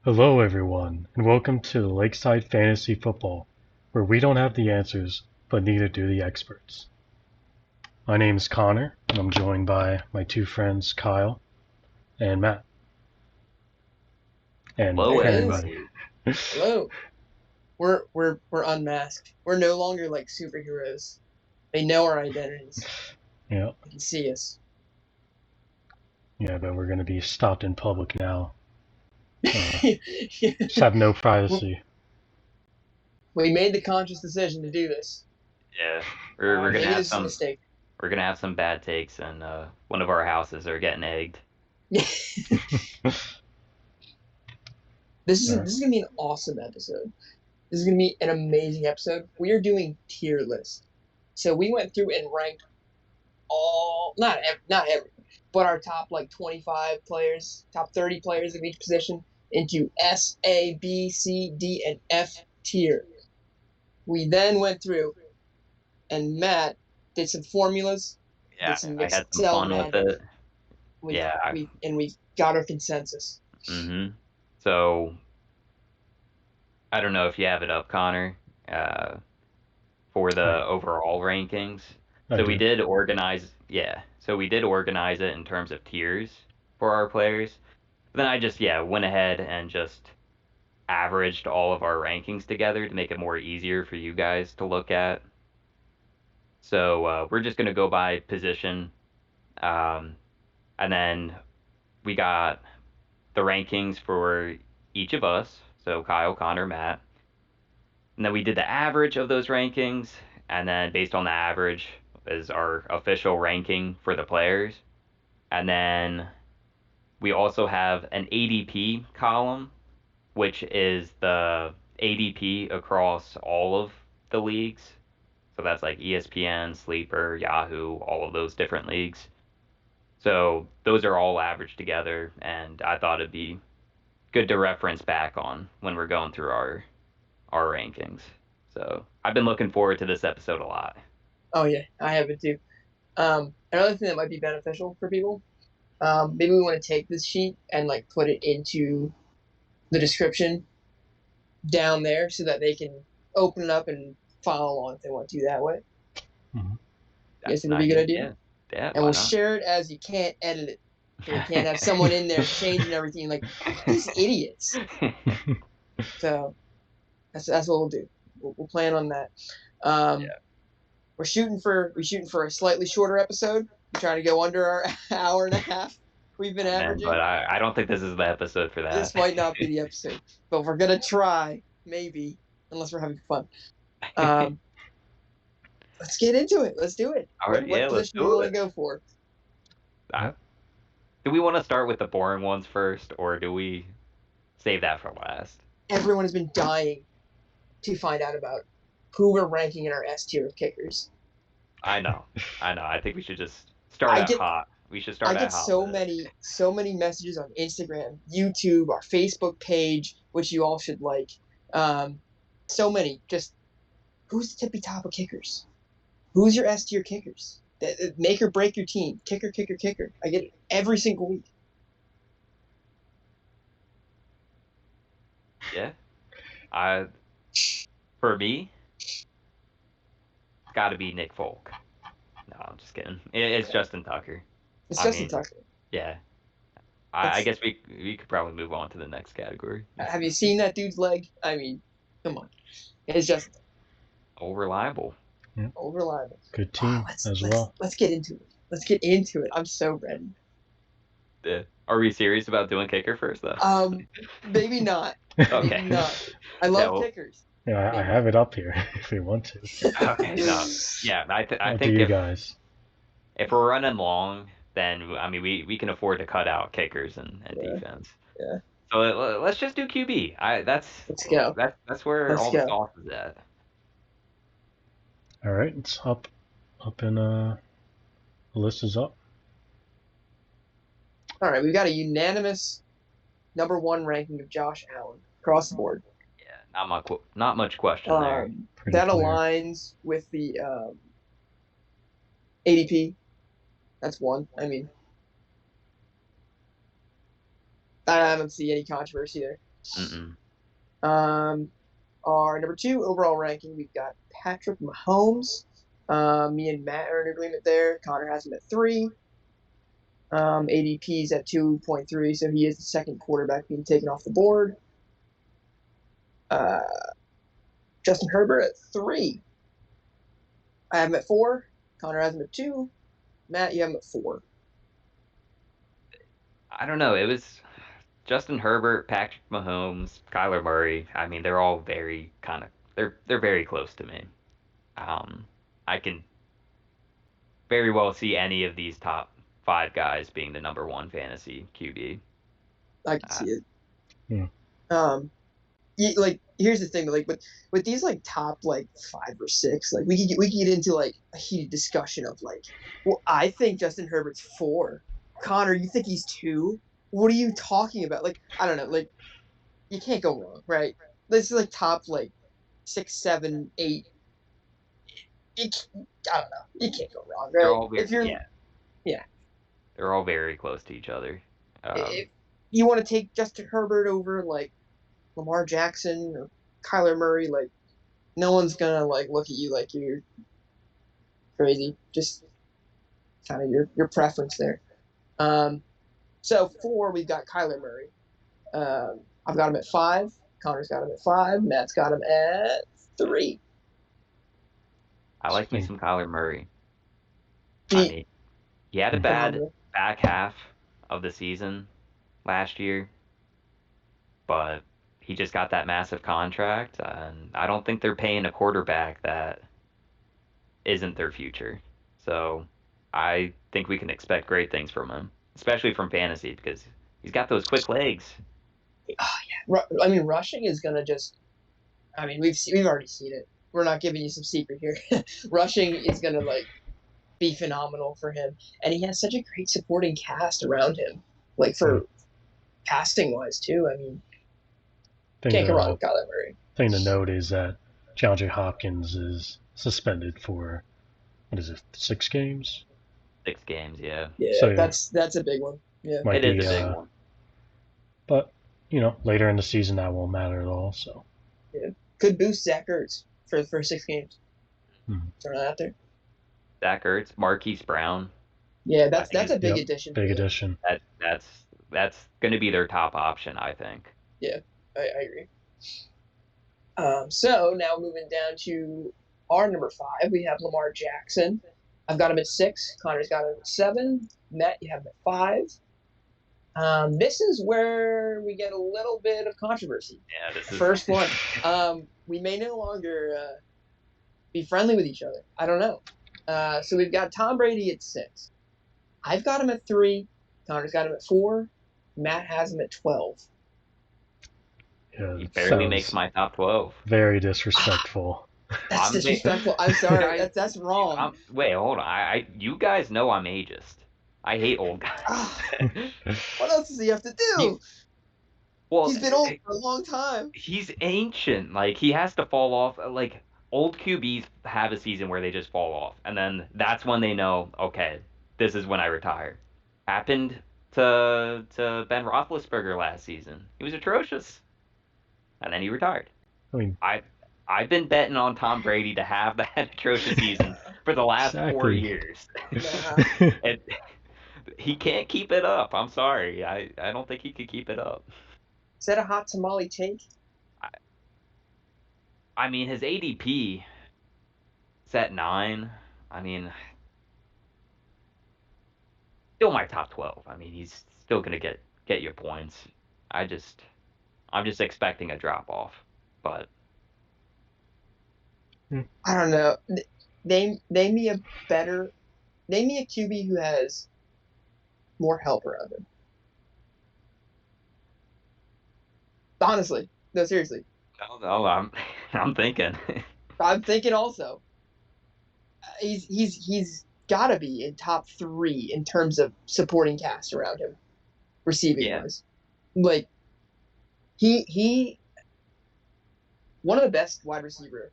Hello, everyone, and welcome to Lakeside Fantasy Football, where we don't have the answers, but neither do the experts. My name is Connor, and I'm joined by my two friends, Kyle and Matt. And Hello, There it is. everybody. Hello. We're unmasked. We're no longer like superheroes. They know our identities. Yeah, They can see us. yeah, but we're going to be stopped in public now. Just have no privacy. We made the conscious decision to do this. Yeah, we're gonna Maybe have this is a some mistake. we're gonna have some bad takes, and one of our houses are getting egged. This is gonna be an awesome episode. This is gonna be an amazing episode. We are doing tier list. So we went through and ranked all not every, but our top like 25 players, top 30 players of each position into S, A, B, C, D, and F tier. We then went through and Matt did some formulas, Yeah, did some I had some Excel fun with magic. it. We Yeah. we got our consensus. So I don't know if you have it up, Connor, for the overall rankings. So we did organize, So we did organize it in terms of tiers for our players. Then I just went ahead and just averaged all of our rankings together to make it more easier for you guys to look at. So we're just going to go by position. And then we got the rankings for each of us. So Kyle, Connor, Matt. And then we did the average of those rankings. And then based on the average is our official ranking for the players. And then we also have an ADP column, which is the ADP across all of the leagues. So that's like ESPN, Sleeper, Yahoo, all of those different leagues. So those are all averaged together, and I thought it'd be good to reference back on when we're going through our rankings. So I've been looking forward to this episode a lot. Oh yeah, I have it too. Another thing that might be beneficial for people, maybe we want to take this sheet and like put it into the description down there so that they can open it up and follow along if they want to do that way. Mm-hmm. Yes, it would be a good idea. Yeah, and we'll share it as you can't edit it. So we can't have someone in there changing everything like these idiots. So that's what we'll do. We'll plan on that. We're shooting for a slightly shorter episode. We're trying to go under our hour and a half we've been averaging. But I don't think this is the episode for that. This might not be the episode, but we're gonna try, maybe, unless we're having fun. Let's get into it. Let's do it. All right, what let's position do you want to go for? Do we want to start with the boring ones first, or do we save that for last? Everyone has been dying to find out about who we're ranking in our S tier of kickers. I know. I think we should just start at hot. We should start at hot. I get so many messages on Instagram, YouTube, our Facebook page, which you all should like. So many. Just who's the tippy top of kickers? Who's your S tier kickers? Make or break your team. Kicker. I get it every single week. Yeah. For me, it's got to be Nick Folk. No, I'm just kidding. It's Justin Tucker. It's Justin Tucker. Yeah. I guess we could probably move on to the next category. Have you seen that dude's leg? I mean, come on. It's just all reliable. Yeah. All reliable. Good team well. Let's get into it. I'm so ready. Yeah. Are we serious about doing kicker first, though? Maybe not. Okay. Maybe not. I love kickers. Yeah, I have it up here if you want to. Okay. No. Yeah, I think you guys. If we're running long, then we can afford to cut out kickers and defense. Yeah. So let's just do QB. Let's go. That's where all the sauce is at. All right, it's up in the list is up. All right, we've got a unanimous number 1 ranking of Josh Allen across the board. Yeah, not much question there. That clear. Aligns with the ADP. That's one. I don't see any controversy there. Mm-mm. Our number 2 overall ranking, we've got Patrick Mahomes. Me and Matt are in agreement there. Connor has him at 3. ADP's at 2.3, so he is the second quarterback being taken off the board. Justin Herbert at 3. I have him at 4. Connor has him at 2. Matt, you have him at 4. I don't know. It was Justin Herbert, Patrick Mahomes, Kyler Murray. I mean, they're all very kind of they're very close to me. I can very well see any of these top 5 guys being the number 1 fantasy QB. I can see it. Yeah. Here's the thing, like with these like top like 5 or 6, like we could get into like a heated discussion of like, well, I think Justin Herbert's 4. Connor, you think he's 2? What are you talking about? Like, I don't know, like you can't go wrong, right? This is like top like 6, 7, 8. I don't know. You can't go wrong, right? They're all very, If you're yeah. They're all very close to each other. If you want to take Justin Herbert over like Lamar Jackson or Kyler Murray, like no one's gonna like look at you like you're crazy. Just kind of your preference there. So 4, we've got Kyler Murray. I've got him at 5. Connor's got him at 5. Matt's got him at 3. I like me some Kyler Murray. I mean, he had a bad back half of the season last year, but he just got that massive contract, and I don't think they're paying a quarterback that isn't their future. So I think we can expect great things from him, especially from fantasy, because he's got those quick legs. Oh, yeah. I mean, rushing is gonna just. I mean, we've already seen it. We're not giving you some secret here. Rushing is gonna like be phenomenal for him, and he has such a great supporting cast around him, like for passing wise too. I mean, can't go wrong with Kyler Murray. Thing to note is that DeAndre Hopkins is suspended for, what is it, 6 games? 6 games, yeah. Yeah, so, that's a big one. Yeah, it is a big one. But later in the season that won't matter at all. So yeah, could boost Zach Ertz for the first 6 games. Throw that out there. Zach Ertz, Marquise Brown. Yeah, that's a big addition. Big addition. That's going to be their top option, I think. Yeah, I agree. So now moving down to our number 5, we have Lamar Jackson. I've got him at 6. Connor's got him at 7. Matt, you have him at 5. This is where we get a little bit of controversy. Yeah, this is first one. We may no longer be friendly with each other. I don't know. So we've got Tom Brady at 6. I've got him at 3. Connor's got him at 4. Matt has him at 12. Yeah, he barely makes my top 12. Very disrespectful. That's disrespectful. I'm sorry. That's wrong. Wait, hold on. You guys know I'm ageist. I hate old guys. What else does he have to do? He's been old for a long time. He's ancient. Like, he has to fall off. Like, old QBs have a season where they just fall off. And then that's when they know, okay, this is when I retire. Happened to Ben Roethlisberger last season. He was atrocious. And then he retired. I mean, I've been betting on Tom Brady to have that atrocious season for the last 4 years. And he can't keep it up. I'm sorry. I don't think he could keep it up. Is that a hot tamale take? I mean, his ADP is at 9. I mean, still my top 12. I mean, he's still gonna get your points. I'm just expecting a drop off, but I don't know. Name me a QB who has more help around him. Honestly, no, seriously. No, I'm thinking. I'm thinking also. He's got to be in top 3 in terms of supporting cast around him, receiving wise. Like he one of the best wide receiver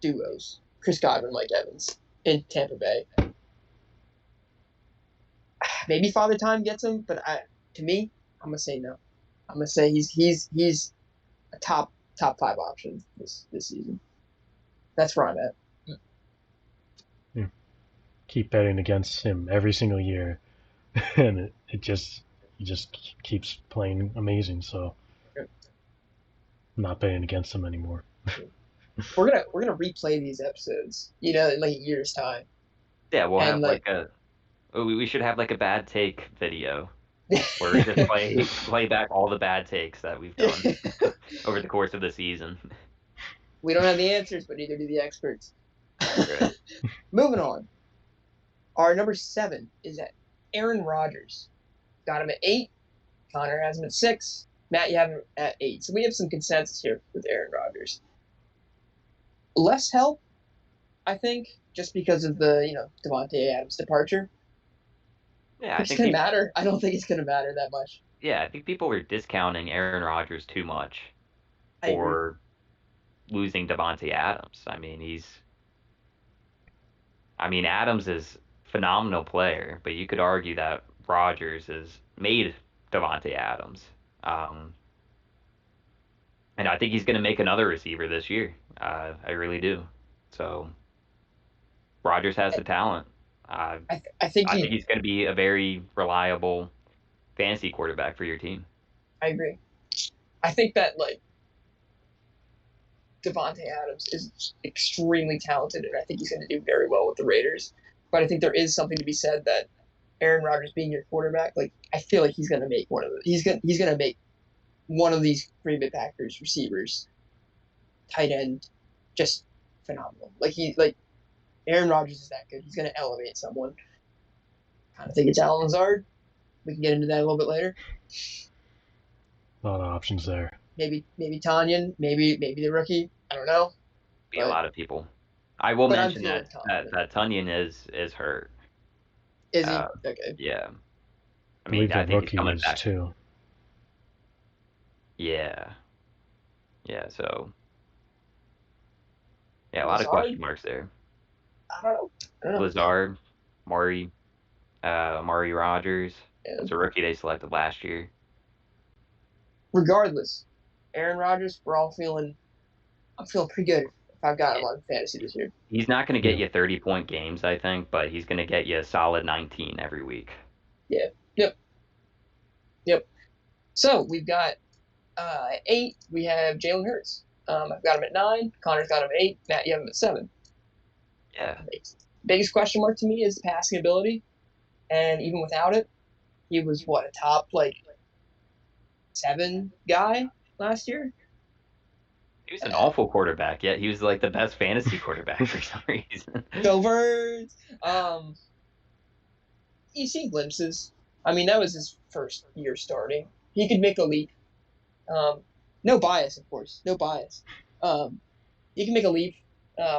duos, Chris Godwin, Mike Evans in Tampa Bay. Maybe Father Time gets him, but to me, I'm gonna say no. I'm gonna say he's a top 5 option this season. That's where I'm at. Keep betting against him every single year, and he just keeps playing amazing. So I'm not betting against him anymore. We're gonna replay these episodes, in like a year's time. Yeah, we'll have we should have like a bad take video where we just play back all the bad takes that we've done over the course of the season. We don't have the answers, but neither do the experts. Right. Moving on. Our number 7 is at Aaron Rodgers. Got him at 8. Connor has him at 6. Matt, you have him at 8. So we have some consensus here with Aaron Rodgers. Less help, I think, just because of the Davante Adams departure. Yeah, It's gonna matter. I don't think it's gonna matter that much. Yeah, I think people were discounting Aaron Rodgers too much for losing Davante Adams. Adams is a phenomenal player, but you could argue that Rodgers has made Davante Adams. And I think he's going to make another receiver this year. I really do. So Rodgers has the talent. I think he's going to be a very reliable fantasy quarterback for your team. I agree. I think that Davante Adams is extremely talented, and I think he's going to do very well with the Raiders. But I think there is something to be said that Aaron Rodgers being your quarterback, I feel like he's going to make he's going to make one of these Green Bay Packers receivers, tight end, just phenomenal. Aaron Rodgers is that good. He's going to elevate someone. Kind of think it's Allen Lazard. We can get into that a little bit later. A lot of options there. Maybe Tanyan, maybe the rookie. I don't know. Be a lot of people. I will mention that Tanyan is hurt. Is he? Okay. Yeah. I think he's coming back too. Yeah. Yeah. So. Yeah, a lot of question marks there. I don't know. Lazard, Amari Rodgers. Yeah. That's a rookie they selected last year. Regardless, Aaron Rodgers, I'm feeling pretty good if I've got him on fantasy this year. He's not going to get you 30-point games, I think, but he's going to get you a solid 19 every week. Yeah. Yep. So we've got 8. We have Jalen Hurts. I've got him at 9. Connor's got him at 8. Matt, you have him at 7. Yeah. Biggest question mark to me is the passing ability, and even without it, he was a top 7 guy last year. He was an awful quarterback, yet he was the best fantasy quarterback for some reason. Go Birds! You see glimpses. That was his first year starting. He could make a leap. No bias, of course. No bias. He can make a leap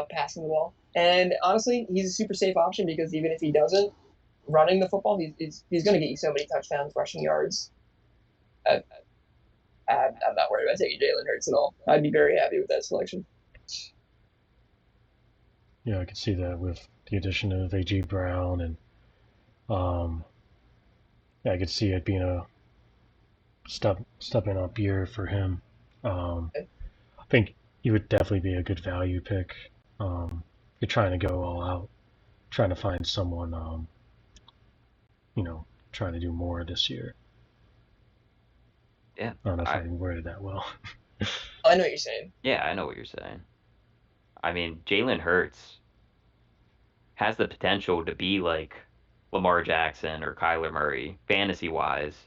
passing the ball. And honestly, he's a super safe option because even if he doesn't, running the football, he's going to get you so many touchdowns, rushing yards. I'm not worried about taking Jalen Hurts at all. I'd be very happy with that selection. Yeah, I can see that with the addition of A.J. Brown, and I could see it being a stepping up year for him. I think he would definitely be a good value pick. You're trying to go all out, trying to find someone, trying to do more this year. Yeah. I don't know if I worded that well. I know what you're saying. Yeah, I know what you're saying. Jalen Hurts has the potential to be like Lamar Jackson or Kyler Murray, fantasy-wise.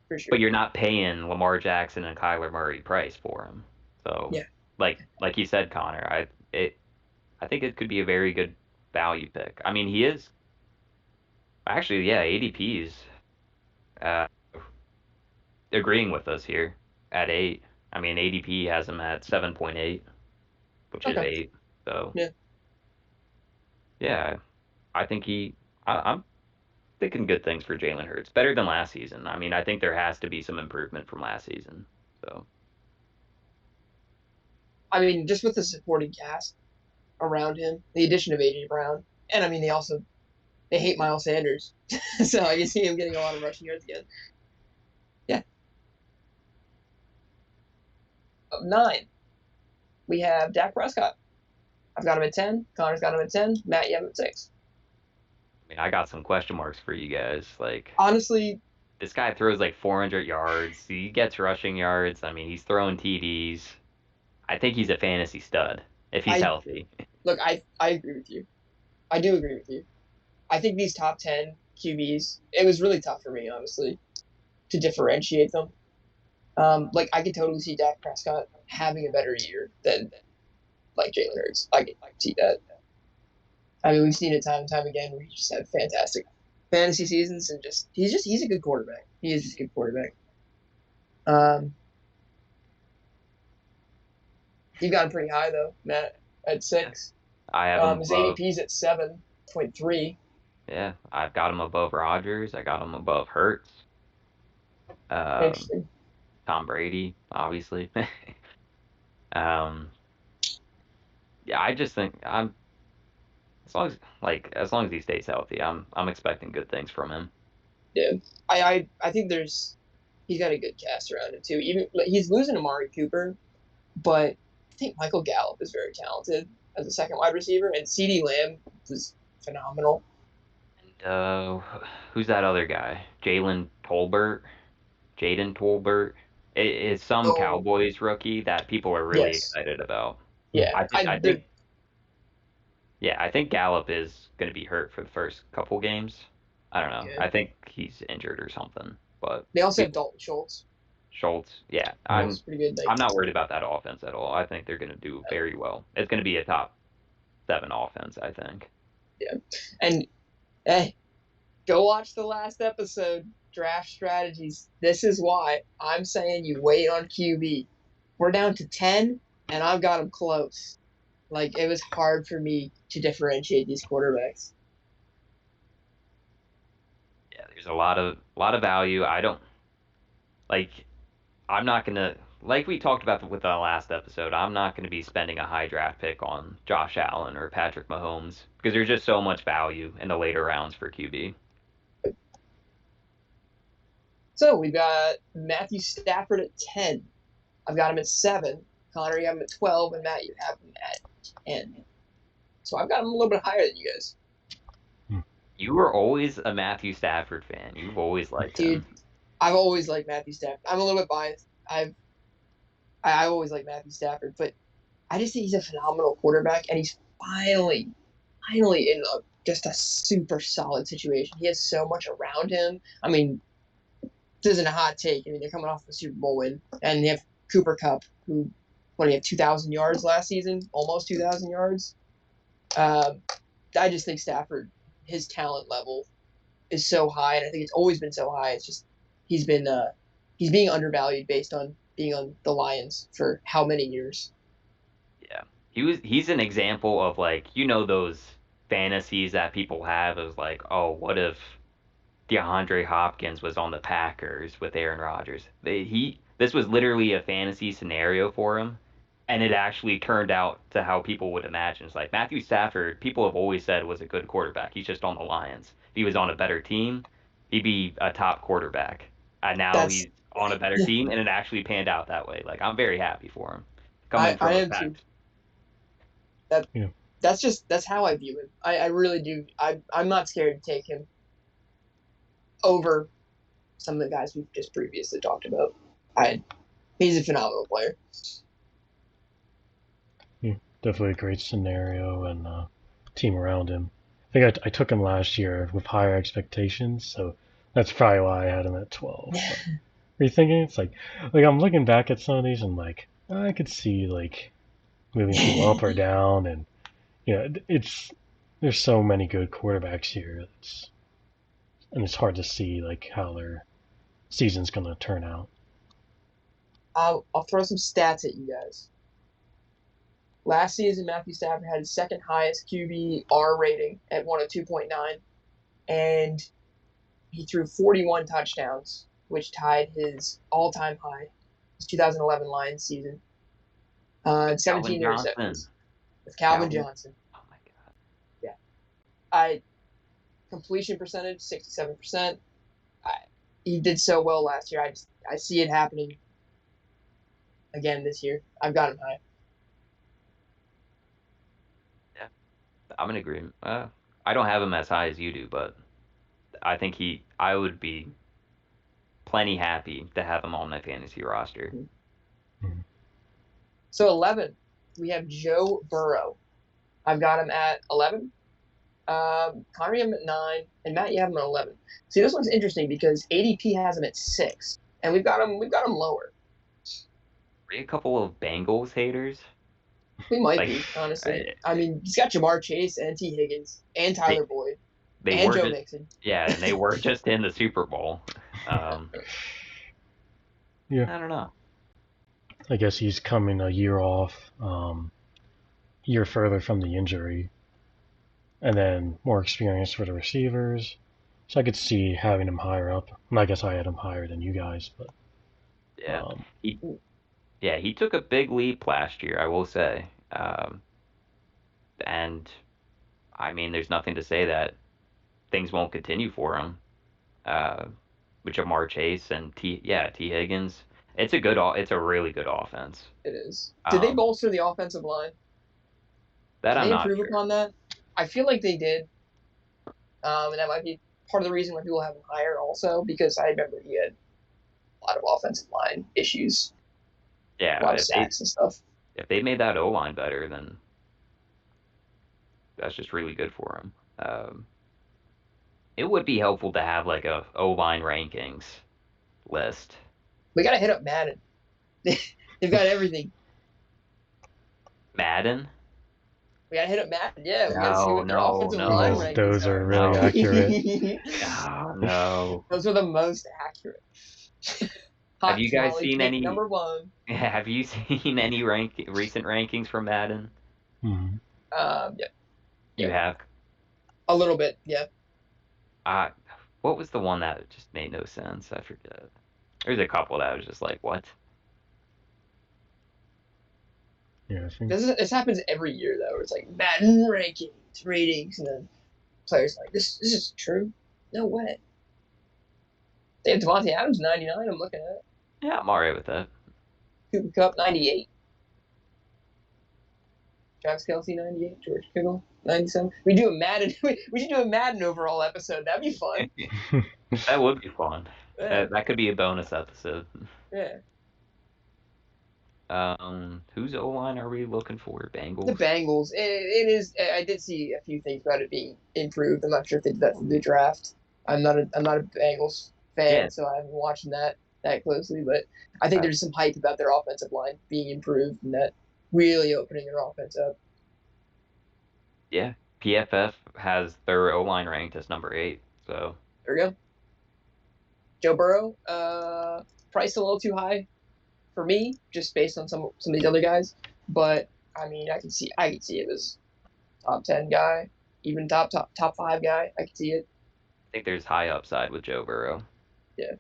For sure. But you're not paying Lamar Jackson and Kyler Murray price for him. So, yeah. like you said, Connor, I think it could be a very good value pick. He is actually, ADP's agreeing with us here at 8. ADP has him at 7.8, which is 8. So yeah, I think I'm thinking good things for Jalen Hurts. Better than last season. I think there has to be some improvement from last season. So just with the supporting cast around him, the addition of A.J. Brown, and they hate Miles Sanders, so I can see him getting a lot of rushing yards again. Yeah, 9, we have Dak Prescott. I've got him at 10. Connor's got him at 10. Matt, you have him at 6. I mean, I got some question marks for you guys. Like, honestly, this guy throws like 400 yards. He gets rushing yards. I mean, he's throwing TDs. I think he's a fantasy stud if he's healthy. Look, I agree with you. I do agree with you. I think these top 10 QBs, it was really tough for me, honestly, to differentiate them. Like, I could totally see Dak Prescott having a better year than like Jalen Hurts. I could see that. I mean, we've seen it time and time again where he just had fantastic fantasy seasons and he's a good quarterback. He is just a good quarterback. You got him pretty high though, Matt, at 6. I have him his above. ADP's at 7.3. Yeah, I've got him above Rodgers. I got him above Hurts. Interesting. Tom Brady, obviously. Yeah, I just think as long as he stays healthy, I'm expecting good things from him. Yeah, I think he's got a good cast around him too. Even he's losing Amari Cooper, but I think Michael Gallup is very talented as a second wide receiver, and CeeDee Lamb was phenomenal. And who's that other guy? Jaden Tolbert. Is some Cowboys rookie that people are really excited about. Yeah, I think Gallup is going to be hurt for the first couple games. I don't know. Yeah. I think he's injured or something. But they also have Dalton Schultz. Yeah. I'm not worried about that offense at all. I think they're going to do very well. It's going to be a top 7 offense, I think. Yeah. And hey, go watch the last episode, Draft Strategies. This is why I'm saying you wait on QB. We're down to 10, and I've got them close. Like, it was hard for me to differentiate these quarterbacks. Yeah, there's a lot of value. I'm not going to, like we talked about with the last episode, I'm not going to be spending a high draft pick on Josh Allen or Patrick Mahomes because there's just so much value in the later rounds for QB. So we've got Matthew Stafford at 10. I've got him at 7. Connor, you have him at 12, and Matt, you have him at 10. So I've got him a little bit higher than you guys. You were always a Matthew Stafford fan. You've always liked him. Dude, I've always liked Matthew Stafford. I'm a little bit biased. I always like Matthew Stafford, but I just think he's a phenomenal quarterback, and he's finally in just a super solid situation. He has so much around him. I mean, this isn't a hot take. I mean, they're coming off a Super Bowl win, and they have Cooper Kupp, who, he had 2,000 yards last season, almost 2,000 yards. I just think Stafford, his talent level is so high, and I think it's always been so high. It's just he's being undervalued based on being on the Lions for how many years. Yeah, he's an example of those fantasies that people have of like, oh, what if DeAndre Hopkins was on the Packers with Aaron Rodgers? This was literally a fantasy scenario for him, and it actually turned out to how people would imagine. It's like Matthew Stafford, people have always said was a good quarterback. He's just on the Lions. If he was on a better team, he'd be a top quarterback. And now he's on a better team, and it actually panned out that way. Like, I'm very happy for him. I am too. That's how I view him. I really do. I'm not scared to take him over some of the guys we've just previously talked about. He's a phenomenal player. Definitely a great scenario and team around him. I think I took him last year with higher expectations, so that's probably why I had him at 12. Rethinking, it's like I'm looking back at some of these and like I could see like moving people up or down, and there's so many good quarterbacks here. And it's hard to see like how their season's gonna turn out. I'll throw some stats at you guys. Last season, Matthew Stafford had his second highest QBR rating at 102.9, and he threw 41 touchdowns, which tied his all-time high, his 2011 Lions season. 17 interceptions with Calvin Johnson. Oh my God. Yeah. Completion percentage 67%. He did so well last year. I see it happening again this year. I've got him high. Yeah, I'm in agreement. I don't have him as high as you do, but I think I would be plenty happy to have him on my fantasy roster. Mm-hmm. So 11, we have Joe Burrow. I've got him at 11. Connor, you have him at 9, and Matt, you have him at 11. See, this one's interesting because ADP has him at 6, and we've got him lower. Are you a couple of Bengals haters? We might be, honestly. I mean, he's got Jamar Chase and T. Higgins and Tyler Boyd and Joe Mixon. Yeah, and they were just in the Super Bowl. Yeah. I don't know. I guess he's coming a year off, year further from the injury, and then more experience for the receivers. So I could see having him higher up. And I guess I had him higher than you guys, but yeah, he took a big leap last year, I will say. And I mean, there's nothing to say that things won't continue for him. With Jamar Chase and T. Higgins. It's a really good offense. It is. Did they bolster the offensive line? That I'm not sure. Did they improve upon that? I feel like they did. And that might be part of the reason why people have him higher also, because I remember he had a lot of offensive line issues. Yeah. A lot of sacks and stuff. If they made that O-line better, then that's just really good for him. It would be helpful to have like a O-line rankings list. We gotta hit up Madden. They've got everything. Madden? We gotta hit up Madden. Yeah, we gotta see what their offensive line rankings those are really accurate. No. Those are the most accurate. Have you guys seen any number 1? Have you seen any recent rankings from Madden? Mm-hmm. Yeah. You have? A little bit, yeah. What was the one that just made no sense? I forget. There's a couple that was just like, what? Yeah, I think this happens every year though. Where it's like Madden rankings, ratings, and then players are like, this is true. No way. They have Devontae Adams 99. I'm looking at it. Yeah, I'm alright with that. Cooper Kupp 98. Travis Kelce 98. George Kittle 97. We do a Madden. We should do a Madden overall episode. That'd be fun. That would be fun. Yeah. That could be a bonus episode. Yeah. Whose O-line are we looking for? Bengals? The Bengals. It is. I did see a few things about it being improved. I'm not sure if they did that from the draft. I'm not a Bengals fan, so I haven't watched that closely. But I think there's some hype about their offensive line being improved and that really opening their offense up. Yeah, PFF has their O-line ranked as number 8. So there we go. Joe Burrow, priced a little too high for me, just based on some of these other guys. But I mean, I can see it as top 10 guy, even top 5 guy. I can see it. I think there's high upside with Joe Burrow. Yeah,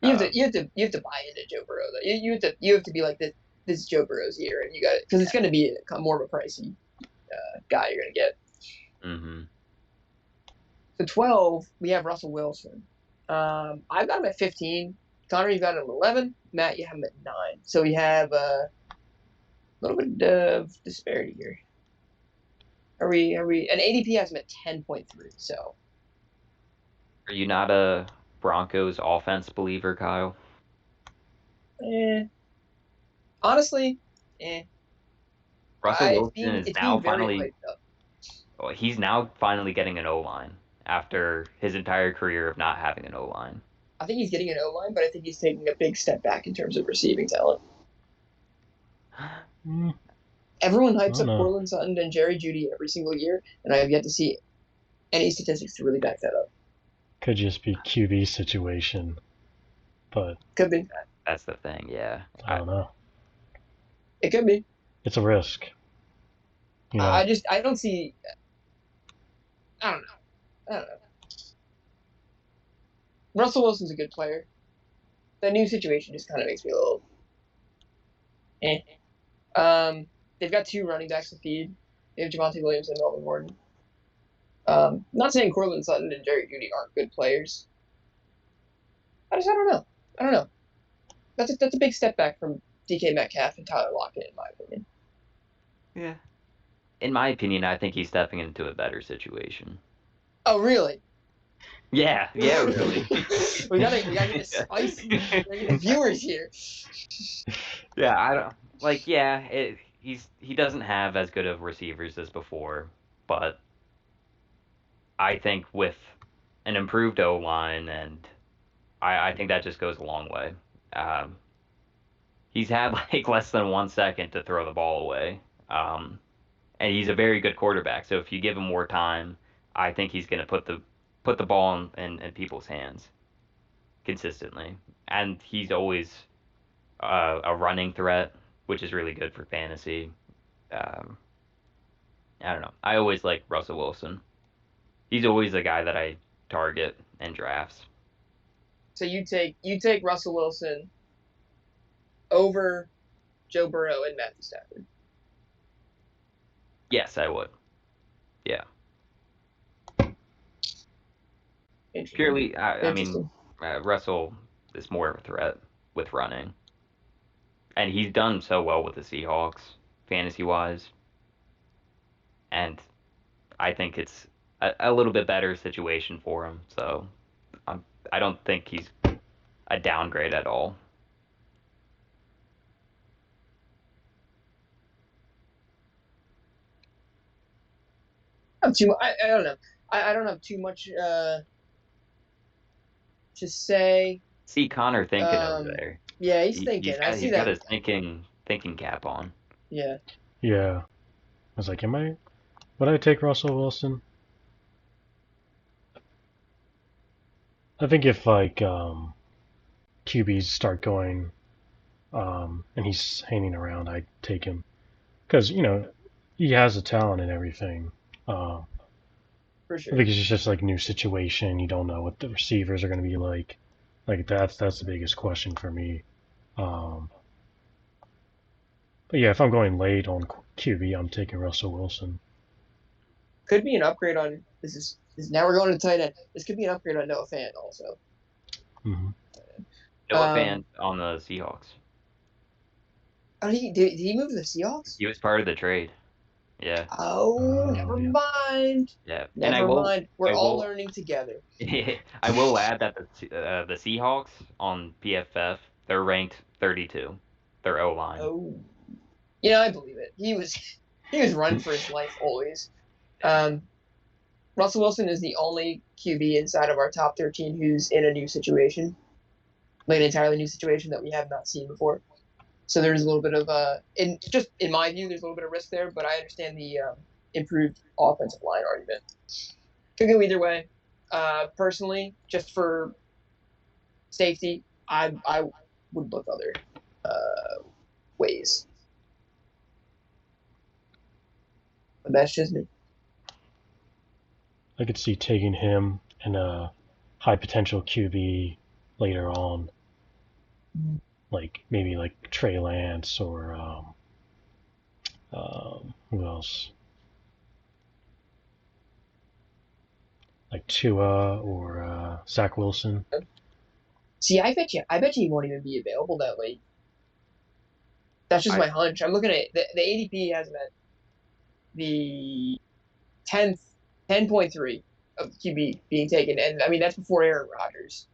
you have to buy into Joe Burrow though. You have to be like this is Joe Burrow's year, and you got it because it's going to be more of a pricey guy you're going to get. Mm-hmm. So 12, we have Russell Wilson. I've got him at 15. Connor, you got him at 11. Matt, you have him at 9. So we have a little bit of disparity here. Are we? And ADP has him at 10.3. So. Are you not a Broncos offense believer, Kyle? Honestly, Russell Wilson is now finally. He's now finally getting an O-line after his entire career of not having an O-line. I think he's getting an O-line, but I think he's taking a big step back in terms of receiving talent. Everyone hypes up Courtland Sutton and Jerry Jeudy every single year, and I have yet to see any statistics to really back that up. Could just be QB situation, but could be. That's the thing, yeah. I don't know. It could be. It's a risk. I don't see. I don't know. Russell Wilson's a good player. That new situation just kind of makes me a little. They've got 2 running backs to feed. They have Javonte Williams and Melvin Gordon. Not saying Courtland Sutton and Jerry Jeudy aren't good players. I don't know. That's a big step back from DK Metcalf and Tyler Lockett, in my opinion. Yeah. In my opinion, I think he's stepping into a better situation. Oh, really? Yeah, really. we gotta get the spice. We gotta get the viewers here. Yeah, I don't like. Yeah, he doesn't have as good of receivers as before, but I think with an improved O line, and I think that just goes a long way. He's had like less than 1 second to throw the ball away, and he's a very good quarterback. So if you give him more time, I think he's going to put the ball in people's hands consistently, and he's always a running threat, which is really good for fantasy. I don't know. I always like Russell Wilson. He's always a guy that I target in drafts. So you take Russell Wilson over Joe Burrow and Matthew Stafford? Yes, I would. Yeah. Purely, I mean, Russell is more of a threat with running. And he's done so well with the Seahawks, fantasy-wise. And I think it's a little bit better situation for him. So I don't think he's a downgrade at all. I don't know. I don't have too much to say. See Connor thinking over there. Yeah, he's thinking. He's got his thinking cap on. Yeah. Yeah. I was like, would I take Russell Wilson? I think if like QBs start going and he's hanging around, I'd take him. Because, he has the talent and everything. For sure. I think it's just like new situation. You don't know what the receivers are going to be like. Like that's the biggest question for me. But yeah, if I'm going late on QB, I'm taking Russell Wilson. Could be an upgrade on this is now we're going to tight end. This could be an upgrade on Noah Fant also. Mm-hmm. Noah Fant on the Seahawks. Oh, did he move to the Seahawks? He was part of the trade. Yeah. Oh, never mind. Yeah. Never mind. We're all learning together. I will add that the Seahawks on PFF, they're ranked 32. Their O-line. Oh. I believe it. He was running for his life always. Russell Wilson is the only QB inside of our top 13 who's in a new situation. Like an entirely new situation that we have not seen before. So there's a little bit of in my view, there's a little bit of risk there, but I understand the improved offensive line argument. Could go either way. Personally, just for safety, I would look other ways. But that's just me. I could see taking him and a high potential QB later on. Like maybe like Trey Lance or who else? Like Tua or Zach Wilson. See, I bet you he won't even be available that late. That's just my hunch. I'm looking at the ADP has him at the 10.3 of QB being taken, and I mean that's before Aaron Rodgers.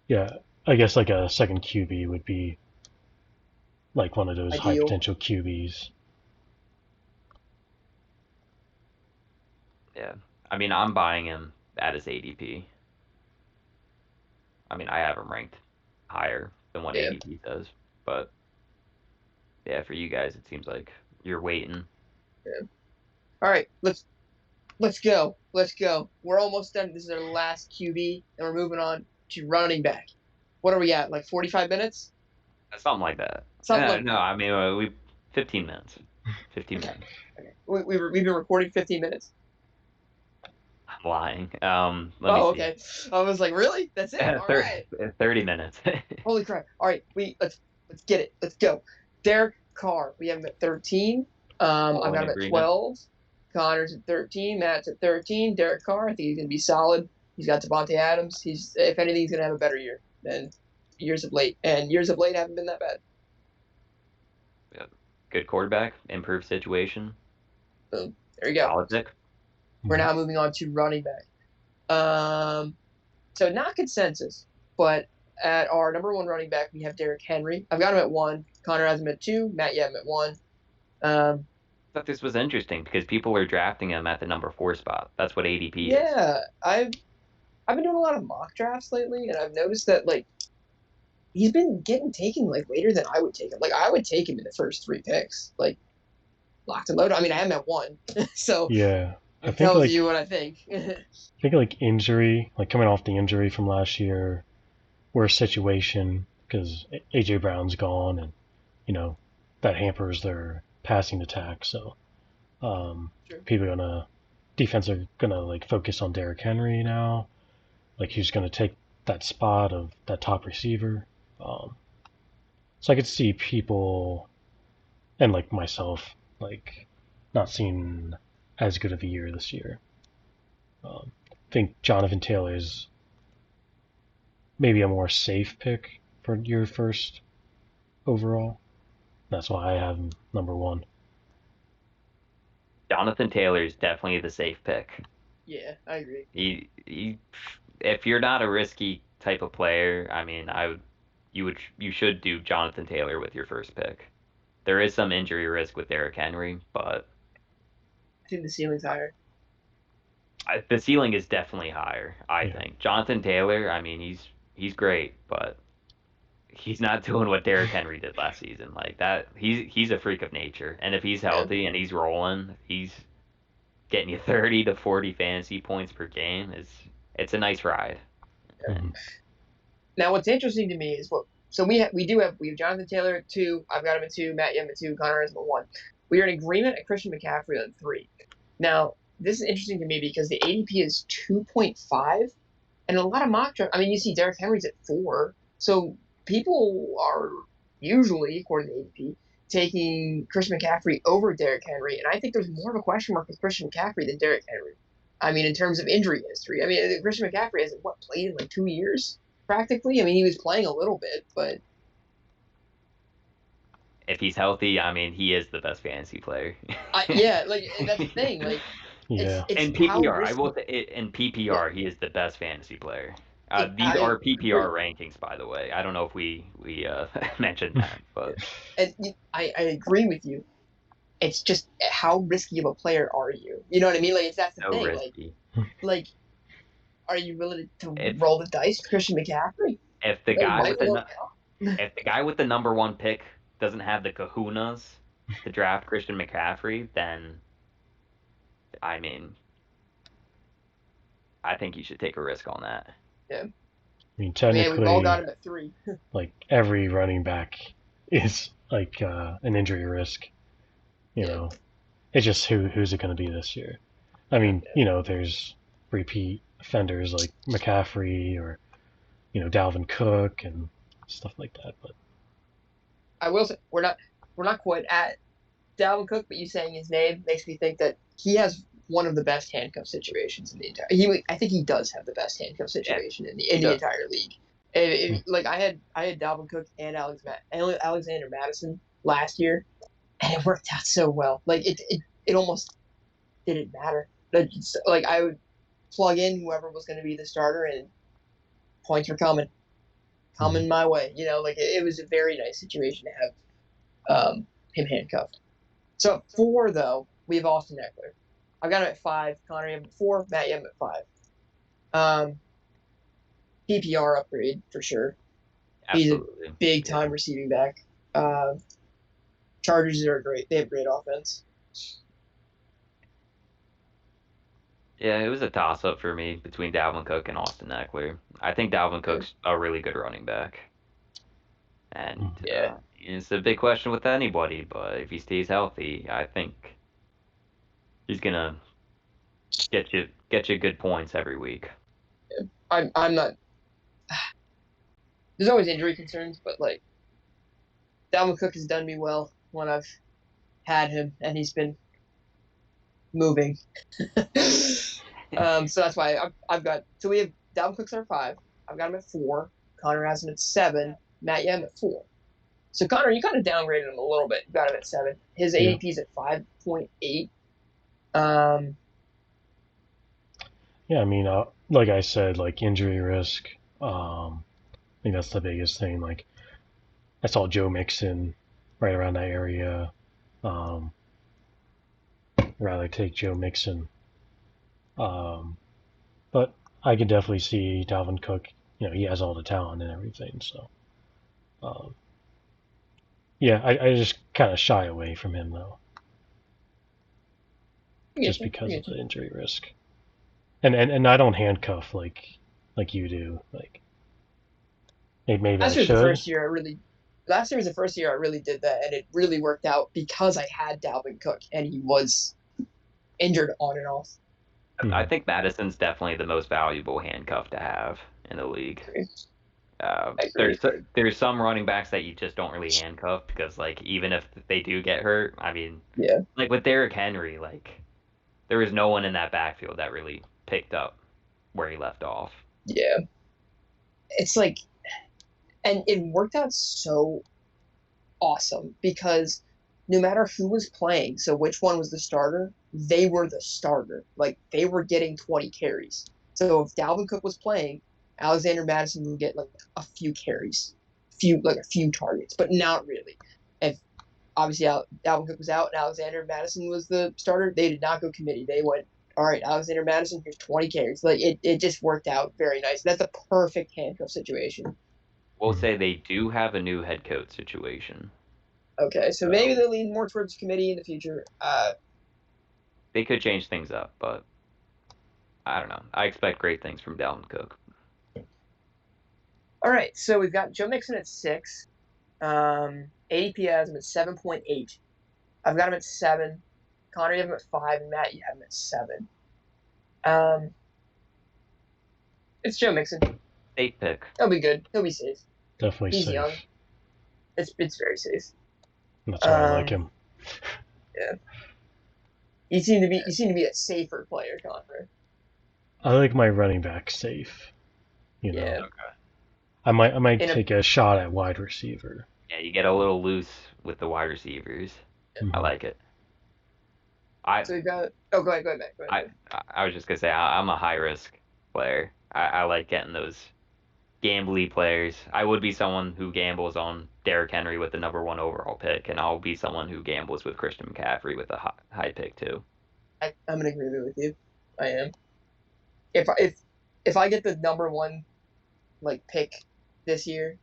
Yeah, I guess like a second QB would be like one of those high potential QBs. Yeah, I mean I'm buying him at his ADP. I mean I have him ranked higher than what ADP does, but yeah, for you guys it seems like you're waiting. Yeah. All right, let's go. Let's go. We're almost done. This is our last QB, and we're moving on to running back. What are we at? Like 45 minutes? Something like that. No, I mean we 15 minutes. 15 minutes. Okay. We've been recording 15 minutes. I'm lying. Okay. I was like, really? That's it? All right. 30 minutes. Holy crap! All right, let's get it. Let's go. Derek Carr. We have him at 13. I've got him at 12. Connor's at 13. Matt's at 13. Derek Carr. I think he's gonna be solid. He's got Devontae Adams. If anything, he's gonna have a better year than years of late, and years of late haven't been that bad. Yeah. Good quarterback, improved situation. So there you go. Solid pick. We're now moving on to running back. So not consensus, but at our number 1 running back, we have Derrick Henry. I've got him at 1. Connor has him at 2. Matt, you have him at 1. I thought this was interesting because people are drafting him at the number 4 spot. That's what ADP is. Yeah, I've been doing a lot of mock drafts lately, and I've noticed that like he's been getting taken like later than I would take him. Like I would take him in the first 3 picks, like locked and loaded. I mean, I am at 1, so yeah, it tells you what I think. I think like injury, like coming off the injury from last year, worse situation because AJ Brown's gone, and that hampers their passing attack. So sure. Defense are gonna like focus on Derrick Henry now, like he's gonna take that spot of that top receiver. So I could see people, and like myself, like not seeing as good of a year this year. I think Jonathan Taylor is maybe a more safe pick for your first overall. That's why I have him number 1. Jonathan Taylor is definitely the safe pick. Yeah, I agree. If you're not a risky type of player, I mean, you should do Jonathan Taylor with your first pick. There is some injury risk with Derrick Henry, but I think the ceiling's higher. The ceiling is definitely higher, I think. Jonathan Taylor, I mean, he's great, but he's not doing what Derrick Henry did last season. Like that, he's a freak of nature, and if he's healthy and he's rolling, he's getting you 30 to 40 fantasy points per game. It's a nice ride. Mm-hmm. Now, what's interesting to me is we have Jonathan Taylor at 2. I've got him at 2. Matt, you have him at 2. Connor has him at 1. We are in agreement at Christian McCaffrey at 3. Now, this is interesting to me because the ADP is 2.5, and a lot of mock drafts. I mean, you see Derrick Henry's at 4, so people are usually, according to ADP, taking Christian McCaffrey over Derrick Henry, and I think there's more of a question mark with Christian McCaffrey than Derrick Henry. I mean, in terms of injury history. I mean, Christian McCaffrey hasn't played in like 2 years practically. I mean, he was playing a little bit, but if he's healthy, I mean, he is the best fantasy player. Yeah, like that's the thing. Like, yeah. In PPR, I will say in PPR, he is the best fantasy player. These are PPR rankings, by the way. I don't know if we mentioned that, but and I agree with you. It's just how risky of a player are you? You know what I mean? Like that's the thing. Risky. Like, are you willing to roll the dice, Christian McCaffrey? If the guy with the number 1 pick doesn't have the kahunas to draft Christian McCaffrey, then I mean, I think you should take a risk on that. Yeah. I mean, technically, we've all got him at 3. Like every running back is like an injury risk. You know, it's just who's it going to be this year? I mean, there's repeat offenders like McCaffrey or Dalvin Cook and stuff like that. But I will say we're not quite at Dalvin Cook, but you saying his name makes me think that he has one of the best handcuff situations in the entire. I think he does have the best handcuff situation in the entire league. Like I had Dalvin Cook and Alexander Madison last year, and it worked out so well. Like it almost didn't matter. Like I would plug in whoever was going to be the starter, and points were coming my way. Like it was a very nice situation to have him handcuffed. So at 4 though, we have Austin Eckler. I've got him at 5. Connor, you have him at 4. Matt, you have him at 5. PPR upgrade for sure. Absolutely. He's a big time receiving back. Chargers are great. They have great offense. Yeah, it was a toss-up for me between Dalvin Cook and Austin Eckler. I think Dalvin Cook's a really good running back. And it's a big question with anybody, but if he stays healthy, I think he's going to get you good points every week. I'm not... There's always injury concerns, but, like, Dalvin Cook has done me well when I've had him, and he's been moving. So that's why I've got... So we have Dalvin Cook's at 5. I've got him at 4. Connor has him at 7. Matt, you have him at 4. So, Connor, you kind of downgraded him a little bit. You got him at 7. His ADP is at 5.8. Yeah, I mean, like I said, like injury risk. I think that's the biggest thing. Like, I saw Joe Mixon right around that area. Rather take Joe Mixon. But I could definitely see Dalvin Cook. You know, he has all the talent and everything. So, yeah, I just kind of shy away from him though, just because of the injury risk. And I don't handcuff like you do. Like maybe last I year should. Last year was the first year I really did that, and it really worked out because I had Dalvin Cook, and he was injured on and off. I think Madison's definitely the most valuable handcuff to have in the league. There's some running backs that you just don't really handcuff because, like, even if they do get hurt, I mean, like with Derrick Henry, like, there was no one in that backfield that really picked up where he left off. Yeah. It's like, and it worked out so awesome because no matter who was playing, so which one was the starter, they were the starter. Like, they were getting 20 carries. So if Dalvin Cook was playing, Alexander Madison would get like a few carries, a few targets, but not really. If obviously Dalvin Cook was out and Alexander Madison was the starter, they did not go committee. They went, all right, Alexander Madison, here's 20 carries. Like it just worked out very nice. That's a perfect handcuff situation. We'll say they do have a new head coach situation. Okay, so maybe they'll lean more towards committee in the future. They could change things up, but I don't know. I expect great things from Dalvin Cook. All right, so we've got Joe Mixon at 6. ADP has him at 7.8. I've got him at 7. Connor, you have him at 5, and Matt, you have him at 7. It's Joe Mixon. Safe pick. He'll be good. He'll be safe. Definitely He's safe. young. It's very safe. That's why I like him. Yeah. You seem to be a safer player, Connor. I like my running back safe. You know. Yeah. Okay. I might take a shot at wide receiver. Yeah, you get a little loose with the wide receivers. Mm-hmm. I like it. So you got. Oh, go ahead, Matt. Go ahead. I was just gonna say I'm a high risk player. I like getting those gambly players. I would be someone who gambles on Derrick Henry with the number 1 overall pick, and I'll be someone who gambles with Christian McCaffrey with a high pick too. I'm in agreement with you. I am. If I get the number 1 pick this year,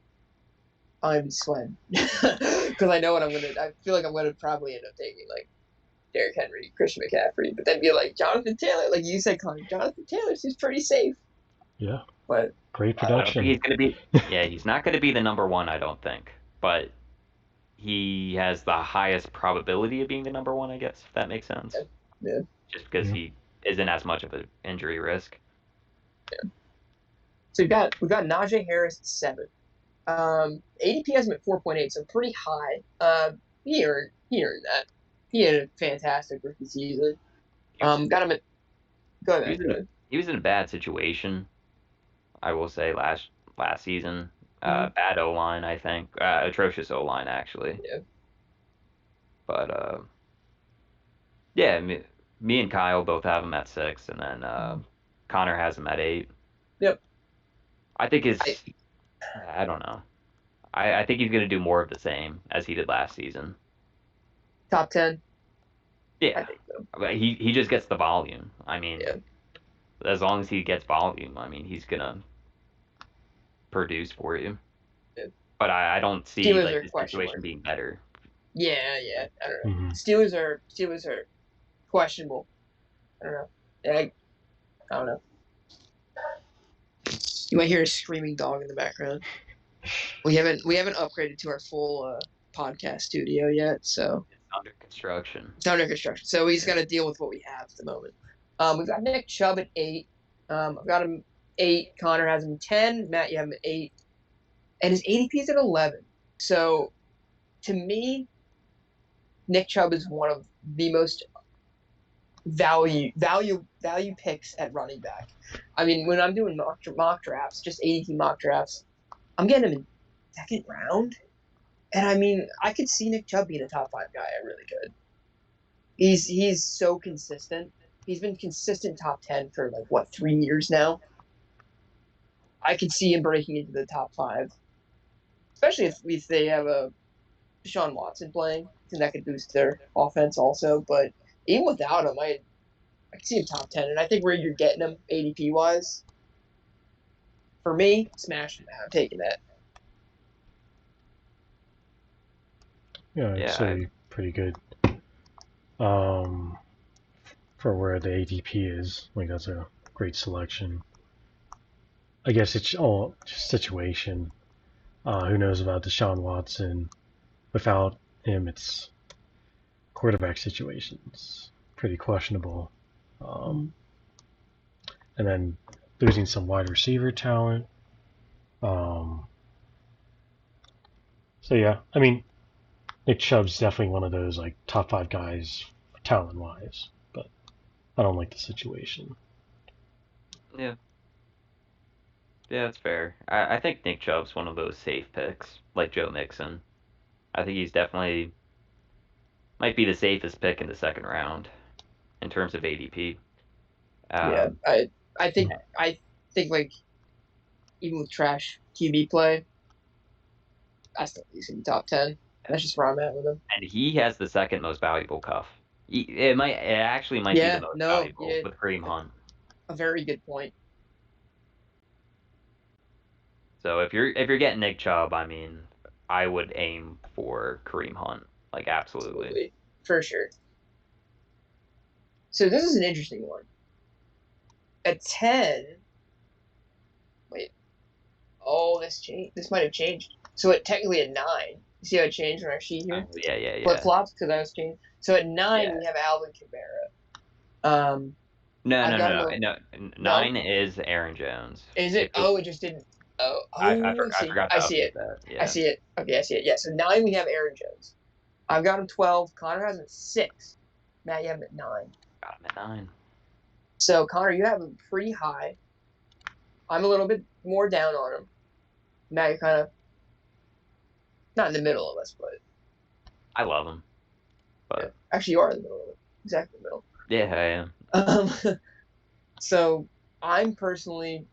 I'm gonna be sweating because I know what I'm gonna. I feel like I'm gonna probably end up taking Derrick Henry, Christian McCaffrey, but then be like Jonathan Taylor, like you said, Connor. Jonathan Taylor seems pretty safe. Yeah. But great production. He's gonna be. Yeah, he's not gonna be the number 1, I don't think, but he has the highest probability of being the number 1, I guess, if that makes sense. Yeah. Just because he isn't as much of an injury risk. Yeah. So we got Najee Harris at 7. ADP has him at 4.8, so pretty high. He earned that. He had a fantastic rookie season. Got him at. Go ahead. He was in a bad situation, I will say, last season. Bad O-line, I think. Atrocious O-line, actually. Yeah. But yeah, me and Kyle both have him at 6, and then Connor has him at 8. Yep. I think I don't know. I think he's going to do more of the same as he did last season. Top 10? Yeah. I think so. He just gets the volume. I mean, as long as he gets volume, I mean, he's going to produce for you. Yeah. But I don't see the situation being better. Yeah. I don't know. Mm-hmm. Steelers are questionable. I don't know. I don't know. You might hear a screaming dog in the background. We haven't upgraded to our full podcast studio yet, so it's under construction. So he's got to deal with what we have at the moment. We've got Nick Chubb at 8. I've got him 8. Connor has him 10. Matt, you have him at 8. And his ADP is at 11. So, to me, Nick Chubb is one of the most value picks at running back. I mean, when I'm doing mock drafts, just ADP mock drafts, I'm getting him in second round. And I mean, I could see Nick Chubb being a top 5 guy. I really could. He's so consistent. He's been consistent top 10 for 3 years now. I could see him breaking into the top 5, especially if they have a Deshaun Watson playing, and that could boost their offense also. But even without him, I could see him top 10, and I think where you're getting him ADP wise, for me, smashing that. I'm taking that. Yeah, I'd say pretty good. For where the ADP is, that's a great selection. I guess it's all just situation. Who knows about Deshaun Watson? Without him, it's quarterback situations. Pretty questionable. And then losing some wide receiver talent. So yeah, I mean, Nick Chubb's definitely one of those top 5 guys talent-wise, but I don't like the situation. Yeah. Yeah, that's fair. I think Nick Chubb's one of those safe picks, like Joe Mixon. I think he's definitely might be the safest pick in the second round in terms of ADP. Yeah, I think even with trash QB play, I still think he's gonna be top 10. That's just where I'm at with him. And he has the second most valuable cuff. It actually might be the most valuable with Kareem Hunt. A very good point. So if you're getting Nick Chubb, I mean, I would aim for Kareem Hunt, absolutely. For sure. So this is an interesting one. At 10, wait. Oh, this changed. This might have changed. So technically at 9. You see how it changed on our sheet here? Yeah. Flip flops because I was changed. So at 9 we have Alvin Kamara. No. 9 is Aaron Jones. Is it? Oh, it just didn't. I forgot. I see it. Yeah. I see it. Okay, I see it. Yeah. So 9 we have Aaron Jones. I've got him 12. Connor has him at 6. Matt, you have him at 9. Got him at 9. So Connor, you have him pretty high. I'm a little bit more down on him. Matt, you're kind of not in the middle of us, but I love him. But yeah. Actually, you are in the middle of it. Exactly the middle. Yeah, I am. So I'm personally,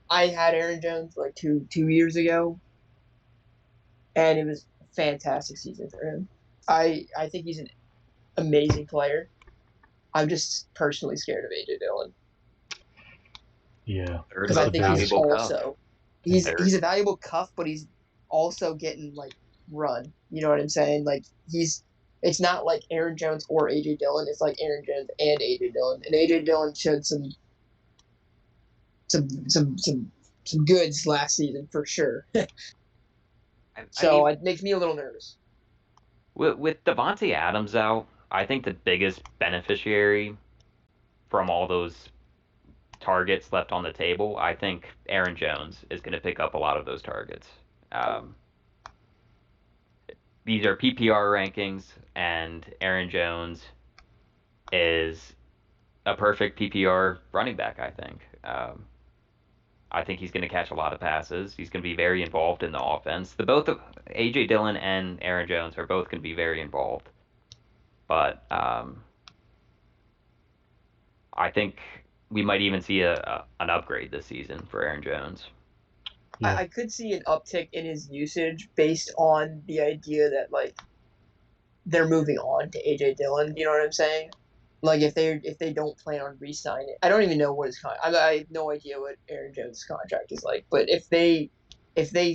I had Aaron Jones two years ago, and it was a fantastic season for him. I think he's an amazing player. I'm just personally scared of AJ Dillon. Yeah, because I think he's also he's a valuable cuff, but he's also getting run. You know what I'm saying? It's not like Aaron Jones or AJ Dillon. It's like Aaron Jones and AJ Dillon, and AJ Dillon showed some goods last season for sure. So it makes me a little nervous. With Davante Adams out, I think the biggest beneficiary from all those targets left on the table, I think Aaron Jones is going to pick up a lot of those targets. These are PPR rankings, and Aaron Jones is a perfect PPR running back, I think. I think he's going to catch a lot of passes. He's going to be very involved in the offense. Both of A.J. Dillon and Aaron Jones are both going to be very involved. But I think we might even see an upgrade this season for Aaron Jones. Yeah. I could see an uptick in his usage based on the idea that they're moving on to AJ Dillon. You know what I'm saying? If they don't plan on re-signing, I don't even know what his contract. I have no idea what Aaron Jones' contract is like. But if they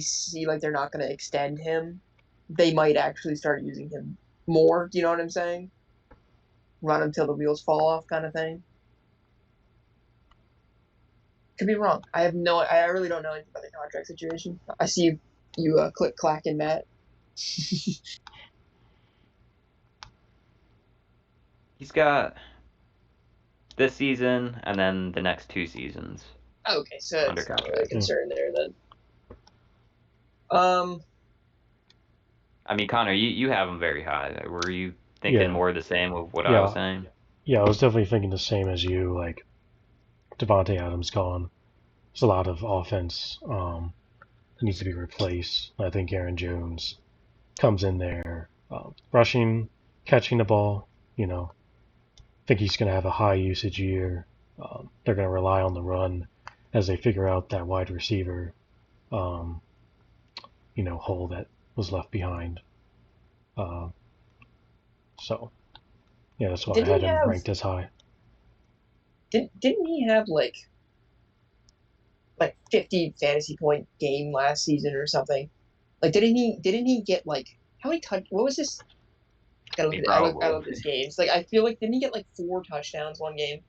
see they're not going to extend him, they might actually start using him more. Do you know what I'm saying? Run him till the wheels fall off, kind of thing. Could be wrong. I really don't know anything about the contract situation. I see you click clacking, Matt. He's got this season and then the next 2 seasons. Okay, so that's not really a concern there then. I mean, Connor, you have him very high. Were you thinking more the same of what I was saying? Yeah, I was definitely thinking the same as you. Davante Adams gone. There's a lot of offense that needs to be replaced. I think Aaron Jones comes in there, rushing, catching the ball. I think he's going to have a high usage year. They're going to rely on the run as they figure out that wide receiver, hole that was left behind. So, yeah, that's why I had him ranked as high. Didn't he have like 50 fantasy point game last season or something? Like, didn't he get like how many what was this? I gotta look at his games. Like, I feel like didn't he get like 4 touchdowns one game,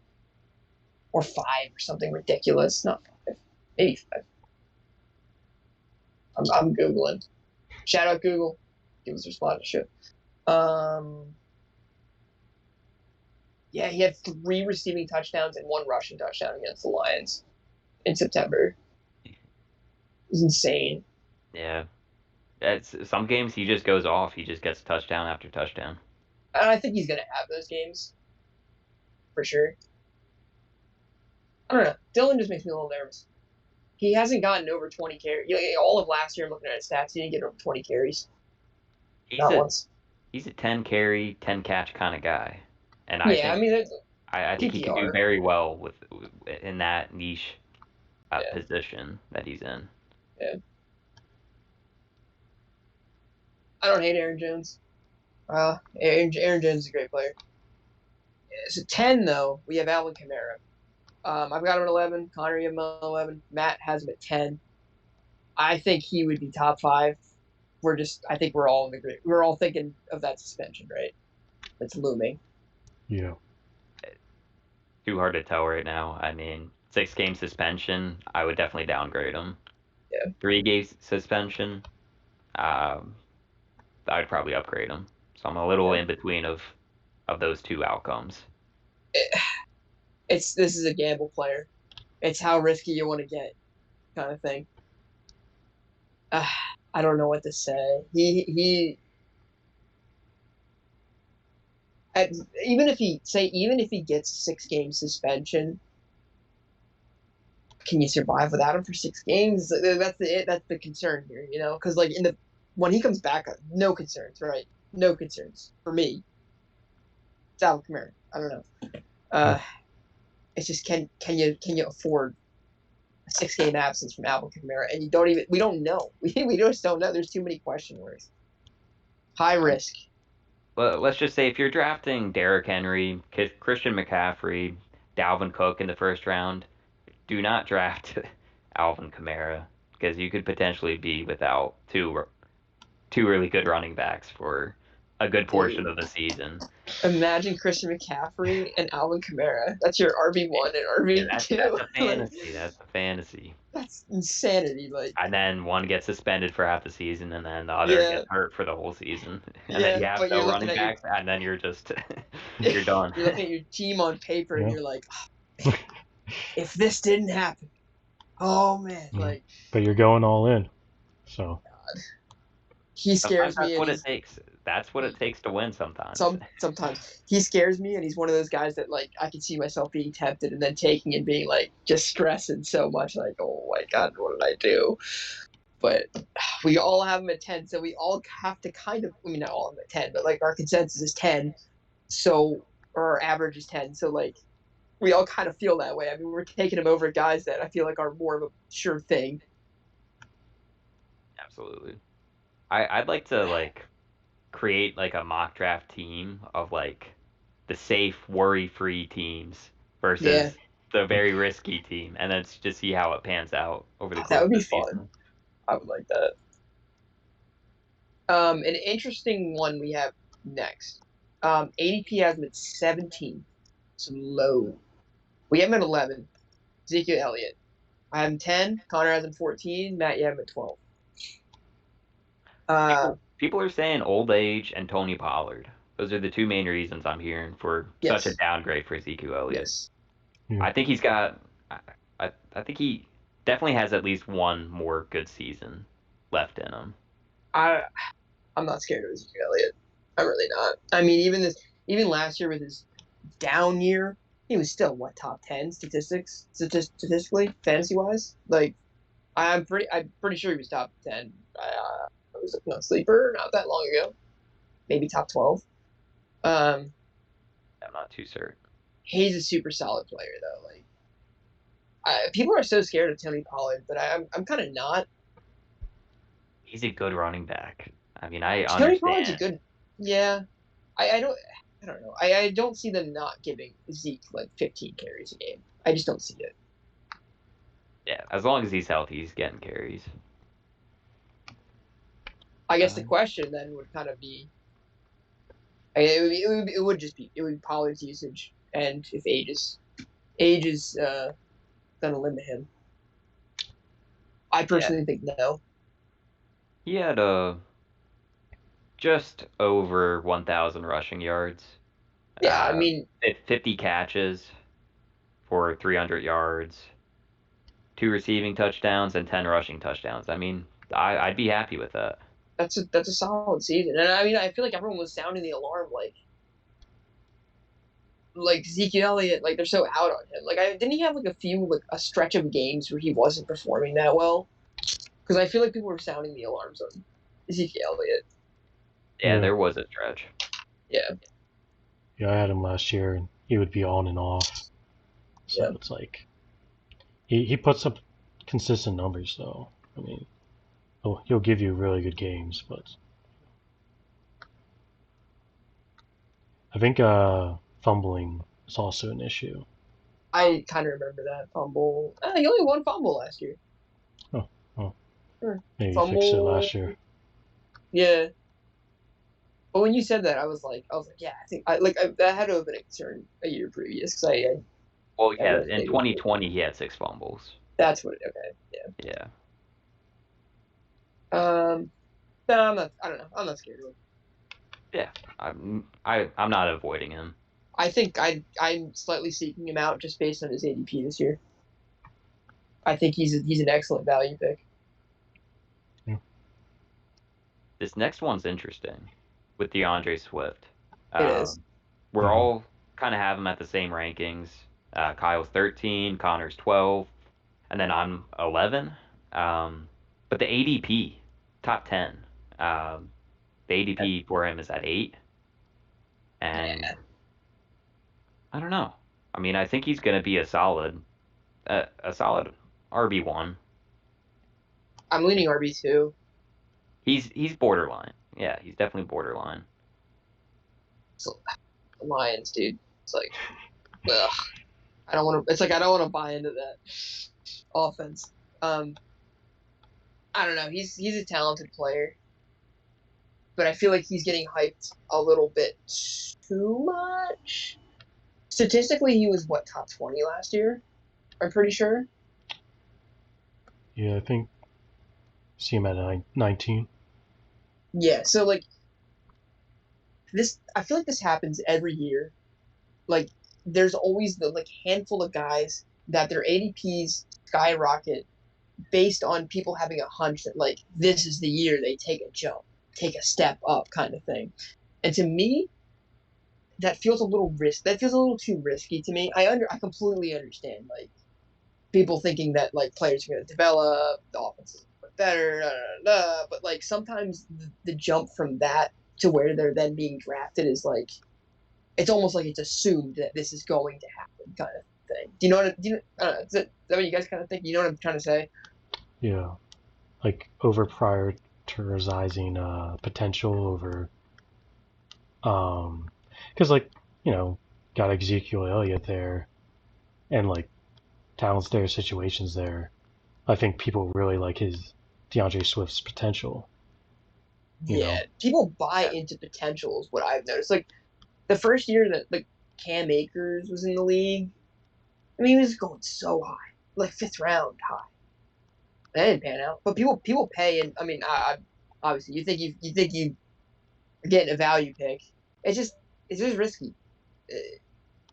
or 5 or something ridiculous? Not 5, maybe 5. I'm googling. Shout out Google, give us our sponsorship. Yeah, he had 3 receiving touchdowns and 1 rushing touchdown against the Lions in September. It was insane. Yeah. Some games he just goes off. He just gets touchdown after touchdown. And I think he's going to have those games. For sure. I don't know. Dylan just makes me a little nervous. He hasn't gotten over 20 carries. All of last year, I'm looking at his stats, he didn't get over 20 carries. Not once. He's a 10 carry, 10 catch kind of guy. And I think he can do very well in that niche position that he's in. Yeah. I don't hate Aaron Jones. Aaron Jones is a great player. So 10 though, we have Alvin Kamara. I've got him at 11. Connor, you have him at 11. Matt has him at 10. I think he would be top 5. I think we're all we're all thinking of that suspension, right? That's looming. Yeah. Too hard to tell right now. I mean, 6-game suspension, I would definitely downgrade him. Yeah. 3-game suspension, I would probably upgrade him. So I'm a little in between of those 2 outcomes. This is a gamble player. It's how risky you want to get, kind of thing. I don't know what to say. Even if he gets a 6-game suspension, can you survive without him for 6 games? That's the concern here, because like when he comes back, no concerns, right? No concerns for me. It's Alvin Kamara. I don't know. It's just can you afford a 6-game absence from Alvin Kamara? And we don't know. We just don't know. There's too many question marks. High risk. Well, let's just say if you're drafting Derrick Henry, Christian McCaffrey, Dalvin Cook in the first round, do not draft Alvin Kamara because you could potentially be without 2 really good running backs for a good portion of the season. Imagine Christian McCaffrey and Alvin Kamara. That's your RB1 and RB2. That's a fantasy. That's a fantasy. That's insanity. And then one gets suspended for half the season, and then the other gets hurt for the whole season. And then you have no running backs, and then you're just you're done. You're looking at your team on paper, and you're like, oh, if this didn't happen, oh man, But you're going all in, so. God. He scares me. That's what it takes. That's what it takes to win sometimes. Sometimes he scares me, and he's one of those guys that I can see myself being tempted and then taking and being just stressing so much, oh my God, what did I do? But we all have him at 10, so we all have to not all of them at 10, but our consensus is 10, or our average is 10, so we all kind of feel that way. I mean, we're taking him over guys that I feel are more of a sure thing. Absolutely. I'd like to create a mock draft team of the safe, worry-free teams versus the very risky team, and then just see how it pans out over the course. That would be fun. Season. I would like that. An interesting one we have next. ADP has him at 17, so low. We have him at 11. Ezekiel Elliott. I have him 10. Connor has him 14. Matt, you have him at 12. People are saying old age and Tony Pollard. Those are the 2 main reasons I'm hearing for such a downgrade for Ezekiel Elliott. Yes. I think he's got. I think he definitely has at least one more good season left in him. I'm not scared of Ezekiel Elliott. I'm really not. I mean, even last year with his down year, he was still top 10 statistically, fantasy wise. I'm pretty sure he was top 10. I was looking on Sleeper not that long ago, maybe top 12. I'm not too certain. He's a super solid player though. Like, people are so scared of Tony Pollard, but I'm kind of not. He's a good running back. I mean, I Tony understand. Pollard's a good. Yeah, I don't know. I don't see them not giving Zeke like 15 carries a game. I just don't see it. Yeah, as long as he's healthy, he's getting carries. I guess the question then would kind of be, it would be Pollard's usage, and if age is gonna limit him. I personally think no. He had just over 1,000 rushing yards. Yeah, I mean 50 catches for 300 yards, 2 receiving touchdowns, and 10 rushing touchdowns. I mean, I'd be happy with that. That's a solid season, and I mean I feel like everyone was sounding the alarm like Zeke Elliott, like they're so out on him. Like, didn't he have like a stretch of games where he wasn't performing that well? Because I feel like people were sounding the alarms on Zeke Elliott. Yeah, there was a stretch. Yeah. Yeah, I had him last year, and he would be on and off. So it's like he puts up consistent numbers, though. I mean, he'll give you really good games, but I think fumbling is also an issue. I kind of remember that fumble. He only won fumble last year. Oh. Sure. Yeah, he fixed it last year. Yeah. But when you said that, I was like, yeah, I think that had to have been a concern a year previous because Well, yeah, in 2020 he had 6 fumbles. That's what. Okay. Yeah. No, I'm not. I don't know. I'm not scared of him. Yeah, I'm not avoiding him. I think I'm slightly seeking him out just based on his ADP this year. I think he's an excellent value pick. Yeah. This next one's interesting with DeAndre Swift. It is. We're all kind of have him at the same rankings. Kyle's 13, Connor's 12, and then I'm 11. But the ADP, top 10, the ADP for him is at 8. And I don't know. I mean, I think he's going to be a solid RB1. I'm leaning RB2. He's borderline. Yeah, he's definitely borderline. So, the Lions, dude. It's like, ugh. I don't want to buy into that offense. I don't know. He's a talented player, but I feel like he's getting hyped a little bit too much. Statistically, he was top 20 last year. I'm pretty sure. Yeah, I think. See him at 19. Yeah, so like this, I feel like this happens every year. Like, there's always the handful of guys that their ADPs skyrocket based on people having a hunch that like this is the year they take a jump, take a step up, kind of thing. And to me, that feels a little too risky to me. I completely understand like people thinking that like players are going to develop, the offense is better, but like sometimes the jump from that to where they're then being drafted is like it's almost like it's assumed that this is going to happen, kind of thing. Do you know is that what you guys kind of think? You know what I'm trying to say? Yeah, like over prioritizing potential over, because like got Ezekiel Elliott there, and like talents there, situations there. I think people really like his DeAndre Swift's potential. You know? People buy into potential is what I've noticed. Like the first year that like Cam Akers was in the league, I mean he was going so high, like 5th round high. That didn't pan out, but people pay, and I mean, I obviously you think you are getting a value pick. It's just risky.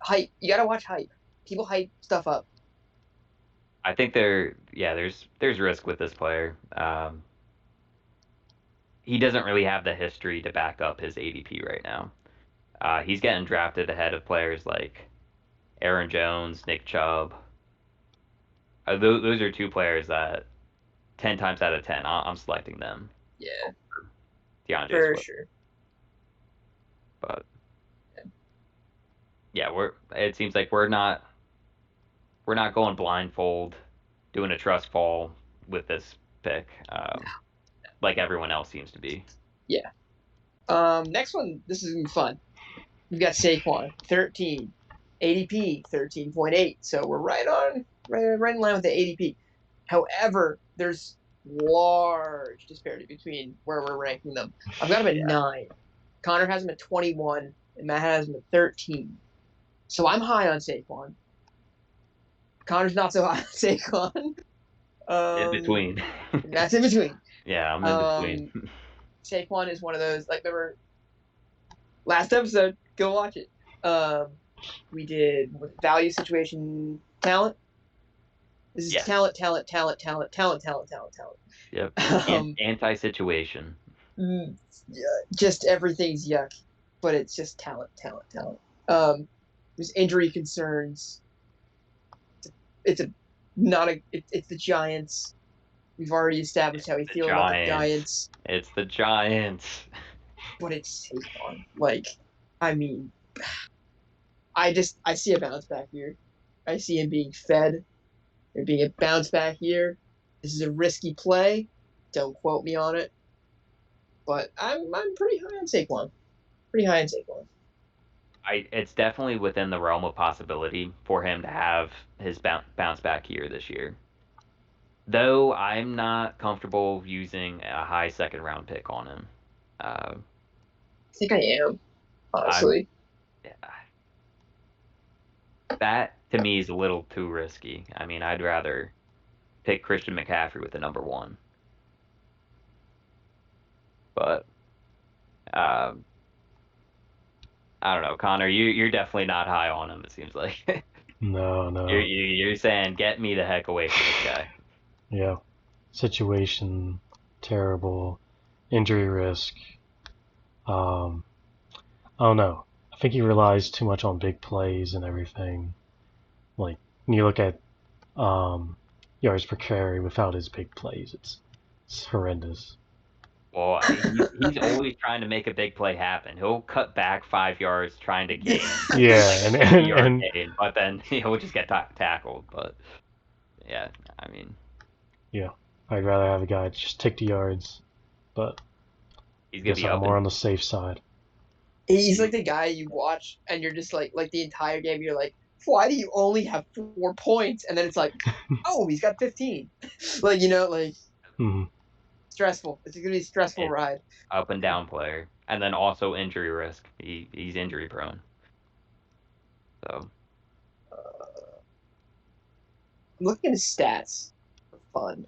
Hype. You gotta watch hype. People hype stuff up. I think there's risk with this player. He doesn't really have the history to back up his ADP right now. He's getting drafted ahead of players like Aaron Jones, Nick Chubb. Those are 2 players that 10 times out of 10, I'm selecting them. Yeah. DeAndre For Swift. sure. But yeah, it seems like we're not going blindfold, doing a trust fall with this pick, like everyone else seems to be. Yeah. Next one, this is gonna be fun. We've got Saquon, 13, ADP 13.8. So we're right in line with the ADP. However, there's large disparity between where we're ranking them. I've got him at 9. Connor has him at 21, and Matt has him at 13. So I'm high on Saquon. Connor's not so high on Saquon. In between. That's in between. Yeah, I'm in between. Saquon is one of those, like, remember last episode, go watch it. We did value, situation, talent. This is talent. Yep. Anti-situation. Just everything's yuck, but it's just talent. There's injury concerns. It's the Giants. We've already established how we feel about the Giants. It's the Giants. But it's Saquon. Like, I mean, I see a bounce back year. I see him being fed. There being a bounce back year. This is a risky play. Don't quote me on it. But I'm pretty high on Saquon. It's definitely within the realm of possibility for him to have his bounce back year this year. Though I'm not comfortable using a high second round pick on him. I think I am, honestly. That to me is a little too risky. I mean, I'd rather pick Christian McCaffrey with the number 1. But I don't know, Connor. You're definitely not high on him. It seems like. No. You're saying get me the heck away from this guy. Yeah, situation terrible, injury risk. I don't know. I think he relies too much on big plays and everything. Like when you look at yards per carry without his big plays, it's horrendous. Well, he's always trying to make a big play happen. He'll cut back 5 yards trying to gain. and gain, but then he'll just get tackled. But yeah, I mean. Yeah, I'd rather have a guy just take the yards, but he's gonna be more on the safe side. He's like the guy you watch and you're just like the entire game you're like, why do you only have 4 points? And then it's like, oh, he's got 15. Stressful. It's gonna be a stressful ride. Up and down player, and then also injury risk. He's injury prone. So. I'm looking at his stats. Fun.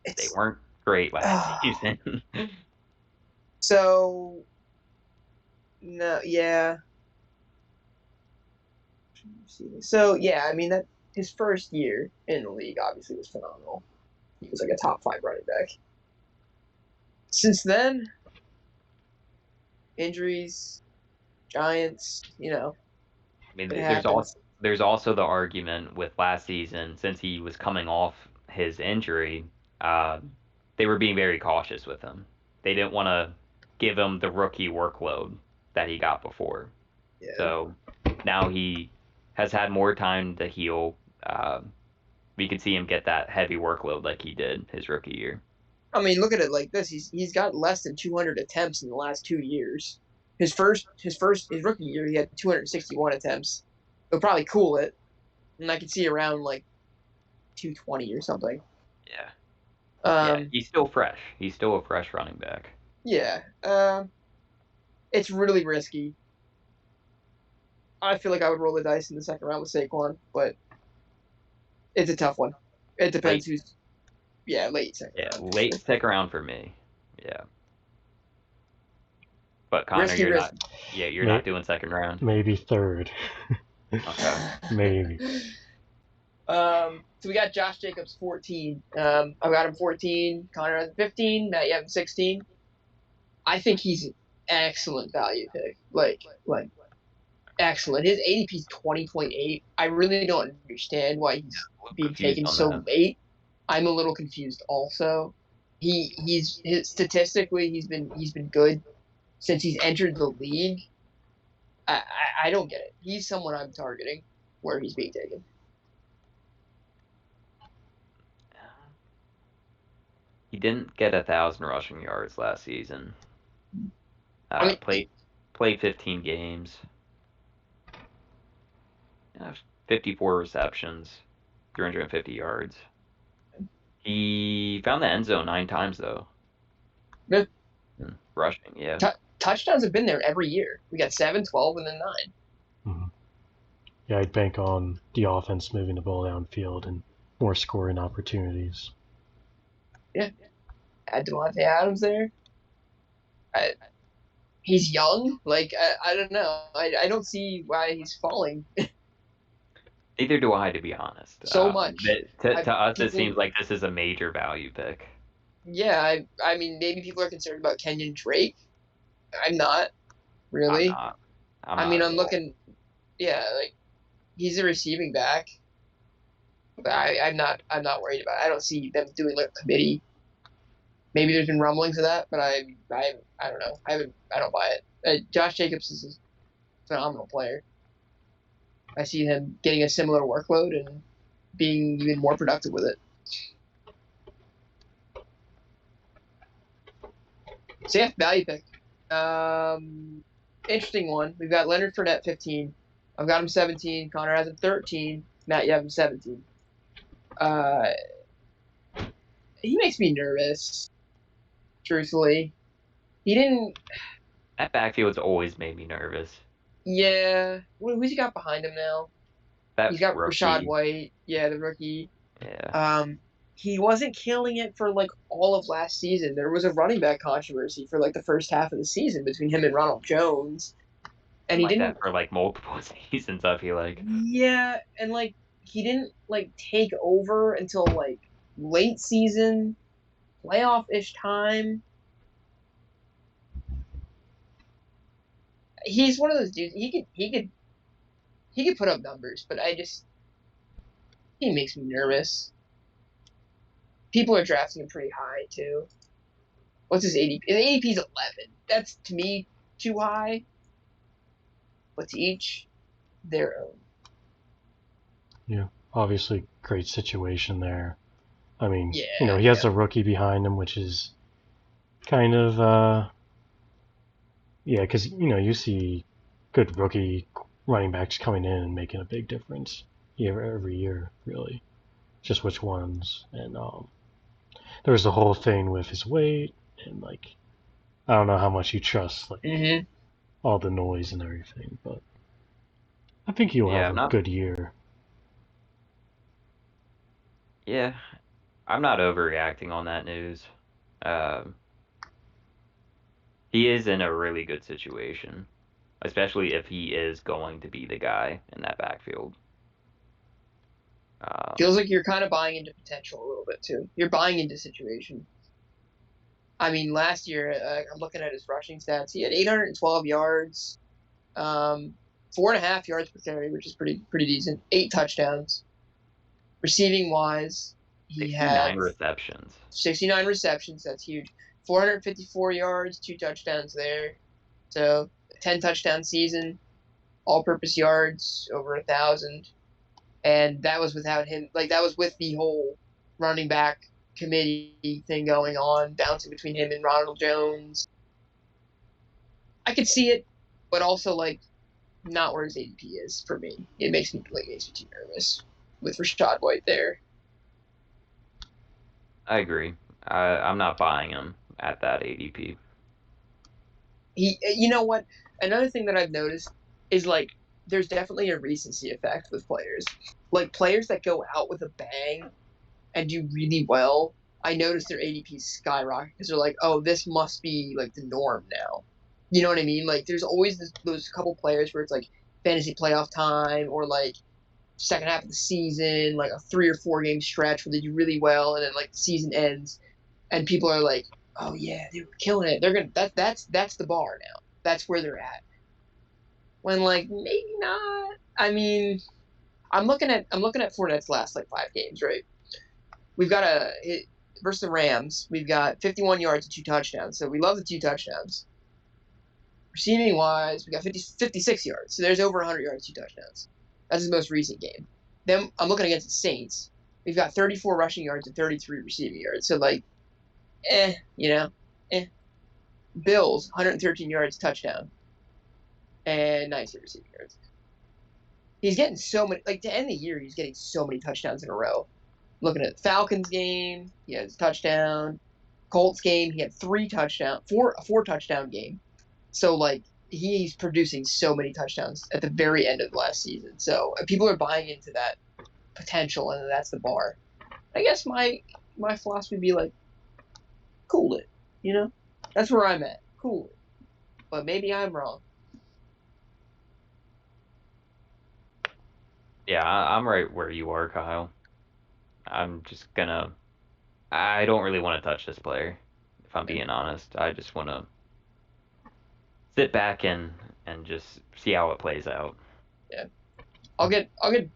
They weren't great last season. So, no, yeah. So, yeah, I mean, that his first year in the league obviously was phenomenal. He was like a top 5 running back. Since then, injuries, Giants, I mean, there's also the argument with last season, since he was coming off his injury, they were being very cautious with him. They didn't want to give him the rookie workload that he got before. Yeah. So now he has had more time to heal. We could see him get that heavy workload like he did his rookie year. I mean, look at it like this. He's got less than 200 attempts in the last 2 years. His rookie year, he had 261 attempts. He'll probably cool it, and I could see around like 220 or something. Yeah. He's still fresh. He's still a fresh running back. Yeah. It's really risky. I feel like I would roll the dice in the second round with Saquon, but it's a tough one. It depends who's. Yeah, late second. Yeah, late second round for me. Yeah. But Connor, you're not. Yeah, you're not doing second round. Maybe third. Okay. Maybe. So we got Josh Jacobs 14. I've got him 14. Connor has 15. Matt, you have him 16. I think he's an excellent value pick. Like excellent. His ADP is 20.8. I really don't understand why he's being taken so late. I'm a little confused also. Statistically he's been good since he's entered the league. I don't get it. He's someone I'm targeting where he's being taken. He didn't get 1,000 rushing yards last season. Played 15 games. 54 receptions, 350 yards. He found the end zone 9 times, though. Good. Rushing, yeah. Touchdowns have been there every year. We got 7, 12, and then 9. Mm-hmm. Yeah, I'd bank on the offense moving the ball downfield and more scoring opportunities. Yeah. Add Devontae Adams there. He's young. I don't know. I don't see why he's falling. Neither do I, to be honest. So much. To us, it seems like this is a major value pick. Yeah, I mean, maybe people are concerned about Kenyon Drake. I'm not, really. I'm looking, he's a receiving back. But I'm not worried about it. I don't see them doing a committee. Maybe there's been rumblings of that, but I don't know. I don't buy it. Josh Jacobs is a phenomenal player. I see him getting a similar workload and being even more productive with it. So yeah, value pick. Interesting one. We've got Leonard Fournette 15. I've got him 17. Connor has him 13. Matt, you have him 17. He makes me nervous. Truthfully, he didn't. That backfield's always made me nervous. Yeah. Who's he got behind him now? He's got rookie. Rashad White. Yeah, the rookie. Yeah. He wasn't killing it for all of last season. There was a running back controversy for the first half of the season between him and Ronald Jones, and he didn't that for multiple seasons. I feel like. Yeah, and he didn't take over until late season, playoff-ish time. He's one of those dudes. He could put up numbers, but he makes me nervous. People are drafting him pretty high too. What's his ADP? His ADP is 11. That's to me too high. But to each their own. Yeah, obviously great situation there. I mean, he has a rookie behind him, which is kind of because you see good rookie running backs coming in and making a big difference every year, really. Just which ones. And there was the whole thing with his weight and I don't know how much you trust all the noise and everything, but I think he'll have a good year. Yeah, I'm not overreacting on that news. He is in a really good situation, especially if he is going to be the guy in that backfield. Feels like you're kind of buying into potential a little bit too. You're buying into situation. I mean, last year, I'm looking at his rushing stats. He had 812 yards, 4.5 yards per carry, which is pretty decent. 8 touchdowns. Receiving wise, he had 69 receptions. That's huge. 454 yards, 2 touchdowns there. So 10 touchdown season, all-purpose yards over 1,000, and that was without him. That was with the whole running back committee thing going on, bouncing between him and Ronald Jones. I could see it, but also not where his ADP is for me. It makes me too nervous with Rashad White there. I agree. I'm not buying him at that ADP. You know what? Another thing that I've noticed is there's definitely a recency effect with players. Players that go out with a bang and do really well, I notice their ADP skyrocket because they're oh, this must be the norm now. You know what I mean? There's always those couple players where it's fantasy playoff time or second half of the season, a 3 or 4 game stretch where they do really well, and then the season ends, and people are oh yeah, they were killing it. They're gonna that's the bar now. That's where they're at. when like maybe not. I mean, I'm looking at Fournette's last like 5 games, right? We've got versus the Rams. We've got 51 yards and 2 touchdowns. So we love the 2 touchdowns. Receiving wise, we got 56 yards. So there's over 100 yards, 2 touchdowns. That's his most recent game. Then I'm looking against the Saints. We've got 34 rushing yards and 33 receiving yards. So like, Bills 113 yards, touchdown, and 19 receiving yards. He's getting so many. Like to end the year, he's getting so many touchdowns in a row. Looking at the Falcons game, he has a touchdown. Colts game, he had 3 touchdowns, a 4 touchdown game. So like he's producing so many touchdowns at the very end of the last season. So people are buying into that potential, and that's the bar. I guess my philosophy would be like, cool it, That's where I'm at. Cool it. But maybe I'm wrong. Yeah, I'm right where you are, Kyle. I'm just gonna. I don't really want to touch this player, if I'm being honest. I just want to sit back and just see how it plays out. Yeah, I'd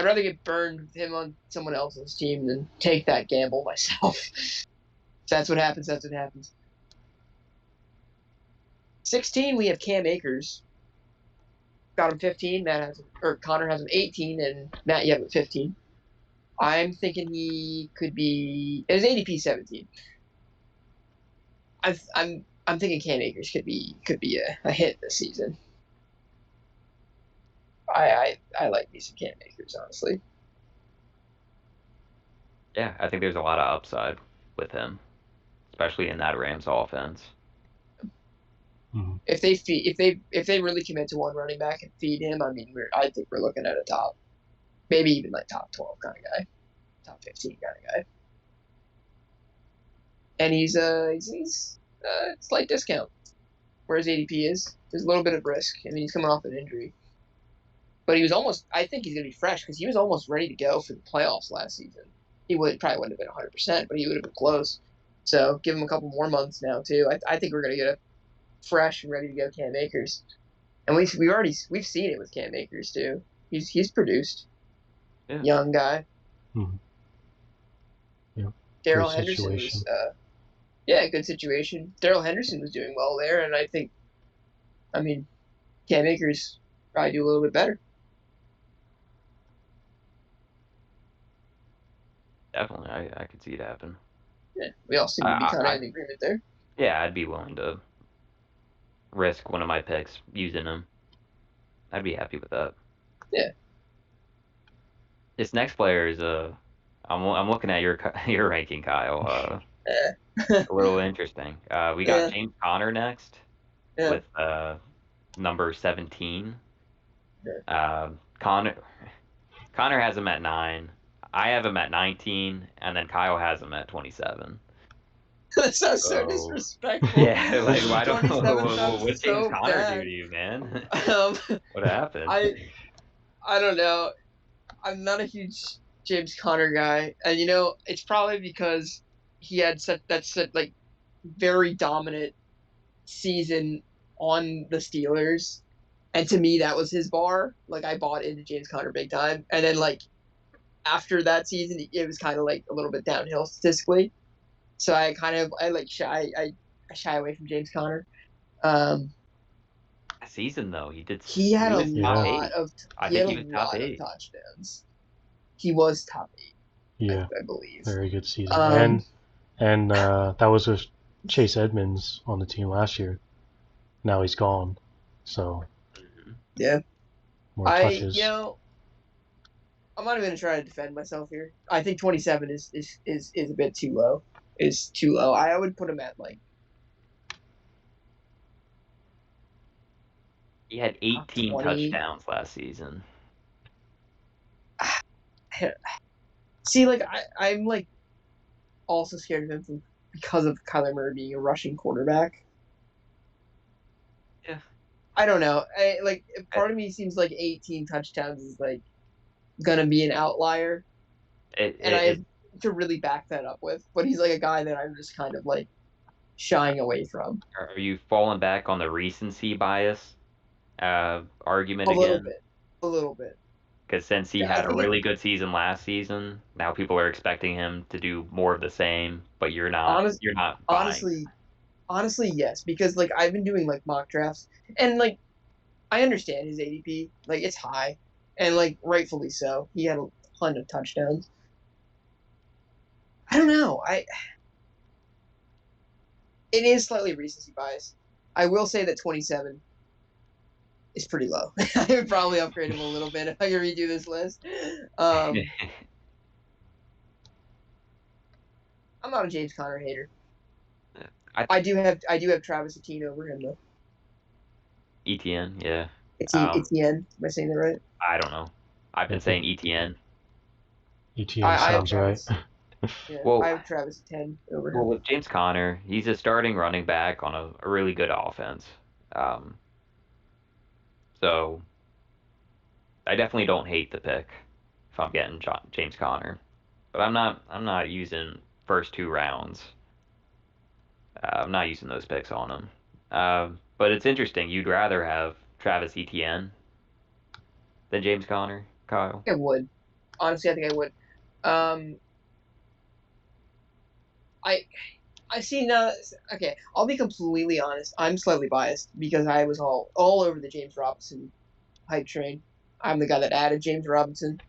rather get burned with him on someone else's team than take that gamble myself. If that's what happens, that's what happens. 16, we have Cam Akers. Got him 15. Connor has him 18, and Matt, you have him 15. I'm thinking he could be. It was ADP 17. I'm thinking Cam Akers could be a hit this season. I like me some Cam Akers, honestly. Yeah, I think there's a lot of upside with him, especially in that Rams offense. Mm-hmm. If they really commit to one running back and feed him, I mean, I think we're looking at a top, maybe even like top 12 kind of guy, top 15 kind of guy. And he's slight discount, where his ADP is. There's a little bit of risk. I mean, he's coming off an injury, but he was almost. I think he's gonna be fresh because he was almost ready to go for the playoffs last season. He probably wouldn't have been 100%, but he would have been close. So give him a couple more months now too. I think we're gonna get a fresh and ready to go Cam Akers, and we've seen it with Cam Akers too. He's produced, young guy. Mm-hmm. Yeah. Darrell Henderson was, good situation. Darrell Henderson was doing well there, and I mean, Cam Akers probably do a little bit better. Definitely, I could see it happen. Yeah, we all seem to be kind of in agreement there. Yeah, I'd be willing to risk one of my picks using him. I'd be happy with that. Yeah. This next player is I'm looking at your ranking, Kyle. A little interesting. We got James Conner next with number 17. Connor has him at 9. I have him at 19, and then Kyle has him at 27. That sounds so disrespectful. Yeah, like why don't what James Conner do to you, man? What happened? I don't know. I'm not a huge James Conner guy, and it's probably because he had such like very dominant season on the Steelers, and to me that was his bar. Like I bought into James Conner big time, and then like after that season, it was kind of like a little bit downhill statistically. So I shy away from James Conner. Season though, he had a lot of touchdowns. He was top 8. Yeah, I believe. Very good season. And that was with Chase Edmonds on the team last year. Now he's gone. So yeah, more touches. I'm not even gonna try to defend myself here. I think 27 is a bit too low. Is too low. I would put him at like. He had 18 touchdowns last season. See, like I'm like also scared of him because of Kyler Murray being a rushing quarterback. Yeah. I don't know. Part of me seems like 18 touchdowns is like gonna be an outlier, and I have to really back that up with. But he's like a guy that I'm just kind of like shying away from. Are you falling back on the recency bias argument A little again? bit. A little bit. Because since he Yeah, I had a think really good season last season, now people are expecting him to do more of the same, but you're not buying. honestly, yes, because like I've been doing like mock drafts, and like I understand his ADP, like it's high, and like rightfully so. He had a ton of touchdowns. I don't know. It is slightly recency bias. I will say that 27 is pretty low. I would probably upgrade him a little bit if I could redo this list. I'm not a James Conner hater. I do have Travis Etienne over him though. ETN, yeah. Etienne, am I saying that right? I don't know. I've been saying ETN. ETN sounds right. Yeah, well, I have Travis Etienne over him. Well, with James Conner, he's a starting running back on a really good offense. So I definitely don't hate the pick if I'm getting James Conner, but I'm not using first 2 rounds. I'm not using those picks on him. But it's interesting. You'd rather have Travis Etienne than James Conner, Kyle? I would. Honestly, I think I would. I see now. Okay, I'll be completely honest. I'm slightly biased because I was all over the James Robinson hype train. I'm the guy that added James Robinson.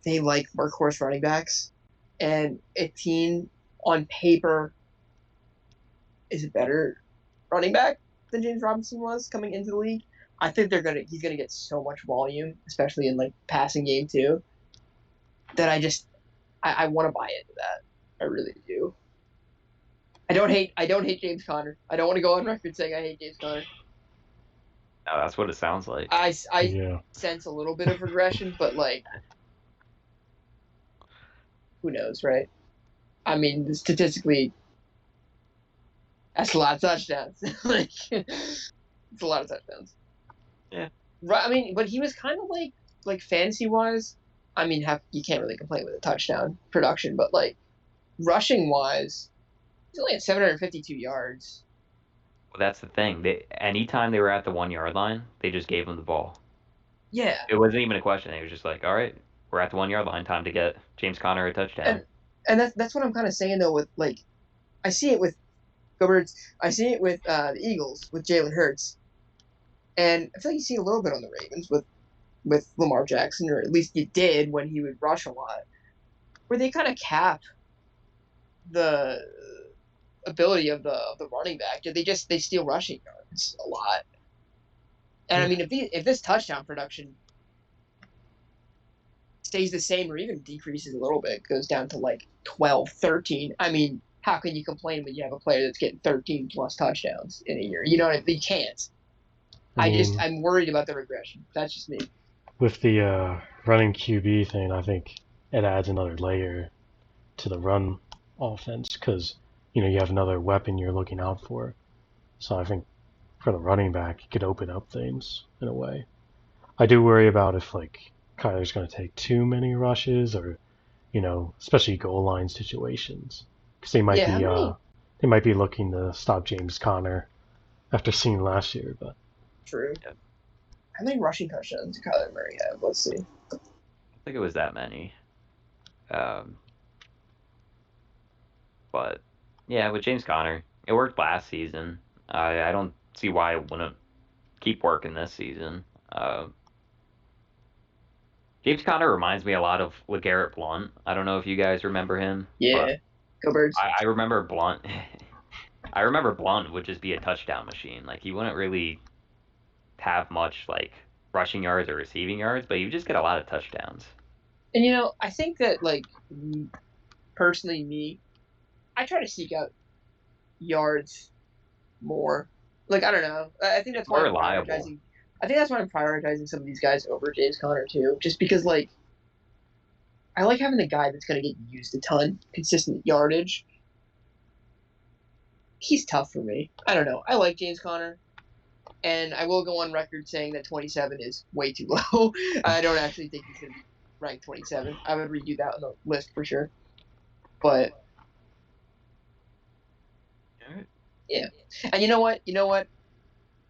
They like workhorse running backs, and Etienne on paper is a better running back than James Robinson was coming into the league. I think he's gonna get so much volume, especially in like passing game too, that I want to buy into that. I really do. I don't hate James Conner. I don't want to go on record saying I hate James Conner. No, that's what it sounds like. I Yeah. sense a little bit of regression, but like, who knows, right? I mean, statistically, that's a lot of touchdowns. Like, it's a lot of touchdowns. Yeah. Right. I mean, but he was kind of like fantasy wise. I mean, you can't really complain with a touchdown production, but like rushing wise, he's only at 752 yards. Well, that's the thing. Anytime they were at the 1 yard line, they just gave him the ball. Yeah. It wasn't even a question. It was just like, all right, we're at the 1 yard line. Time to get James Conner a touchdown. And that's what I'm kind of saying though. With like, I see it with Go Birds. I see it with the Eagles with Jalen Hurts, and I feel like you see a little bit on the Ravens with Lamar Jackson, or at least you did when he would rush a lot, where they kind of cap the ability of the running back. They steal rushing yards a lot. And I mean, if this touchdown production stays the same or even decreases a little bit, goes down to like 12, 13, I mean, how can you complain when you have a player that's getting 13 plus touchdowns in a year? You know, you can't. I'm worried about the regression. That's just me. With the running QB thing, I think it adds another layer to the run offense because, you know, you have another weapon you're looking out for. So I think for the running back, it could open up things in a way. I do worry about if, like, Kyler's going to take too many rushes or, you know, especially goal line situations. Because they might be looking to stop James Conner after seeing last year, but true. Yeah. How many rushing touchdowns did Kyler Murray have? Let's see. I don't think it was that many. But yeah, with James Conner, it worked last season. I don't see why it wouldn't keep working this season. James Conner reminds me a lot of LeGarrette Blount. I don't know if you guys remember him. Yeah, Go Birds. I remember Blount. I remember Blount would just be a touchdown machine. Like, he wouldn't really have much, like, rushing yards or receiving yards, but he would just get a lot of touchdowns. And, you know, I think that, like, personally, I try to seek out yards more. Like, I don't know. I think that's why I'm prioritizing. I think that's why I'm prioritizing some of these guys over James Conner too. Just because, like, I like having a guy that's going to get used a ton, consistent yardage. He's tough for me. I don't know. I like James Conner, and I will go on record saying that 27 is way too low. I don't actually think he's going to be ranked 27. I would redo that on the list for sure. But yeah, and you know what?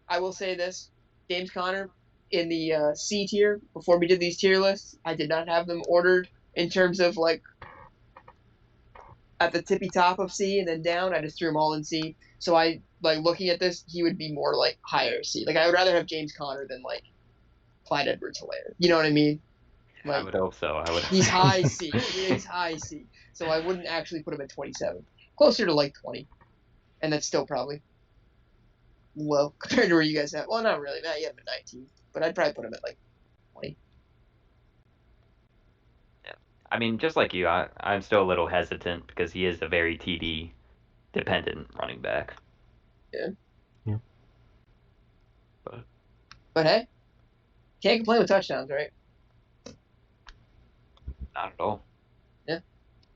I will say this: James Conner in the C tier before we did these tier lists. I did not have them ordered in terms of like at the tippy top of C and then down. I just threw them all in C. So I like looking at this, he would be more like higher C. Like I would rather have James Conner than like Clyde Edwards-Helaire. You know what I mean? Like, I would hope so. He's high C. He's high C. So I wouldn't actually put him at 27. Closer to like 20. And that's still probably low compared to where you guys have. Well, not really. Matt, you have him at 19. But I'd probably put him at like 20. Yeah. I mean, just like you, I'm still a little hesitant because he is a very TD dependent running back. Yeah. Yeah. But hey, can't complain with touchdowns, right? Not at all. Yeah.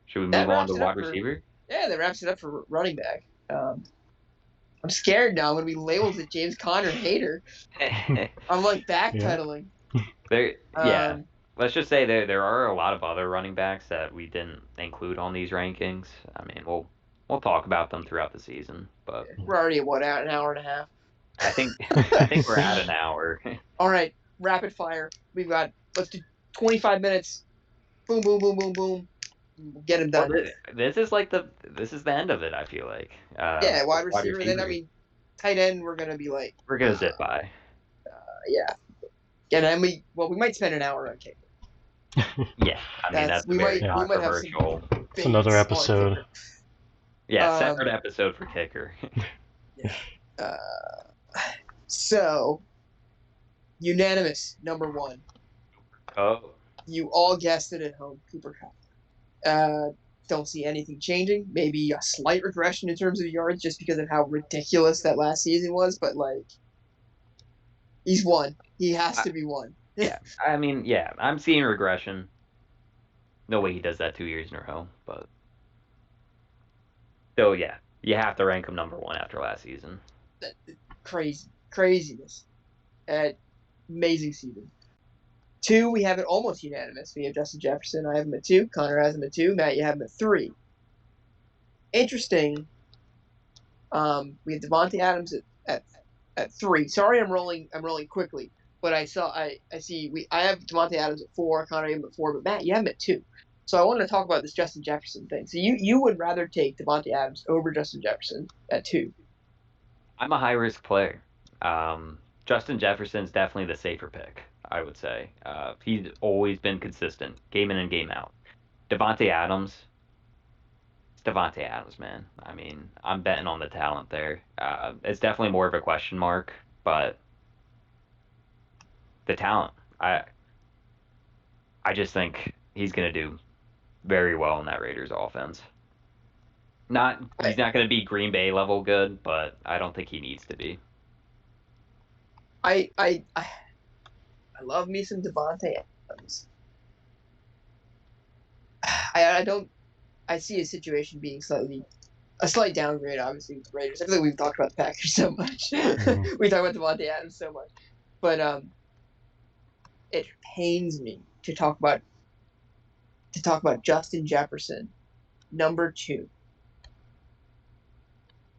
Should we move on to wide receiver? Yeah, that wraps it up for running back. I'm scared now. I'm going to be labeled as a James Conner hater. I'm like backpedaling. Yeah. Let's just say there are a lot of other running backs that we didn't include on these rankings. I mean, we'll talk about them throughout the season, but we're already at an hour and a half. I think we're at an hour. All right, rapid fire. Let's do 25 minutes. Boom, boom, boom, boom, boom. Get him done. Well, this is the end of it. I feel like. Yeah, wide receiver. Then I mean, tight end. We're gonna zip by. Yeah. And then we might spend an hour on kicker. Yeah, I mean that's very controversial. It's another episode. Yeah, separate episode for kicker. Yeah. So, unanimous number 1. Oh. You all guessed it at home, Cooper Kupp. Don't see anything changing. Maybe a slight regression in terms of yards just because of how ridiculous that last season was, but like, he's one. He has to be one. Yeah, I mean, yeah, I'm seeing regression. No way he does that 2 years in a row, but still, yeah, you have to rank him number 1 after last season. Craziness. Amazing season. 2, we have it almost unanimous. We have Justin Jefferson. I have him at 2. Connor has him at 2. Matt, you have him at 3. Interesting. We have Devontae Adams at 3. Sorry, I'm rolling quickly, but I see I have Devontae Adams at 4. Connor, you have him at 4, but Matt, you have him at 2. So I wanted to talk about this Justin Jefferson thing. So you would rather take Devontae Adams over Justin Jefferson at 2? I'm a high risk player. Justin Jefferson's definitely the safer pick, I would say. He's always been consistent, game in and game out. Devontae Adams, it's Devontae Adams, man. I mean, I'm betting on the talent there. It's definitely more of a question mark, but the talent, I just think he's going to do very well in that Raiders offense. He's not going to be Green Bay level good, but I don't think he needs to be. I love me some Devontae Adams. I see his situation being a slight downgrade, obviously, with the Raiders. I feel like we've talked about the Packers so much. Mm-hmm. We talk about Devontae Adams so much. But it pains me to talk about Justin Jefferson, number 2.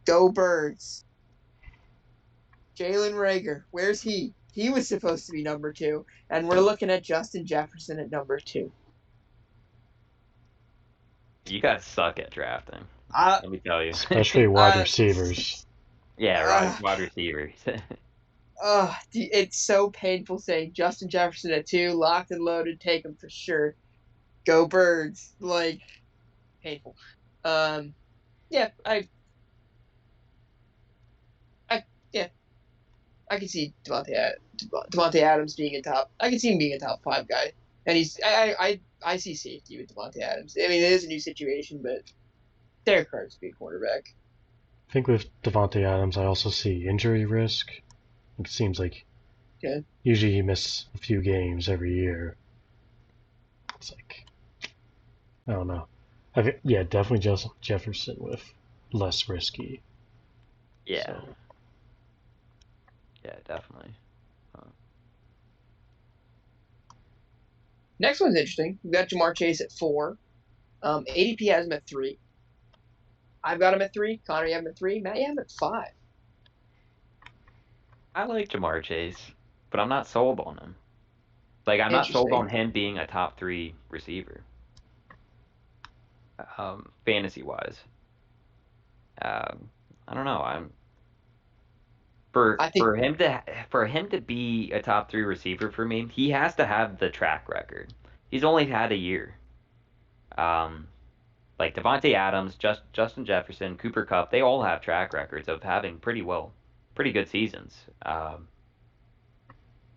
Go Birds. Jalen Reagor, where's he? He was supposed to be number 2, and we're looking at Justin Jefferson at number 2. You guys suck at drafting. Let me tell you. Especially wide receivers. Yeah, right. Wide receivers. It's so painful saying Justin Jefferson at 2, locked and loaded, take him for sure. Go Birds. Like, painful. Yeah, I can see Devontae Adams being I can see him being a top 5 guy, and I see safety with Devontae Adams. I mean, it is a new situation, but Derek Carr's be a quarterback. I think with Devontae Adams, I also see injury risk. It seems like usually he misses a few games every year. It's like, I don't know. Definitely Justin Jefferson with less risky. Yeah. So. Yeah, definitely. Next one's interesting. We've got Jamar Chase at 4. ADP has him at 3. I've got him at 3. Connor, you have him at 3. Matt, you have him at 5. I like Jamar Chase. but I'm not sold on him. Like, I'm not sold on him being a top 3 receiver. Fantasy-wise. I don't know. For him to be a top 3 receiver for me, he has to have the track record. He's only had a year. Like Devontae Adams, Justin Jefferson, Cooper Kupp, they all have track records of having pretty good seasons.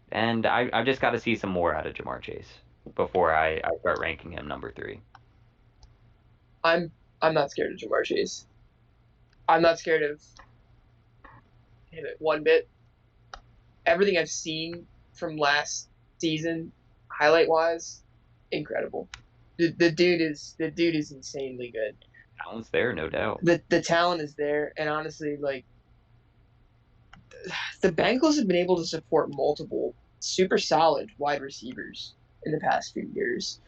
And I've just got to see some more out of Ja'Marr Chase before I start ranking him number 3. I'm not scared of Ja'Marr Chase. I'm not scared of him one bit. Everything I've seen from last season, highlight wise, incredible. The dude is insanely good. Talent's there, no doubt. The talent is there, and honestly, like, the Bengals have been able to support multiple super solid wide receivers in the past few years.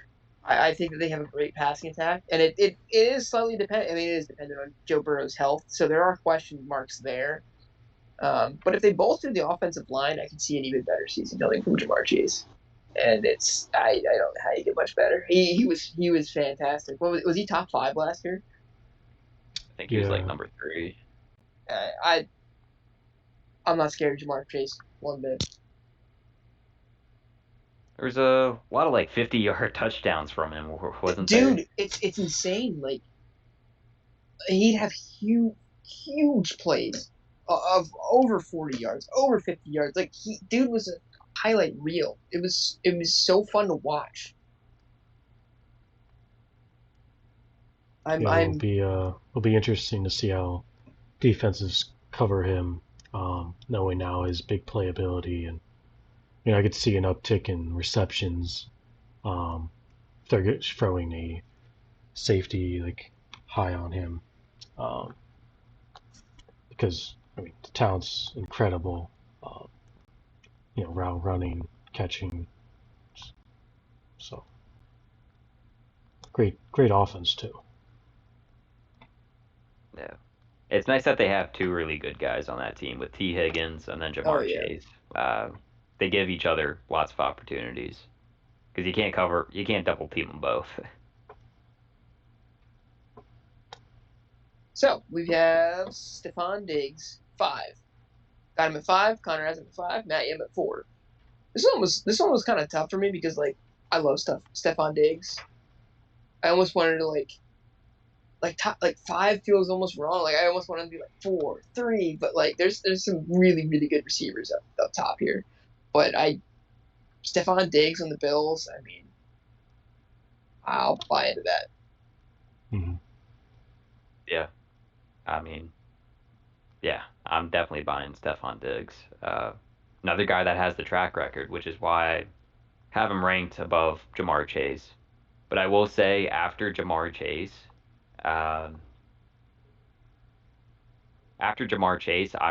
I think that they have a great passing attack, and it is slightly dependent. I mean, it is dependent on Joe Burrow's health, so there are question marks there. But if they bolster the offensive line, I can see an even better season coming from Ja'Marr Chase. And I don't know how you get much better. He was fantastic. Was he top 5 last year? I think he was like number 3. I'm not scared of Ja'Marr Chase one bit. There was a lot of like 50-yard touchdowns from him, wasn't there? Dude, it's insane. Like, he'd have huge plays of over 40 yards, over 50 yards. Like, dude was a highlight reel. It was so fun to watch. It'll be interesting to see how defenses cover him, knowing now his big playability, and I could see an uptick in receptions. If they're throwing a safety like high on him, because the talent's incredible. Route running, catching. So great offense too. Yeah, it's nice that they have 2 really good guys on that team with T. Higgins and then Ja'Marr Chase. They give each other lots of opportunities because you can't double team them both. So we have Stephon Diggs 5. Got him at 5. Connor has him at 5. Matt, you have him at 4. This one was kind of tough for me because, like, I love Stephon Diggs. I almost wanted to top 5 feels almost wrong. Like, I almost wanted to be like 4, 3, but like there's some really, really good receivers up top here. But Stephon Diggs on the Bills, I mean, I'll buy into that. Mm-hmm. Yeah. I mean, yeah, I'm definitely buying Stephon Diggs. Another guy that has the track record, which is why I have him ranked above Ja'Marr Chase. But I will say, after Ja'Marr Chase, I'm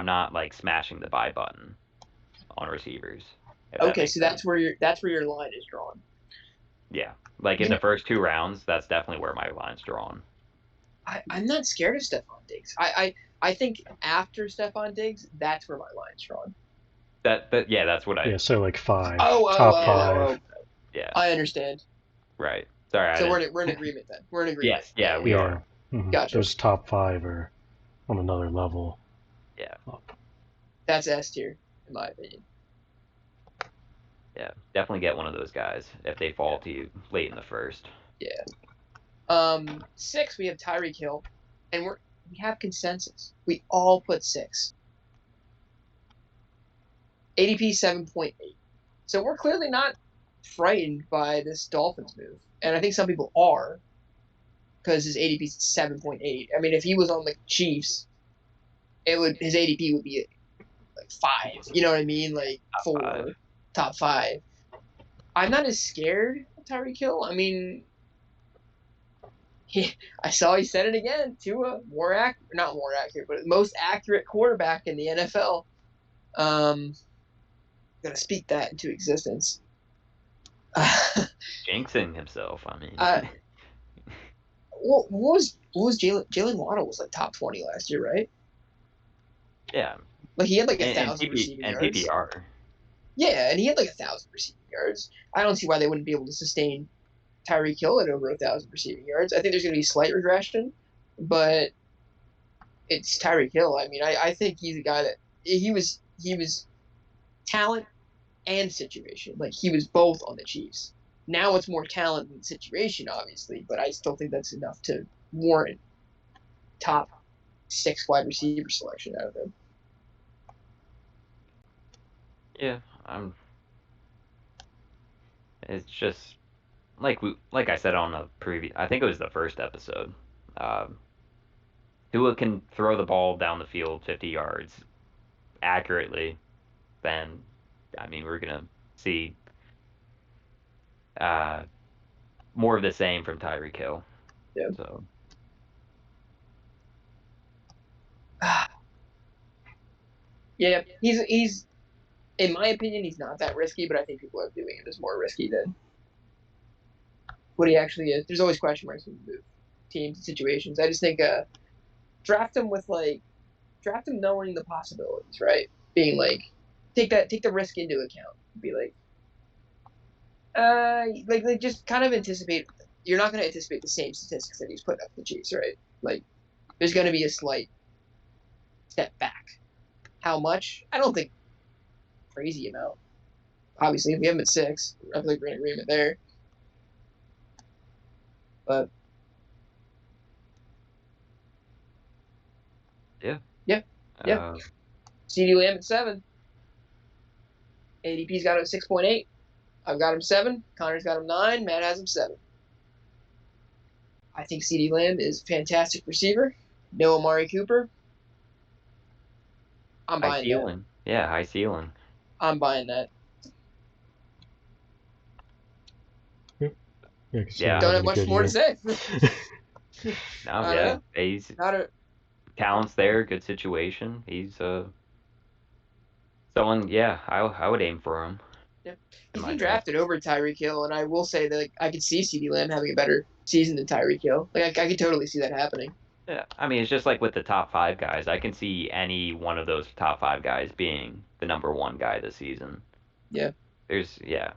not like smashing the buy button on receivers. Okay, so that's where your line is drawn. Yeah, like in the first 2 rounds, that's definitely where my line's drawn. I'm not scared of Stephon Diggs. I think after Stephon Diggs, that's where my line's drawn. That's what I. Yeah, so like 5. Top 5. Yeah. I understand. Right. Sorry. So we're in agreement then. We're in agreement. Yes. Yeah, we are. Mm-hmm. Gotcha. Those top 5 are on another level. Yeah. That's S tier, in my opinion. Yeah, definitely get one of those guys if they fall to you late in the first. Yeah. 6, we have Tyreek Hill, and we have consensus. We all put 6. ADP 7.8. So we're clearly not frightened by this Dolphins move, and I think some people are, because his ADP is 7.8. I mean, if he was on the Chiefs, his ADP would be like 5. You know what I mean? Like 4, top 5. I'm not as scared of Tyreek Hill. I mean, I saw he said it again. Tua, not more accurate, but most accurate quarterback in the NFL. Gonna speak that into existence. Jinxing himself. I mean, what was Jalen Waddle was like top 20 last year, right? Yeah. Like he had like 1,000 receiving yards. PPR. Yeah, and he had like 1,000 receiving yards. I don't see why they wouldn't be able to sustain Tyreek Hill at over 1,000 receiving yards. I think there's going to be slight regression, but it's Tyreek Hill. I mean, I think he's a guy that he was talent and situation. Like, he was both on the Chiefs. Now it's more talent than situation, obviously, but I still think that's enough to warrant top 6 wide receiver selection out of him. Yeah, it's just like I said on the previous. I think it was the first episode. Tua can throw the ball down the field 50 yards accurately. Then, I mean, we're gonna see more of the same from Tyreek Hill. Yeah. So. Yeah, he's in my opinion, he's not that risky, but I think people are doing it as more risky than what he actually is. There's always question marks with teams and situations. I just think draft him knowing the possibilities, right? Being like, take the risk into account. Be like just kind of anticipate. You're not going to anticipate the same statistics that he's putting up for the Chiefs, right? Like, there's going to be a slight step back. How much? I don't think crazy amount. Obviously, if we have him at 6, I feel like we're in agreement there. But yeah. CeeDee Lamb at 7. ADP's got him at 6.8. I've got him 7. Connor's got him 9. Matt has him 7. I think CeeDee Lamb is a fantastic receiver. No Amari Cooper. I'm buying high ceiling. that. Yeah, high ceiling. I'm buying that. Yeah, don't have much more to say. No, yeah, he's talent's there, good situation. He's someone. Yeah, I would aim for him. Yeah, he's been drafted over Tyreek Hill, and I will say that I could see CeeDee Lamb having a better season than Tyreek Hill. Like, I could totally see that happening. Yeah, I mean, it's just like with the top 5 guys. I can see any one of those top 5 guys being the number 1 guy this season. Yeah. Yeah.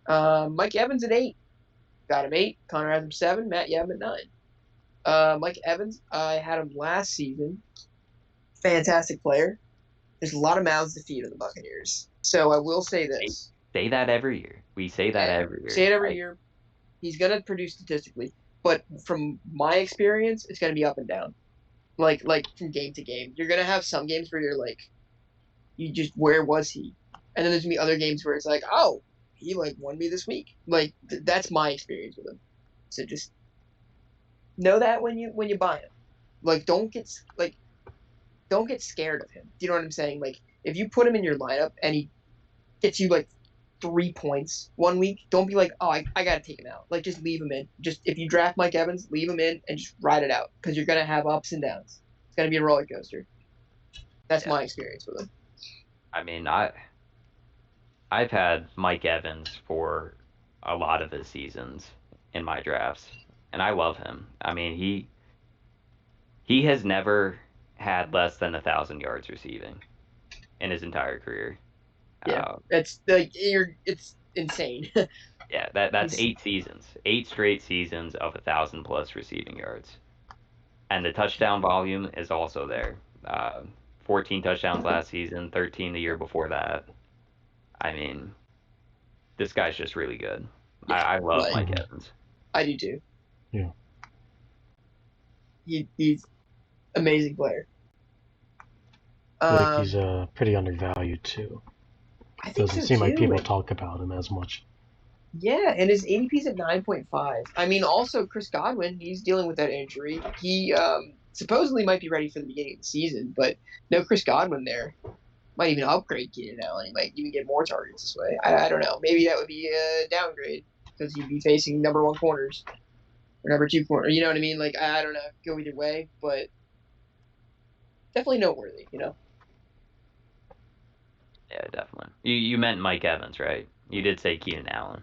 Mike Evans at 8. Got him 8. Connor has him 7. Matt, you have him at 9. Mike Evans, I had him last season. Fantastic player. There's a lot of mouths to feed on the Buccaneers. So I will say this. Say that every year. We say that every year. Say it every year. He's going to produce statistically. But from my experience, it's going to be up and down. Like from game to game. You're going to have some games where you're like, where was he? And then there's going to be other games where it's like, oh, he won me this week. That's my experience with him. So just know that when you buy him. Don't get scared of him. Do you know what I'm saying? If you put him in your lineup and he gets you 3 points one week, don't be like, oh, I gotta take him out. Just leave him in. Just if you draft Mike Evans, leave him in and just ride it out, because you're gonna have ups and downs. It's gonna be a roller coaster. That's my experience with him. I mean, I've had Mike Evans for a lot of his seasons in my drafts, and I love him. I mean, he has never had less than 1,000 yards receiving in his entire career. Yeah, it's insane. Yeah, that's 8 seasons, 8 straight seasons of 1,000+ receiving yards, and the touchdown volume is also there. 14 touchdowns last season, 13 the year before that. I mean, this guy's just really good. Yeah, I love Mike Evans. I do too. Yeah. He's amazing player. I think he's pretty undervalued too. I think doesn't seem like people talk about him as much. Yeah, and his ADP's at 9.5. I mean, also Chris Godwin, he's dealing with that injury. He supposedly might be ready for the beginning of the season, but no Chris Godwin there. Might even upgrade Keenan Allen. He might even get more targets this way. I don't know. Maybe that would be a downgrade, because he'd be facing number 1 corners or number 2 corner. You know what I mean? I don't know. Go either way, but definitely noteworthy. You know. Yeah, definitely. You meant Mike Evans, right? You did say Keenan Allen.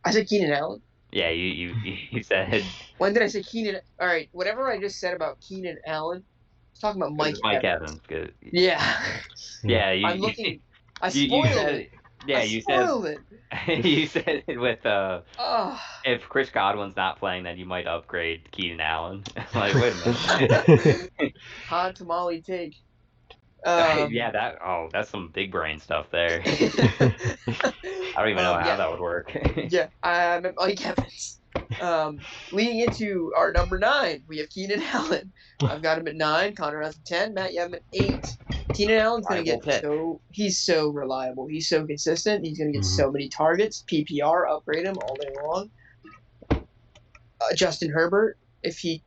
I said Keenan Allen? Yeah, you said... When did I say Keenan? All right, whatever I just said about Keenan Allen, I was talking about Mike Evans. Good. Yeah. Yeah, I'm looking. I you spoiled said it. yeah, I you spoiled it. said you said it with Oh. if Chris Godwin's not playing, then you might upgrade Keenan Allen. Like, wait a minute. Hot tamale take. Yeah, that's some big brain stuff there. I don't even know how that would work. Yeah, I'm at Mike Evans. Leading into our number 9, we have Keenan Allen. I've got him at 9. Connor has him 10. Matt, you have him at 8. Keenan Allen's going to get he's so reliable. He's so consistent. He's going to get so many targets. PPR, upgrade him all day long. Justin Herbert, if he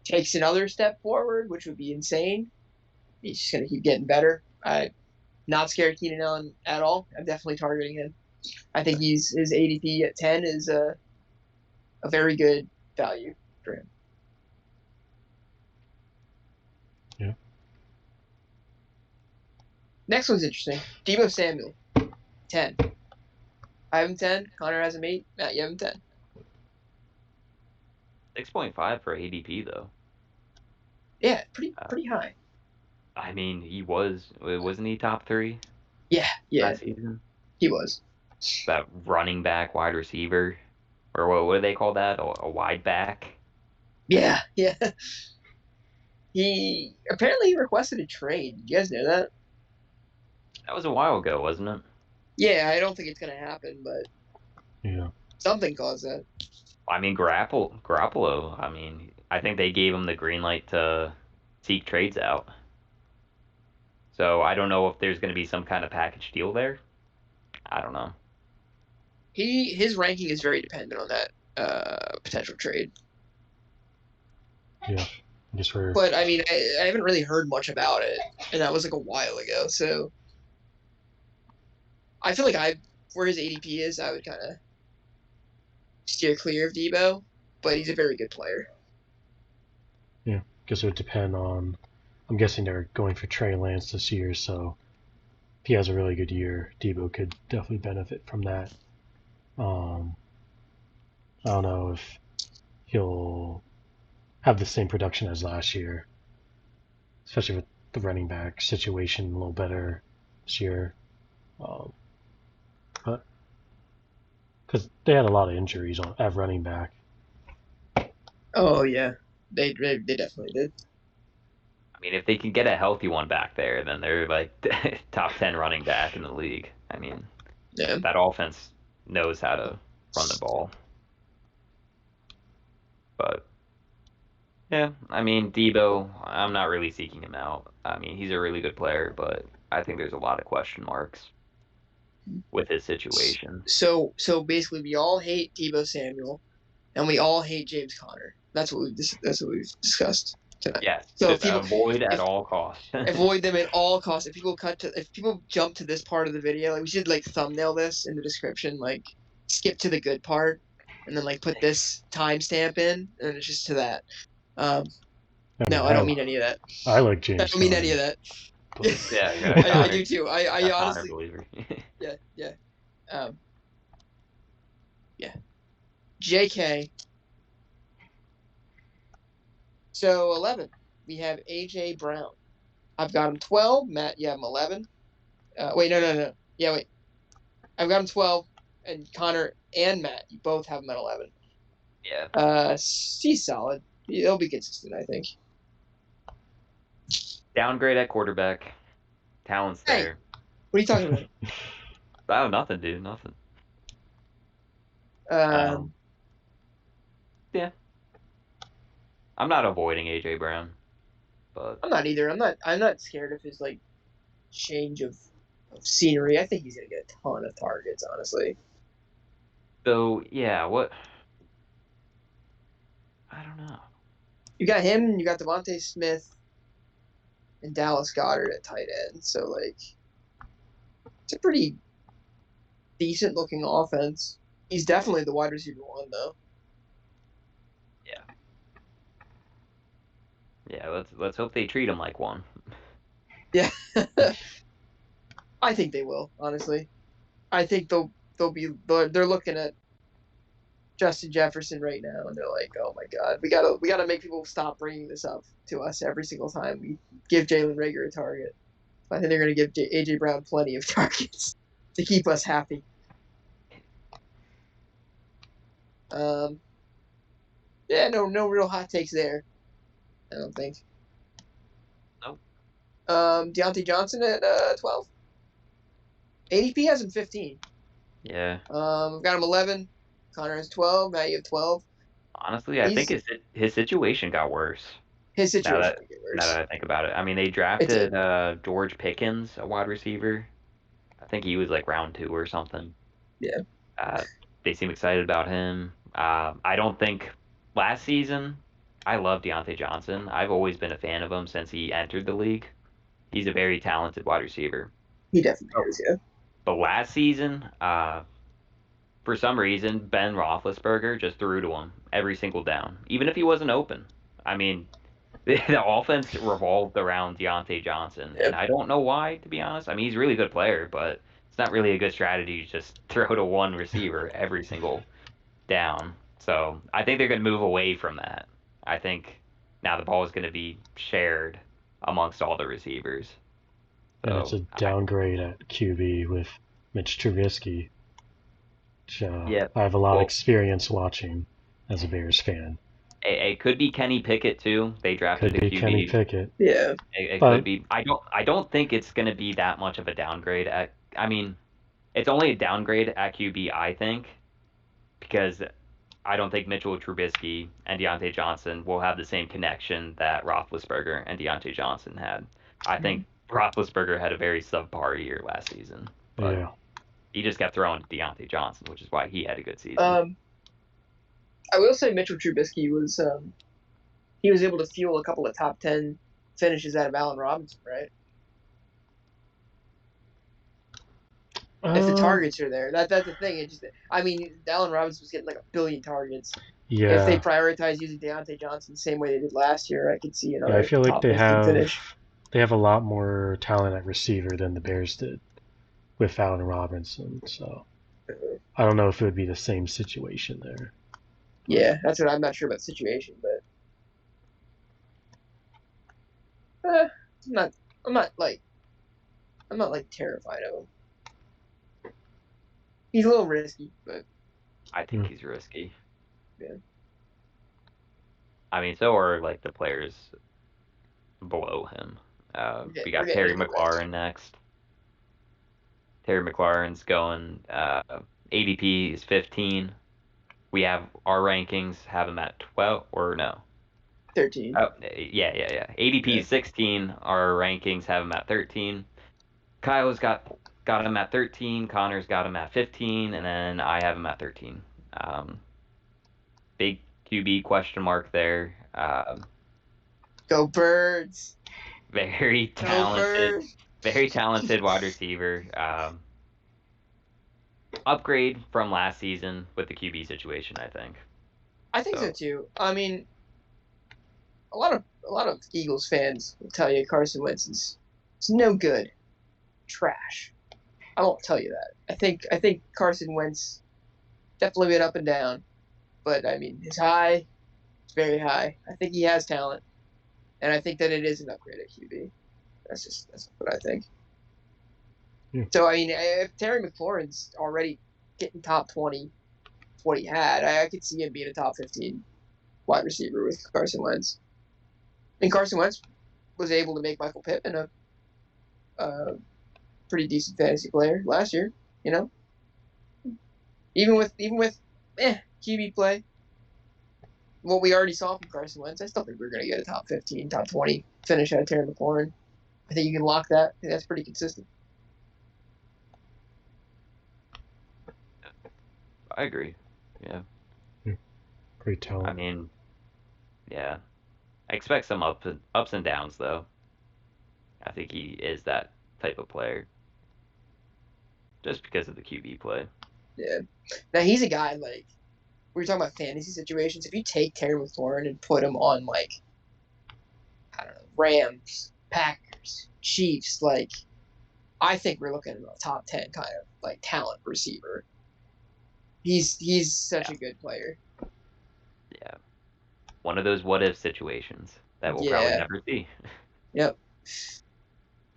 takes another step forward, which would be insane, he's just going to keep getting better. I'm not scared of Keenan Allen at all. I'm definitely targeting him. I think his ADP at 10 is a very good value for him. Yeah. Next one's interesting. Deebo Samuel, 10. I have him 10. Connor has him 8. Matt, you have him 10. 6.5 for ADP though. Yeah, pretty high. I mean, wasn't he top 3? Yeah. Last season? He was. That running back, wide receiver, or what do they call that? A wide back? Yeah. He apparently requested a trade. Did you guys know that? That was a while ago, wasn't it? Yeah, I don't think it's gonna happen, but yeah, something caused that. I mean, Garoppolo. I mean, I think they gave him the green light to seek trades out. So I don't know if there's going to be some kind of package deal there. I don't know. His ranking is very dependent on that potential trade. Yeah, I guess we're. But I mean, I haven't really heard much about it, and that was like a while ago. So I feel like where his ADP is, I would kind of steer clear of Deebo, but he's a very good player. Yeah, I guess it would depend on. I'm guessing they're going for Trey Lance this year, so if he has a really good year, Deebo could definitely benefit from that. I don't know if he'll have the same production as last year, especially with the running back situation a little better this year. But because they had a lot of injuries at running back. Oh yeah, they definitely did. I mean, if they can get a healthy one back there, then they're like top 10 running back in the league. I mean, that offense knows how to run the ball. But yeah, I mean, Deebo, I'm not really seeking him out. I mean, he's a really good player, but I think there's a lot of question marks with his situation. So basically, we all hate Deebo Samuel, and we all hate James Conner. That's what we've discussed tonight. Yes. So avoid at all costs. Avoid them at all costs. If people jump to this part of the video, like we should like thumbnail this in the description, like skip to the good part, and then like put this timestamp in, and it's just to that. I don't mean any of that. I like James. I don't mean any of that. Yeah, I do too. I honestly. Believer. Yeah. JK. So 11, we have AJ Brown. I've got him 12. Matt, you have him 11. Wait, no. Yeah, wait. I've got him 12, and Connor and Matt, you both have him at 11. Yeah. He's solid. He'll be consistent, I think. Downgrade at quarterback. Talent's there. What are you talking about? Oh, nothing, dude. Nothing. Yeah. I'm not avoiding AJ Brown, but I'm not either. I'm not scared of his like change of scenery. I think he's gonna get a ton of targets, honestly. So yeah, what? I don't know. You got him. You got Devontae Smith and Dallas Goedert at tight end. So like, it's a pretty decent looking offense. He's definitely the wide receiver 1, though. Yeah, let's hope they treat him like one. Yeah. I think they will, honestly. I think they're looking at Justin Jefferson right now, and they're like, oh my god, we gotta make people stop bringing this up to us every single time we give Jalen Reagor a target. I think they're going to give A.J. Brown plenty of targets to keep us happy. Yeah, no real hot takes there, I don't think. Nope. Deontay Johnson at 12. ADP has him 15. Yeah. I've got him 11. Connor has 12. Now you have 12. Honestly, I think his situation got worse. His situation did get worse. Now that I think about it. I mean, they drafted George Pickens, a wide receiver. I think he was like round 2 or something. Yeah. They seem excited about him. I don't think last season, I love Deontay Johnson. I've always been a fan of him since he entered the league. He's a very talented wide receiver. He definitely is, yeah. But last season, for some reason, Ben Roethlisberger just threw to him every single down, even if he wasn't open. I mean, the offense revolved around Deontay Johnson, and I don't know why, to be honest. I mean, he's a really good player, but it's not really a good strategy to just throw to one receiver every single down. So I think they're going to move away from that. I think now the ball is going to be shared amongst all the receivers. And it's a downgrade at QB with Mitch Trubisky, which I have a lot of experience watching as a Bears fan. It could be Kenny Pickett too. They drafted a QB. Kenny Pickett. Yeah. It could be. I don't think it's going to be that much of a downgrade. I mean, it's only a downgrade at QB, I think, because I don't think Mitchell Trubisky and Deontay Johnson will have the same connection that Roethlisberger and Deontay Johnson had. I think Roethlisberger had a very subpar year last season. But he just kept throwing to Deontay Johnson, which is why he had a good season. I will say Mitchell Trubisky was he was able to fuel a couple of top 10 finishes out of Allen Robinson, right? If the targets are there, that's the thing. It just, I mean, Allen Robinson was getting like 1 billion targets. Yeah. If they prioritize using Deontay Johnson the same way they did last year, I could see another. I feel like they have finish. They have a lot more talent at receiver than the Bears did with Allen Robinson. So I don't know if it would be the same situation there. Yeah, that's what I'm not sure about the situation, but I'm not like terrified of him. He's a little risky, but I think he's risky. Yeah. I mean, so are like the players below him. We got Terry McLaurin next. Terry McLaurin's going. ADP is 15. We have our rankings have him at 12 or no? 13. Oh, yeah. ADP is 16. Our rankings have him at 13. Kyle's got him at 13. Connor's got him at 15, and then I have him at 13. Big QB question mark there. Go Birds. Very talented wide receiver. Upgrade from last season with the QB situation, I think. I think so too. I mean, a lot of Eagles fans will tell you Carson Wentz is no good, trash. I won't tell you that. I think Carson Wentz definitely been up and down, but I mean his high, it's very high. I think he has talent, and I think that it is an upgrade at QB. That's what I think. Yeah. So I mean, if Terry McLaurin's already getting top 20, what he had, I could see him being a top 15 wide receiver with Carson Wentz. And Carson Wentz was able to make Michael Pittman a pretty decent fantasy player last year, you know? Even with QB play, what we already saw from Carson Wentz, I still think we're going to get a top 15, top 20 finish out of Terry McLaurin. I think you can lock that. I think that's pretty consistent. I agree. Yeah. Great talent. I mean, yeah. I expect some ups and downs, though. I think he is that type of player. Just because of the QB play. Yeah. Now, he's a guy, like, we were talking about fantasy situations. If you take Terry McLaurin and put him on, like, I don't know, Rams, Packers, Chiefs, like, I think we're looking at a top 10 kind of, like, talent receiver. He's such a good player. Yeah. One of those what-if situations that we'll probably never see. Yep.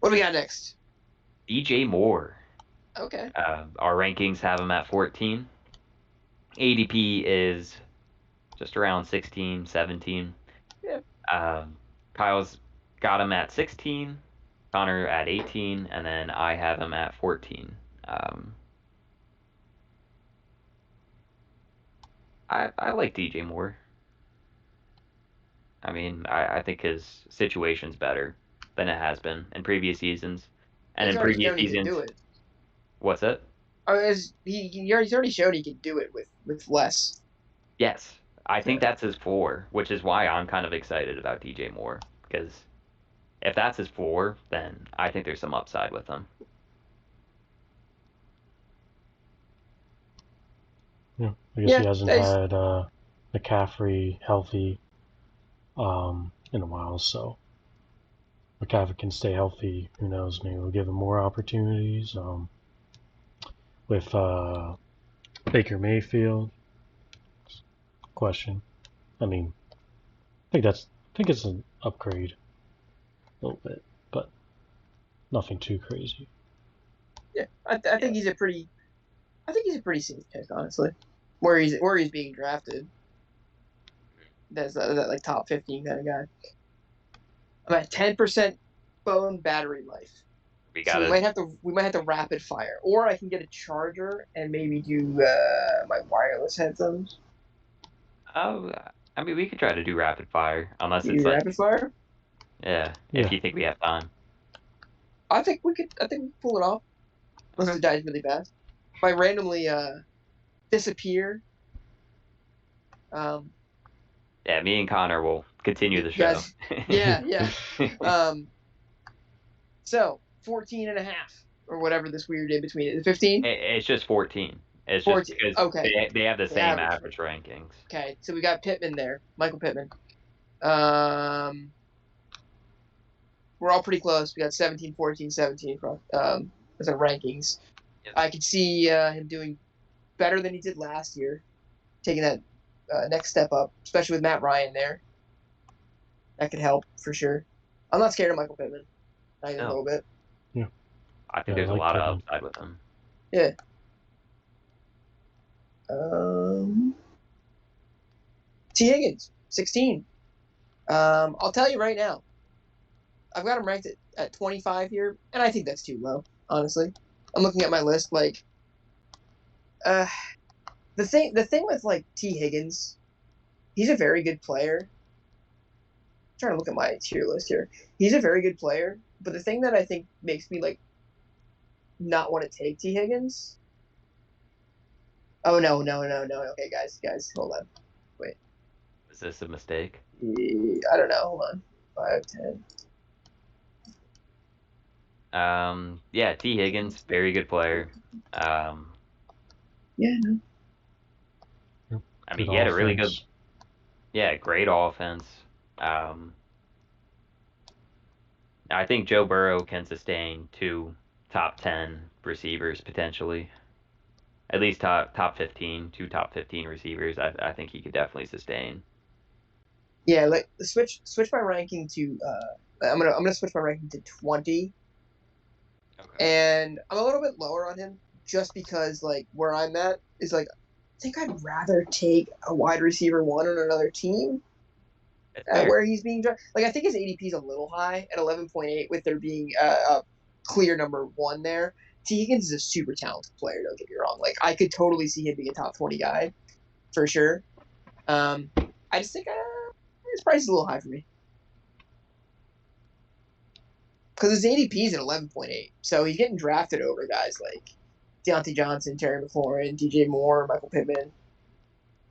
What do we got next? DJ Moore. Okay. Our rankings have him at 14. ADP is just around 16, 17. Yeah. Kyle's got him at 16, Connor at 18, and then I have him at 14. I like DJ Moore. I mean, I think his situation's better than it has been in previous seasons. And he's in previous seasons, he seasons, can do it. What's it? He's already showed he can do it with less. Yes, I think that's his floor, which is why I'm kind of excited about DJ Moore, because if that's his floor, then I think there's some upside with him. Yeah, I guess he hasn't had McCaffrey healthy in a while, so McCaffrey can stay healthy. Who knows? Maybe we'll give him more opportunities. With Baker Mayfield, question. I mean, I think it's an upgrade a little bit, but nothing too crazy. Yeah, I think he's a pretty safe pick, honestly. Where he's being drafted. That's that like top 15 kind of guy. I'm at 10% phone battery life. We might have to rapid fire, or I can get a charger and maybe do my wireless headphones. Oh, I mean, we could try to do rapid fire, unless it's like rapid fire. Yeah, if you think we have time. I think we could pull it off. Unless it dies really fast. If I randomly disappear. Yeah, me and Connor will continue the show. Yeah. So 14 and a half or whatever this weird in between is. 15? It's just 14. It's 14. Just because they have the same average rankings. Okay, so we got Pittman there, Michael Pittman. We're all pretty close. We got 17, 14, 17 as our rankings. Yep. I could see him doing better than he did last year, taking that next step up, especially with Matt Ryan there. That could help for sure. I'm not scared of Michael Pittman. Not even a little bit. Yeah. I think there's a lot of upside with him. Yeah. T. Higgins, 16. I'll tell you right now, I've got him ranked at 25 here, and I think that's too low, honestly. I'm looking at my list, like, the thing with, like, T. Higgins, he's a very good player. I'm trying to look at my tier list here. He's a very good player, but the thing that I think makes me, like, not want to take T. Higgins. Oh, no. Okay, guys, hold on. Wait. Is this a mistake? I don't know. Hold on. 5, 10. Yeah, T. Higgins, very good player. Yeah, no. I mean, he had a really good, great offense. I think Joe Burrow can sustain 2 top 10 receivers potentially. At least top 15, 2 top 15 receivers. I think he could definitely sustain. Yeah, like switch my ranking to I'm gonna switch my ranking to 20. Okay. And I'm a little bit lower on him just because like where I'm at is like I think I'd rather take a wide receiver 1 on another team where he's being drafted. Like I think his ADP is a little high at 11.8 with there being a clear number 1 there. T. Higgins is a super talented player, don't get me wrong. Like I could totally see him being a top 20 guy for sure. I just think his price is a little high for me. Because his ADP is at 11.8. So he's getting drafted over guys like Deontay Johnson, Terry McLaurin, DJ Moore, Michael Pittman.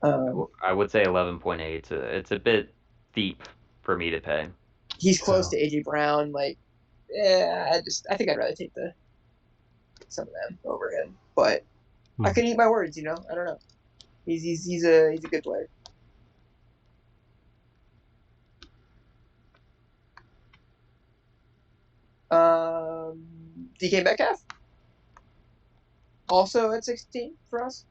I would say 11.8. It's a bit steep for me to pay. He's close to A.J. Brown. Like, I think I'd rather take some of them over him. But I can eat my words, you know? I don't know. He's a good player. DK Metcalf, also at 16 for us.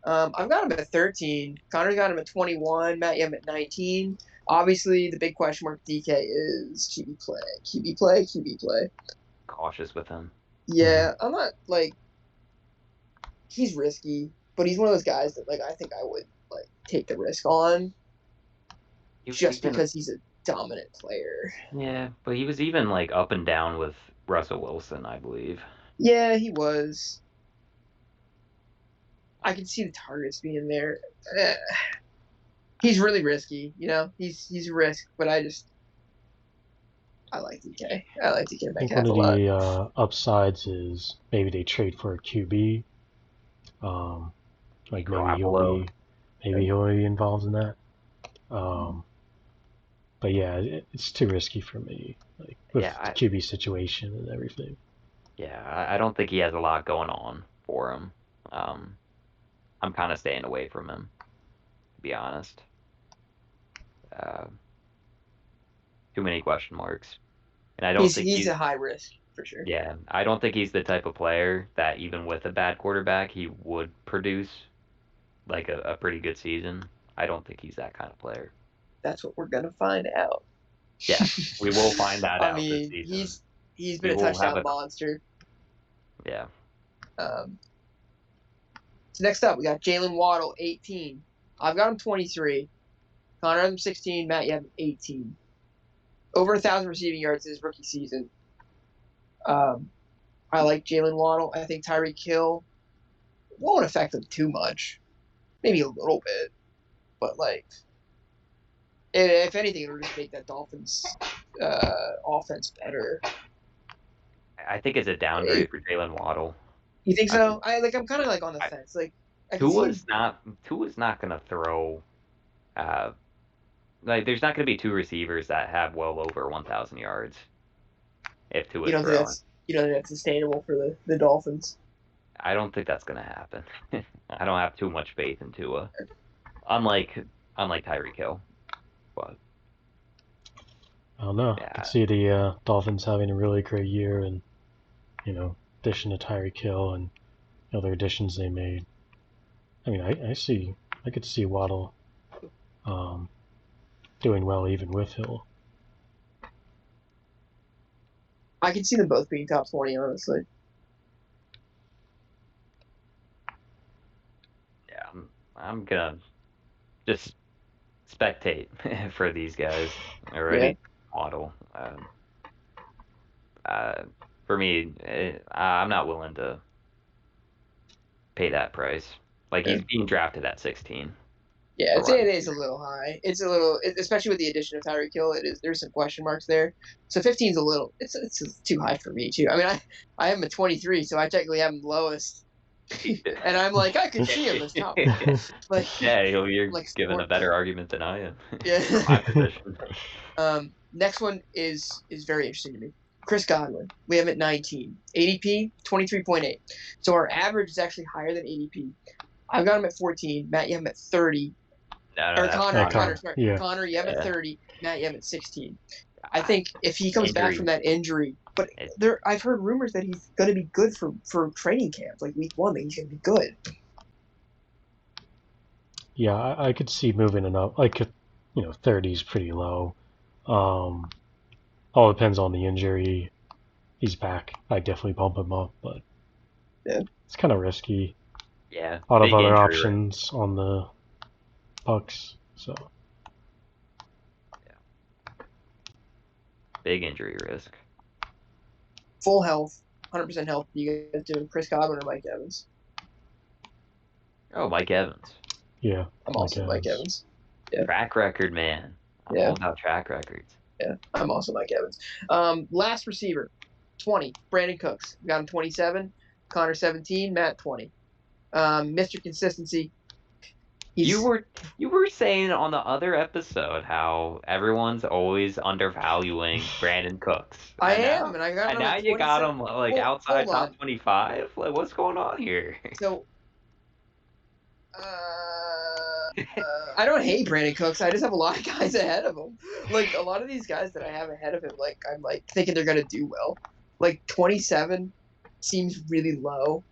I've got him at 13. Connor's got him at 21. Matt, you have him at 19. Obviously, the big question mark DK is QB play. cautious with him. Yeah, I'm not like he's risky, but he's one of those guys that like I think I would like take the risk on just because he's a dominant player. Yeah, but he was even like up and down with Russell Wilson, I believe. Yeah, he was. I can see the targets being there. He's really risky, you know. He's a risk, but I like DK. I like DK I think Metcalf one a of lot. the upsides is maybe they trade for a QB. Like maybe he'll be involved in that. But yeah, it's too risky for me, like with the QB situation and everything. Yeah, I don't think he has a lot going on for him. I'm kind of staying away from him, to be honest. Too many question marks, and I don't think he's a high risk for sure. Yeah, I don't think he's the type of player that even with a bad quarterback he would produce like a pretty good season. I don't think he's that kind of player. That's what we're gonna find out. Yeah, we will find that out. I mean, he's been a touchdown monster. Yeah. So next up, we got Jalen Waddle, 18. I've got him 23. Connor has him 16. Matt, you have him 18. Over 1,000 receiving yards in his rookie season. I like Jalen Waddle. I think Tyreek Hill won't affect him too much. Maybe a little bit. But, like, if anything, it'll just make that Dolphins offense better. I think it's a downgrade for Jalen Waddle. You think so? I'm kind of like on the fence. Like, Tua's not gonna throw. Like, there's not gonna be two receivers that have well over 1,000 yards. If Tua's throwing. You don't think that's sustainable for the Dolphins? I don't think that's gonna happen. I don't have too much faith in Tua. Unlike Tyreek Hill. But I don't know. I could see the Dolphins having a really great year, and addition to Tyreek Hill and other additions they made. I mean, I could see Waddle doing well even with Hill. I can see them both being top 20, honestly. Yeah, I'm gonna just spectate for these guys already. Yeah. Waddle. For me, I'm not willing to pay that price. Like, he's being drafted at 16. Yeah, it is a little high. It's a little, especially with the addition of Tyreek Hill. There's some question marks there. So 15 is a little. It's too high for me too. I mean, I have him at 23, so I technically have him lowest. And I'm like, I could see him as top. Like, yeah, you're like giving a better argument than I am. Yeah. For my position. Next one is very interesting to me. Chris Godwin. We have him at 19. ADP 23.8. So our average is actually higher than ADP. I've got him at 14. Matt, you have him at 30. Connor, sorry. Yeah. Connor, you have him at 30. Matt, you have him at 16. I think if he comes back from that injury, but I've heard rumors that he's going to be good for training camp, like week 1, that he's going to be good. Yeah, I could see moving it up. Like, 30 is pretty low. All depends on the injury. He's back. I definitely bump him up, but it's kind of risky. Yeah. A lot of other options on the Bucks, so. Yeah. Big injury risk. Full health, 100% health. You guys doing Chris Godwin or Mike Evans? Oh, Mike Evans. Yeah. I'm also Mike Evans. Yeah. Track record, man. I'm all about track records. Yeah, I'm also Mike Evans. Last receiver, 20, Brandon Cooks. We got him 27. Connor 17. Matt 20. Mr. Consistency. You were saying on the other episode how everyone's always undervaluing Brandon Cooks. I am, and I got him. And now you got him outside top 25. Like, what's going on here? So, I don't hate Brandon Cooks. I just have a lot of guys ahead of him. Like, a lot of these guys that I have ahead of him, like, I'm like thinking they're gonna do well. Like 27 seems really low.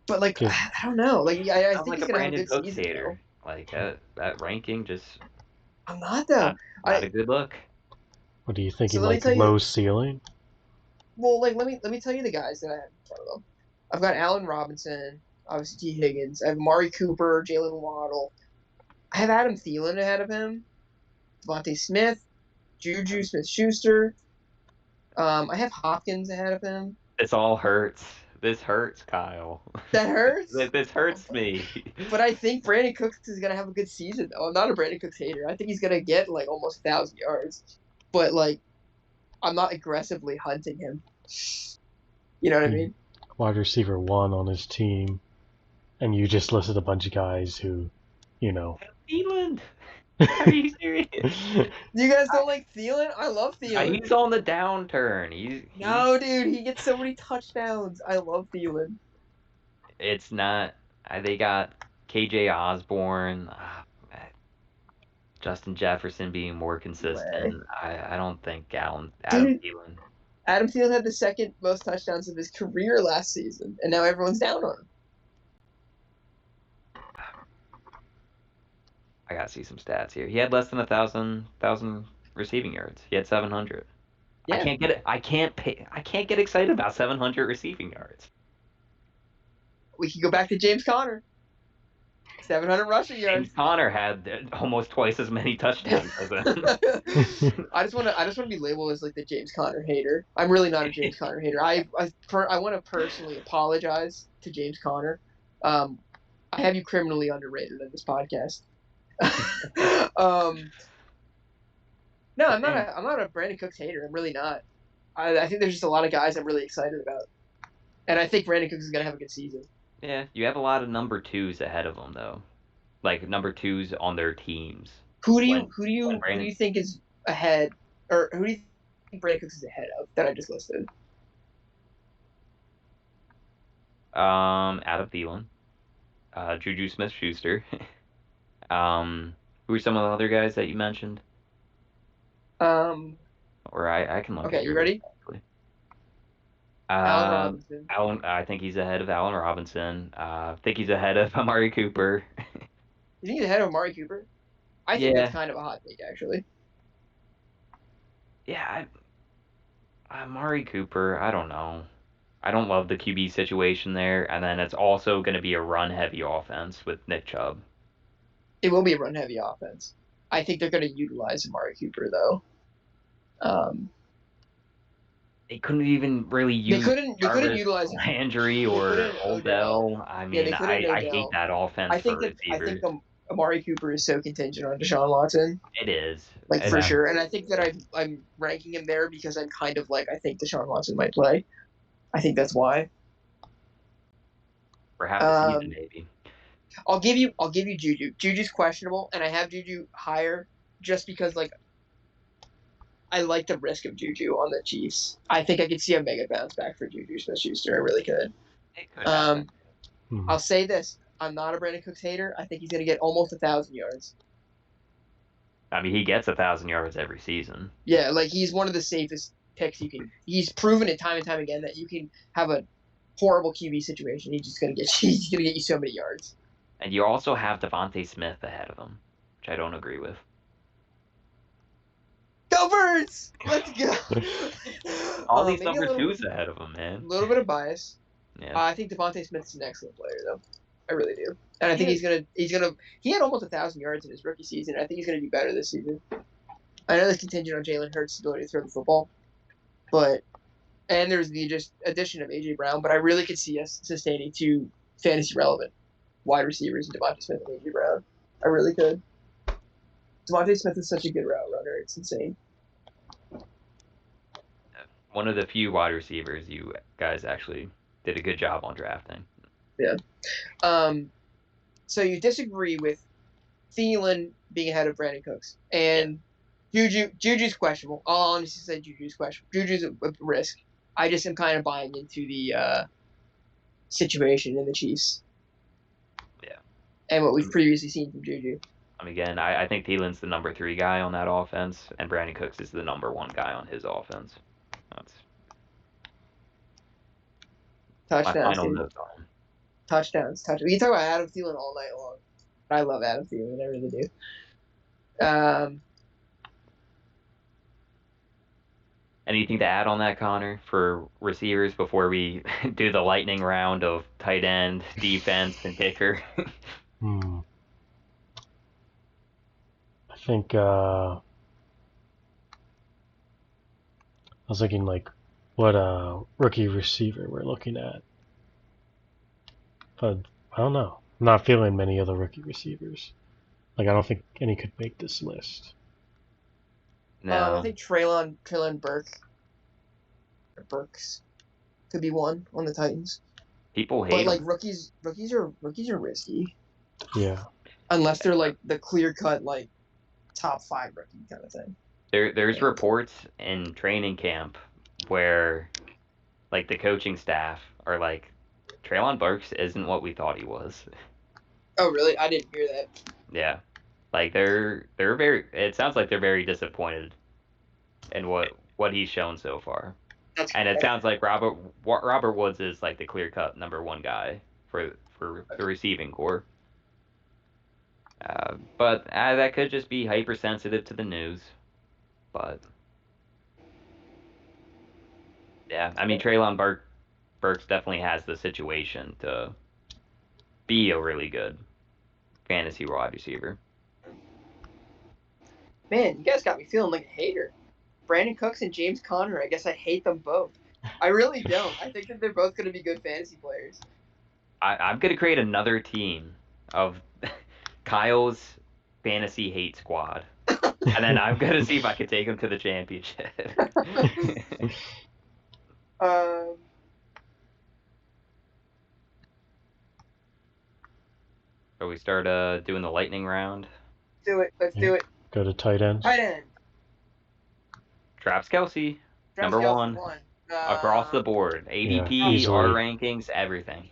But like, I don't know. Like, I think he's gonna have a good Cooks season. Hater. Like that ranking just. I'm not though. Not a good look. What do you think? So Low ceiling? Well, let me tell you the guys that I have in front of them. I've got Allen Robinson, obviously T. Higgins. I have Amari Cooper, Jalen Waddle. I have Adam Thielen ahead of him. Devontae Smith, Juju Smith-Schuster. I have Hopkins ahead of him. This all hurts. This hurts, Kyle. That hurts? This hurts me. But I think Brandon Cooks is going to have a good season, though. I'm not a Brandon Cooks hater. I think he's going to get, almost 1,000 yards. But, I'm not aggressively hunting him. You know what I mean? Wide receiver 1 on his team. And you just listed a bunch of guys who, Thielen. Are you serious? You guys don't like Thielen? I love Thielen. He's on the downturn. No, dude, he gets so many touchdowns. I love Thielen. It's not. They got KJ Osborne, Justin Jefferson being more consistent. I don't think Adam Thielen. Adam Thielen had the second most touchdowns of his career last season, and now everyone's down on him. I gotta see some stats here. He had less than 1,000 receiving yards. He had 700. Yeah. I can't get excited about 700 receiving yards. We can go back to James Conner. 700 rushing yards. James Conner had almost twice as many touchdowns as him. I just want to be labeled as the James Conner hater. I'm really not a James Conner hater. I want to personally apologize to James Conner. I have you criminally underrated in this podcast. No, I'm not a Brandon Cooks hater. I'm really not. I think there's just a lot of guys I'm really excited about, and I think Brandon Cooks is gonna have a good season. Yeah, you have a lot of number 2s ahead of them though, number 2s on their teams. Who do you think is ahead, or who do you think Brandon Cooks is ahead of that I just listed? Adam Thielen, Juju Smith-Schuster. Who are some of the other guys that you mentioned? Or I can look. Okay, you ready? Allen Robinson. I think he's ahead of Allen Robinson. I think he's ahead of Amari Cooper. You think he's ahead of Amari Cooper? I think that's kind of a hot take, actually. Yeah, Amari Cooper, I don't know. I don't love the QB situation there, and then it's also going to be a run-heavy offense with Nick Chubb. It will be a run-heavy offense. I think they're going to utilize Amari Cooper, though. They couldn't even really use. They couldn't utilize Landry or Odell. I mean, I hate that offense. I think Amari Cooper is so contingent on Deshaun Watson. It is, for sure. And I think that I'm ranking him there because I'm kind of I think Deshaun Watson might play. I think that's why. For half the season, maybe. I'll give you Juju. Juju's questionable, and I have Juju higher just because I like the risk of Juju on the Chiefs. I think I could see a mega bounce back for Juju Smith-Schuster. I really could. It could happen. I'll say this: I'm not a Brandon Cooks hater. I think he's going to get almost 1,000 yards. I mean, he gets 1,000 yards every season. Yeah, he's one of the safest picks you can. He's proven it time and time again that you can have a horrible QB situation. He's going to get you so many yards. And you also have Devontae Smith ahead of him, which I don't agree with. Go Birds! Let's go. All these number 2s ahead of him, man. A little bit of bias. Yeah. I think Devontae Smith's an excellent player, though. I really do, and I think he's gonna. He had almost 1,000 yards in his rookie season. I think he's gonna do better this season. I know that's contingent on Jalen Hurts' ability to throw the football, and there's the just addition of AJ Brown. But I really could see us sustaining 2 fantasy relevant wide receivers in Devontae Smith and AJ Brown. I really could. Devontae Smith is such a good route runner. It's insane. One of the few wide receivers you guys actually did a good job on drafting. Yeah. So you disagree with Thielen being ahead of Brandon Cooks. And Juju's questionable. I'll honestly say Juju's questionable. Juju's a risk. I just am kind of buying into the situation in the Chiefs. Yeah. And what we've previously seen from Juju. Again, I think Thielen's the number 3 guy on that offense, and Brandon Cooks is the number 1 guy on his offense. That's touchdowns. Touchdowns. We can talk about Adam Thielen all night long. I love Adam Thielen. I really do. Anything to add on that, Connor, for receivers before we do the lightning round of tight end, defense, and kicker? I think I was thinking like what rookie receiver we're looking at, but I don't know. I'm not feeling many other rookie receivers. Like I don't think any could make this list. No. I think Treylon Burks could be one on the Titans. People hate but like him. rookies are risky. Yeah. Unless they're like the clear cut like top 5 rookie kind of thing. There's reports in training camp where like the coaching staff are like, Treylon Burks isn't what we thought he was. Oh really? I didn't hear that. Yeah. Like they're very, it sounds like they're very disappointed in what he's shown so far. And it sounds like Robert Woods is like the clear cut number 1 guy for the receiving core. But that could just be hypersensitive to the news. But yeah, I mean Treylon Burks definitely has the situation to be a really good fantasy wide receiver. Man, you guys got me feeling like a hater. Brandon Cooks and James Conner, I guess I hate them both. I really don't. I think that they're both going to be good fantasy players. I'm going to create another team of Kyle's fantasy hate squad. And then I'm going to see if I can take him to the championship. So we start doing the lightning round. Do it. Let's do it. Go to tight ends. Tight end. Travis Kelce, number 1. Across the board. ADP, our rankings, everything.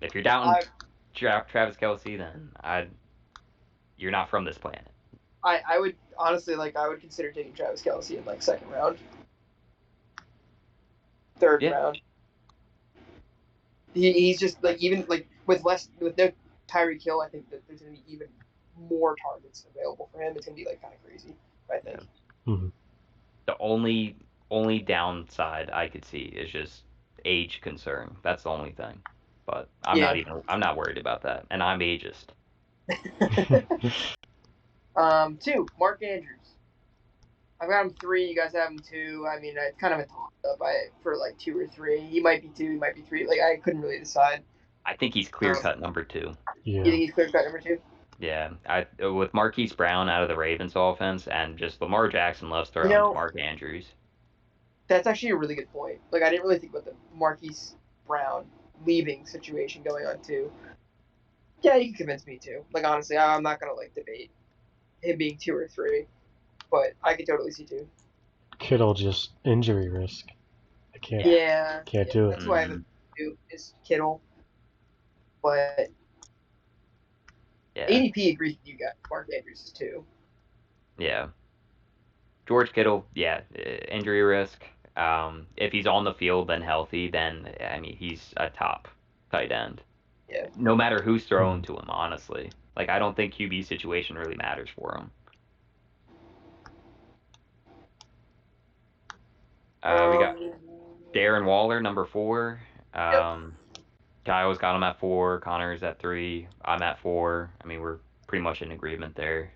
If you're doubting Travis Kelce, then you're not from this planet. I would honestly I would consider taking Travis Kelce in like 2nd round. 3rd round. He's just like, even like with no Tyreek Hill, I think that there's gonna be even more targets available for him. It's gonna be like kind of crazy, I think. Yeah. Mm-hmm. The only downside I could see is just age concern. That's the only thing. But I'm not worried about that. And I'm ageist. 2, Mark Andrews. I've got him 3, you guys have him 2. I mean, it's kind of a toss-up for like 2 or 3. He might be 2, he might be 3. Like, I couldn't really decide. I think he's clear-cut number 2. Yeah. You think he's clear-cut number 2? Yeah. With Marquise Brown out of the Ravens offense, and just Lamar Jackson loves throwing to Mark Andrews. That's actually a really good point. Like, I didn't really think about the Marquise Brown leaving situation going on, too. Yeah, you can convince me, too. Like, honestly, I'm not going to, like, debate him being 2 or 3. But I could totally see 2. Kittle just injury risk. I can't. Yeah. Can't do it. That's why I have 2 is Kittle. But ADP agrees with you guys. Mark Andrews is 2. Yeah. George Kittle, injury risk. If he's on the field and healthy, then I mean he's a top tight end. Yeah. No matter who's throwing to him, honestly. Like I don't think QB situation really matters for him. We got Darren Waller, number 4. Kyle's got him at 4. Connor's at 3. I'm at 4. I mean, we're pretty much in agreement there.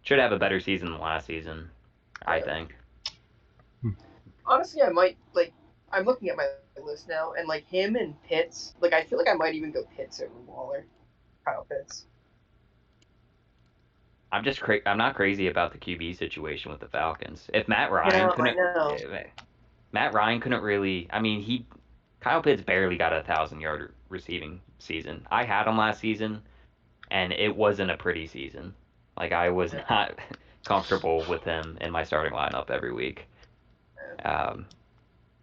Should have a better season than last season, I think. Honestly, I might, I'm looking at my list now, and, him and Pitts, I feel like I might even go Pitts over Waller. Kyle Pitts. I'm not crazy about the QB situation with the Falcons. If Matt Ryan couldn't really, I mean, Kyle Pitts barely got a 1,000-yard receiving season. I had him last season, and it wasn't a pretty season. Like, I was not comfortable with him in my starting lineup every week.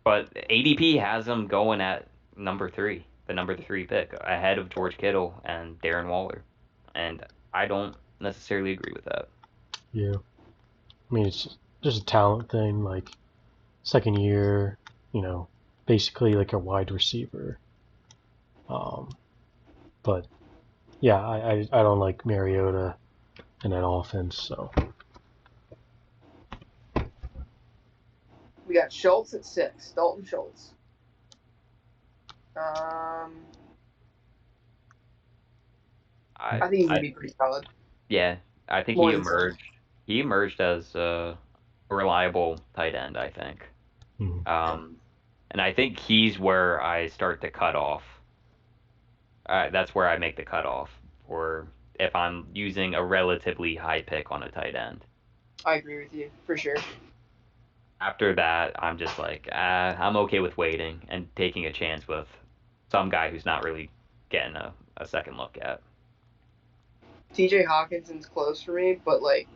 But ADP has him going at number 3, the number 3 pick, ahead of George Kittle and Darren Waller. And I don't necessarily agree with that. Yeah. I mean, it's just a talent thing, like, 2nd year, basically like a wide receiver. But, yeah, I don't like Mariota in that offense, so. We got Schultz at 6. Dalton Schultz. I think he's gonna be pretty solid. Yeah, I think he emerged as a reliable tight end, I think. Mm-hmm. And I think he's where I start to cut off. That's where I make the cutoff, or if I'm using a relatively high pick on a tight end. I agree with you, for sure. After that, I'm just like, I'm okay with waiting and taking a chance with some guy who's not really getting a second look at. TJ Hawkinson's close for me, but like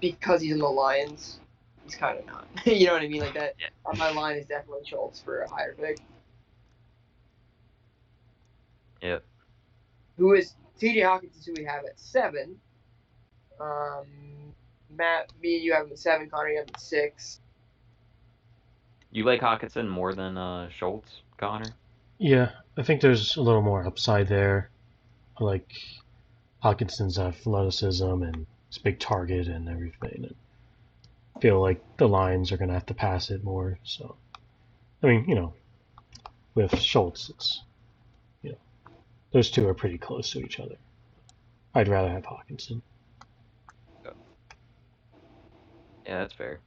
because he's in the Lions, he's kind of not. You know what I mean? Like that. Yeah. My line is definitely Schultz for a higher pick. Yep. Who is TJ Hawkins? Who we have at 7. Matt, me and you have him at 7. Connor, you have him at 6. You like Hawkinson more than Schultz, Connor? Yeah, I think there's a little more upside there. I like Hawkinson's athleticism and his big target and everything. And I feel like the Lions are going to have to pass it more. So, I mean, with Schultz, it's, those two are pretty close to each other. I'd rather have Hawkinson. Yeah, that's fair.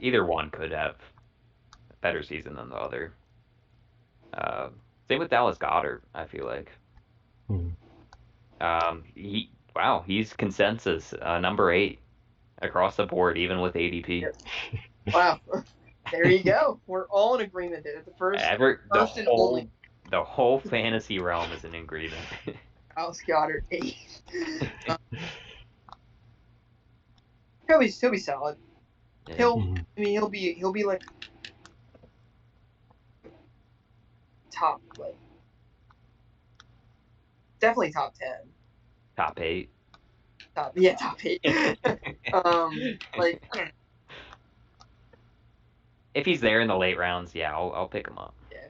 Either one could have a better season than the other. Same with Dallas Goedert, I feel like. He's consensus number 8 across the board, even with ADP. Wow, there you go. We're all in agreement there. The first and only. The whole fantasy realm is in agreement. Dallas Goedert 8. He'll be solid. Yeah. He'll be like top, like definitely top 10. Top 8. Top 8. Like if he's there in the late rounds, yeah, I'll pick him up. Yeah,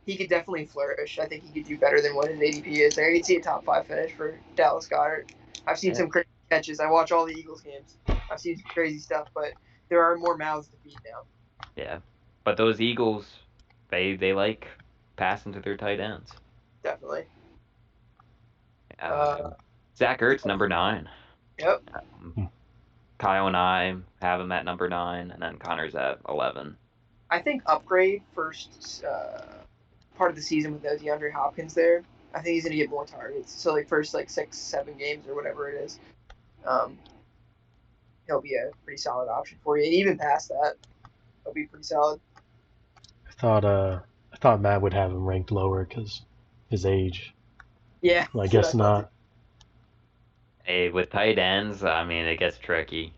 he could definitely flourish. I think he could do better than what his ADP is. I could see a top 5 finish for Dallas Goedert. I've seen some crazy catches. I watch all the Eagles games. I've seen some crazy stuff, but there are more mouths to feed now. Yeah, but those Eagles, they like passing to their tight ends. Definitely. Zach Ertz, number 9. Yep. Kyle and I have him at number 9, and then Connor's at 11. I think upgrade first part of the season with DeAndre Hopkins there. I think he's going to get more targets. So, like, first, 6-7 games or whatever it is, he'll be a pretty solid option for you. And even past that, he'll be pretty solid. I thought Matt would have him ranked lower because his age. Yeah. Well, I guess not. Hey, with tight ends, I mean, it gets tricky.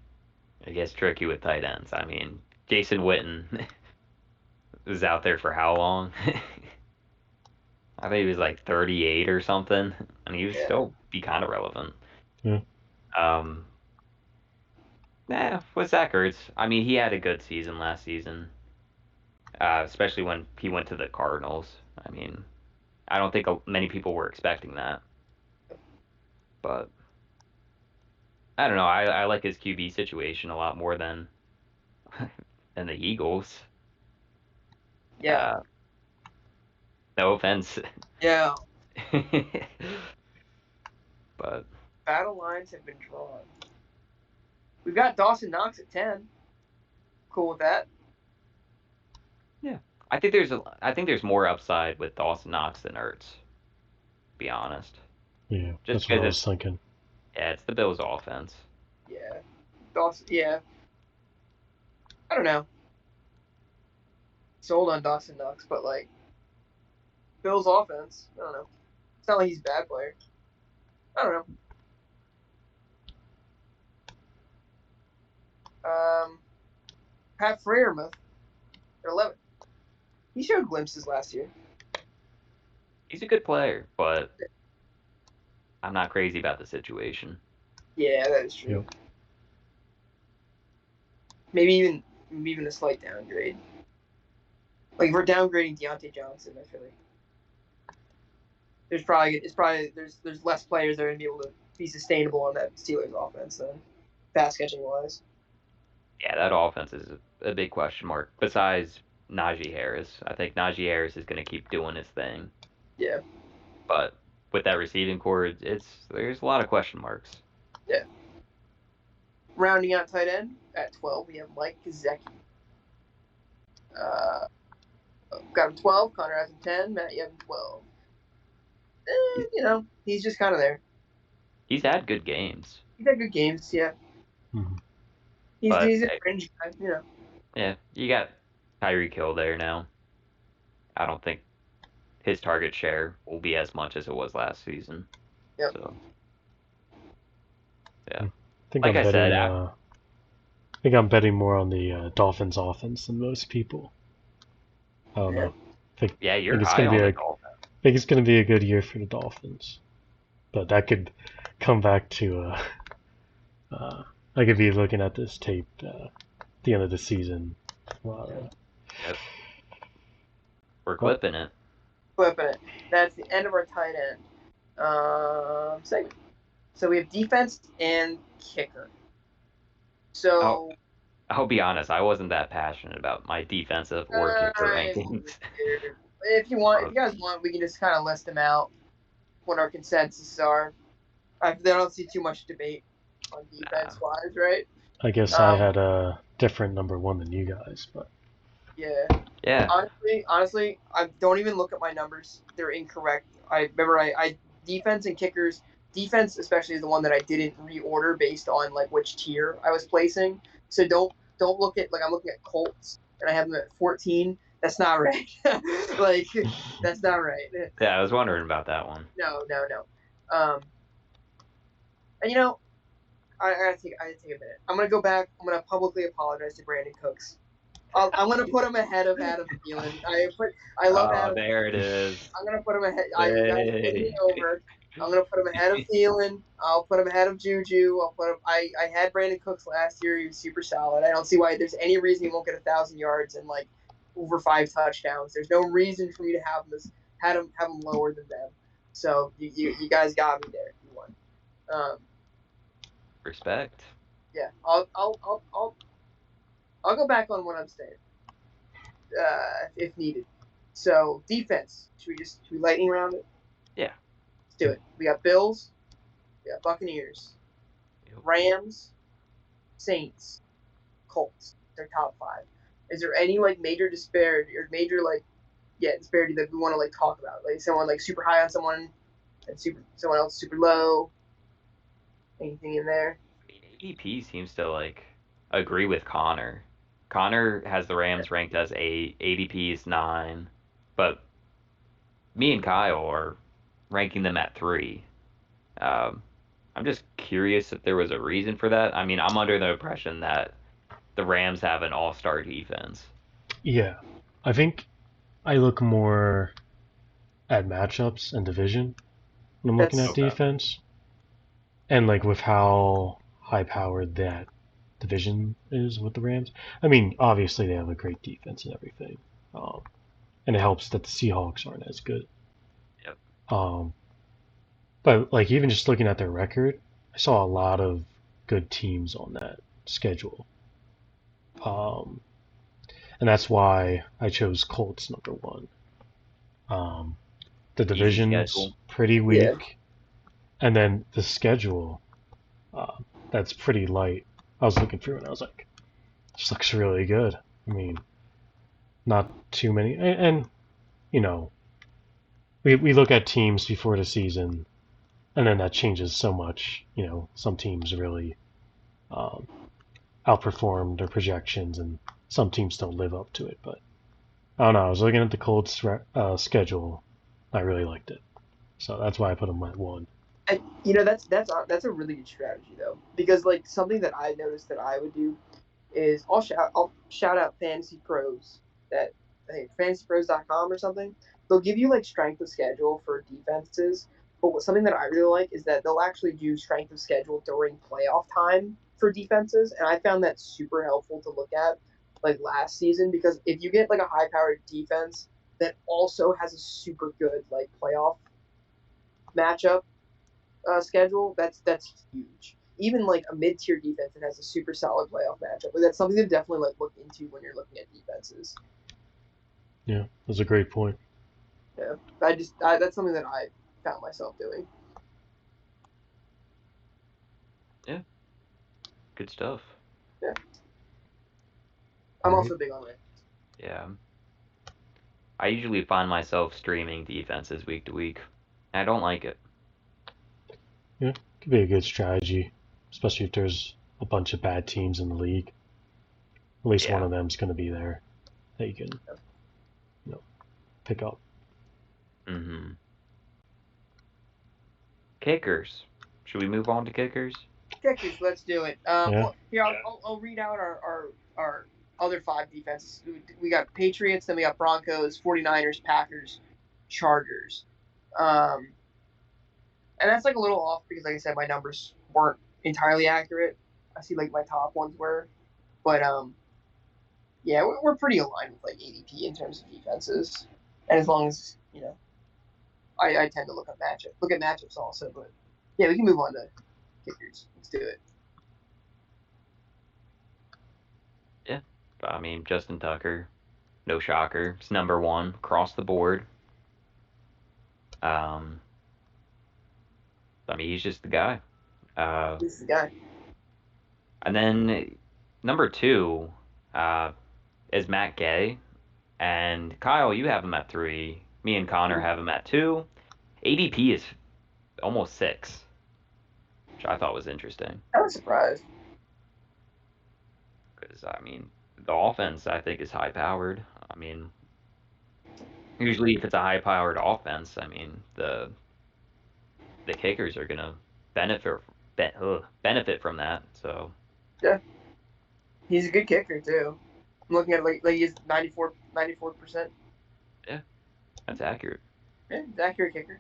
It gets tricky with tight ends. I mean, Jason Witten was out there for how long? I think he was like 38 or something, and he would still be kind of relevant. Yeah. With Zach Ertz, I mean, he had a good season last season, especially when he went to the Cardinals. I mean, I don't think many people were expecting that. But I don't know. I like his QB situation a lot more than the Eagles. Yeah. No offense. Yeah. But battle lines have been drawn. We've got Dawson Knox at 10. Cool with that? Yeah. I think there's more upside with Dawson Knox than Ertz, to be honest. Yeah, that's what I was thinking. Yeah, it's the Bills' offense. Yeah. Dawson, yeah. I don't know. Sold on Dawson Knox, but, Bills' offense, I don't know. It's not like he's a bad player. I don't know. Pat Freiermuth at 11. He showed glimpses last year. He's a good player, but I'm not crazy about the situation. Yeah, that is true. Yep. Maybe even a slight downgrade. Like if we're downgrading Deontay Johnson, I feel like there's less players that are gonna be able to be sustainable on that Steelers offense than pass catching wise. Yeah, that offense is a big question mark. Besides Najee Harris, I think Najee Harris is going to keep doing his thing. Yeah. But with that receiving core, there's a lot of question marks. Yeah. Rounding out tight end at 12, we have Mike Gesicki. Got him 12. Connor has him 10. Matt, you have him 12. He's just kind of there. He's had good games. He's had good games, yeah. Mm-hmm. He's a fringe guy, Yeah, you got Tyreek Hill there now. I don't think his target share will be as much as it was last season. Yep. So, yeah. I think like I'm I betting, said, I think I'm betting more on the Dolphins offense than most people. I don't know. you're high on the Dolphins. I think it's going to be a good year for the Dolphins, but that could come back to. I could be looking at this tape at the end of the season. Yep. We're clipping it. That's the end of our tight end segment. So we have defense and kicker. So I'll be honest, I wasn't that passionate about my defensive or kicker rankings. If you guys want, we can just kind of list them out. What our consensus are. I don't see too much debate on defense wise, right? I guess I had a different number one than you guys, but yeah. Honestly, I don't even look at my numbers; they're incorrect. I defense and kickers. Defense, especially, is the one that I didn't reorder based on like which tier I was placing. So don't look at I'm looking at Colts and I have them at 14. That's not right. That's not right. Yeah, I was wondering about that one. No. And I gotta take a minute. I'm gonna go back. I'm gonna publicly apologize to Brandon Cooks. I'm gonna put him ahead of Adam Thielen. I love Adam. There it is. I'm gonna put him ahead. Over. I'm gonna put him ahead of Thielen. I'll put him ahead of Juju. I had Brandon Cooks last year. He was super solid. I don't see why there's any reason he won't get 1,000 yards and over 5 touchdowns. There's no reason for me to have him lower than them. So you guys got me there. You won. Respect. Yeah, I'll go back on what I'm saying, if needed. So defense, should we lightning round it? Yeah. Let's do it. We got Bills, we got Buccaneers, Rams, Saints, Colts. They're top 5. Is there any major disparity or major disparity that we want to talk about? Like someone super high on someone and someone else super low. Anything in there? ADP seems to agree with Connor. Connor has the Rams ranked as 8, ADP is 9, but me and Kyle are ranking them at 3. I'm just curious if there was a reason for that. I mean, I'm under the impression that the Rams have an all-star defense. Yeah, I think I look more at matchups and division when I'm looking at defense. And with how high-powered that division is with the Rams. I mean, obviously they have a great defense and everything, and it helps that the Seahawks aren't as good. Yep. But even just looking at their record, I saw a lot of good teams on that schedule. And that's why I chose Colts number 1. The division's pretty weak. Yeah. And then the schedule, that's pretty light. I was looking through and I was like, this looks really good. I mean, not too many. And we look at teams before the season, and then that changes so much. Some teams really outperform their projections, and some teams don't live up to it. But I don't know. I was looking at the Colts schedule. I really liked it. So that's why I put them at 1. And, that's a really good strategy though, because something that I noticed that I would do is I'll shout out Fantasy Pros, that I think fantasypros.com or something. They'll give you strength of schedule for defenses, but something that I really like is that they'll actually do strength of schedule during playoff time for defenses, and I found that super helpful to look at last season, because if you get a high powered defense that also has a super good playoff matchup schedule, that's huge. even like a mid-tier defense that has a super solid playoff matchup. Like, that's something to definitely like look into when you're looking at defenses. Yeah, that's a great point. Yeah, that's something that I found myself doing. Yeah, good stuff. Yeah, I'm also big on it. Yeah, I usually find myself streaming defenses week to week. I don't like it. Yeah, it could be a good strategy, especially if there's a bunch of bad teams in the league. At least one of them's going to be there that you can, pick up. Mm-hmm. Kickers. Should we move on to kickers? Kickers, let's do it. Yeah. Well, here I'll read out our other 5 defenses. We got Patriots, then we got Broncos, 49ers, Packers, Chargers. And that's like a little off because, like I said, my numbers weren't entirely accurate. I see like my top ones were, but yeah, we're pretty aligned with like ADP in terms of defenses. And as long as I tend to look at matchups also. But yeah, we can move on to kickers. Let's do it. Yeah, I mean Justin Tucker, no shocker. It's number 1 across the board. I mean he's just the guy. He's the guy. And then number 2 is Matt Gay. And Kyle, you have him at 3. Me and Connor have him at 2. ADP is almost 6, which I thought was interesting. I was surprised. Because, I mean, the offense, I think, is high-powered. I mean, usually if it's a high-powered offense, I mean, the kickers are going to benefit from that. So yeah, he's a good kicker too. I'm looking at like he's 94%. Yeah, that's accurate. Yeah, he's an accurate kicker.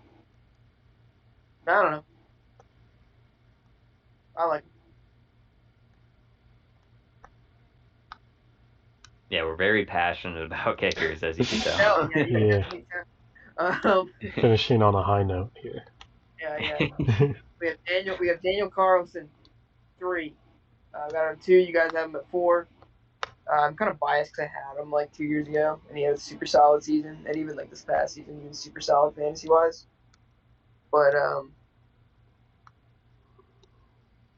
I don't know. I like him. Yeah, we're very passionate about kickers, as you can tell. Yeah. Finishing on a high note here. Yeah. We have Daniel Carlson, 3. I got him at 2. You guys have him at 4. I'm kind of biased because I had him like 2 years ago, and he had a super solid season, and even like this past season, he was super solid fantasy wise. But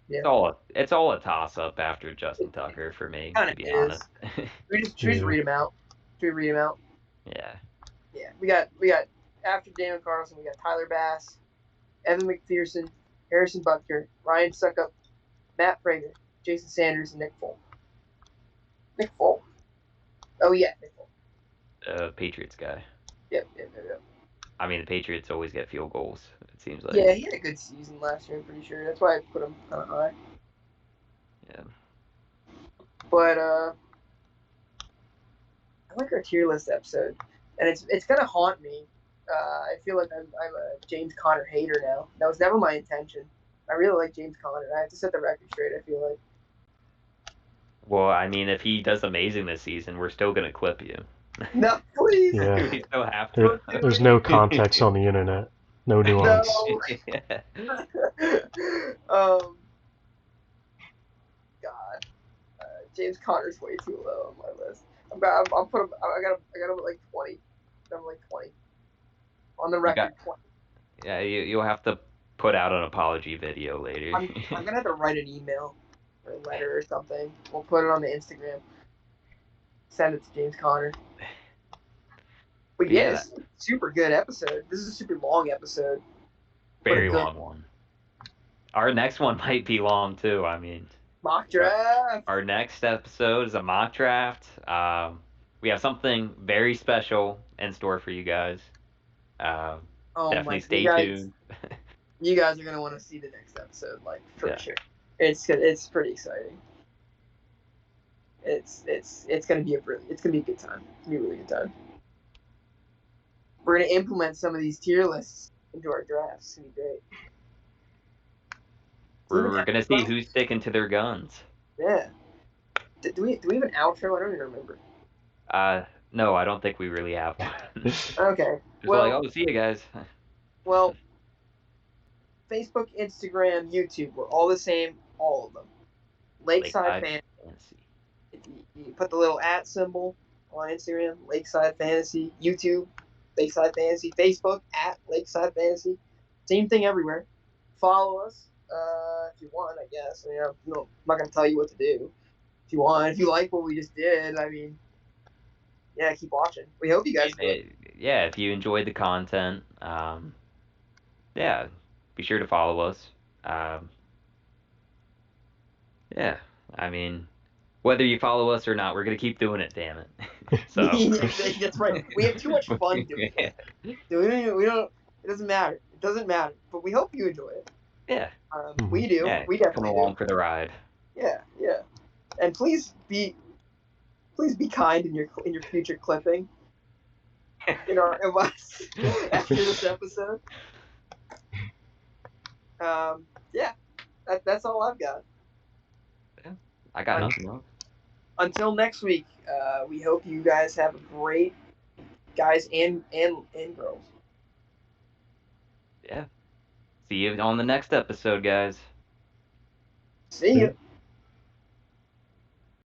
yeah, it's all a toss up after Justin Tucker for me, to be honest. We just read him out. Yeah. Yeah, we got after Daniel Carlson, we got Tyler Bass, Evan McPherson, Harrison Butker, Ryan Suckup, Matt Prager, Jason Sanders, and Nick Folk. Oh yeah, Nick Folk. Patriots guy. Yep. I mean, the Patriots always get field goals, it seems like. Yeah, he had a good season last year, I'm pretty sure. That's why I put him kind of high. Yeah. But I like our tier list episode, and it's gonna haunt me. I feel like I'm a James Conner hater now. That was never my intention. I really like James Conner. I have to set the record straight, I feel like. Well, I mean, if he does amazing this season, we're still gonna clip you. No, please. Yeah. We still have to. There's no context on the internet. No nuance. No. God, James Conner's way too low on my list. I got him at like 20. I'm like 20 on the record. 20. Yeah, you'll have to put out an apology video later. I'm gonna have to write an email or a letter or something. We'll put it on the Instagram. Send it to James Conner. But yeah, super good episode. This is a super long episode. Very long one. Our next one might be long too. I mean, mock draft. Our next episode is a mock draft. We have something very special in store for you guys. Definitely stay tuned. You guys are gonna want to see the next episode, like for sure. It's pretty exciting. It's gonna be a good time. It's gonna be a really good time. We're gonna implement some of these tier lists into our drafts. It's gonna be great. We're gonna see who's sticking to their guns. Yeah. Do we have an outro? I don't even remember. No, I don't think we really have one. Okay. Well, see you guys. Well, Facebook, Instagram, YouTube, we're all the same. all of them. Lakeside Fantasy. You put the little @ symbol on Instagram, Lakeside Fantasy, YouTube, Lakeside Fantasy, Facebook, @Lakeside Fantasy. Same thing everywhere. Follow us if you want, I guess. I mean, I'm not going to tell you what to do. If you want, if you like what we just did, I mean, yeah, keep watching. We hope you guys do. Yeah, if you enjoyed the content, yeah, be sure to follow us. Yeah, I mean, whether you follow us or not, we're gonna keep doing it. Damn it! So that's right. We have too much fun doing it. We don't. It doesn't matter. It doesn't matter. But we hope you enjoy it. Yeah. We do. Yeah, we definitely come along for the ride. Yeah, yeah. And please be kind in your future clipping. In our advice after this episode. Yeah. That's all I've got. Yeah, I got nothing else. Until next week, we hope you guys have a great guys and girls. Yeah. See you on the next episode, guys. See you.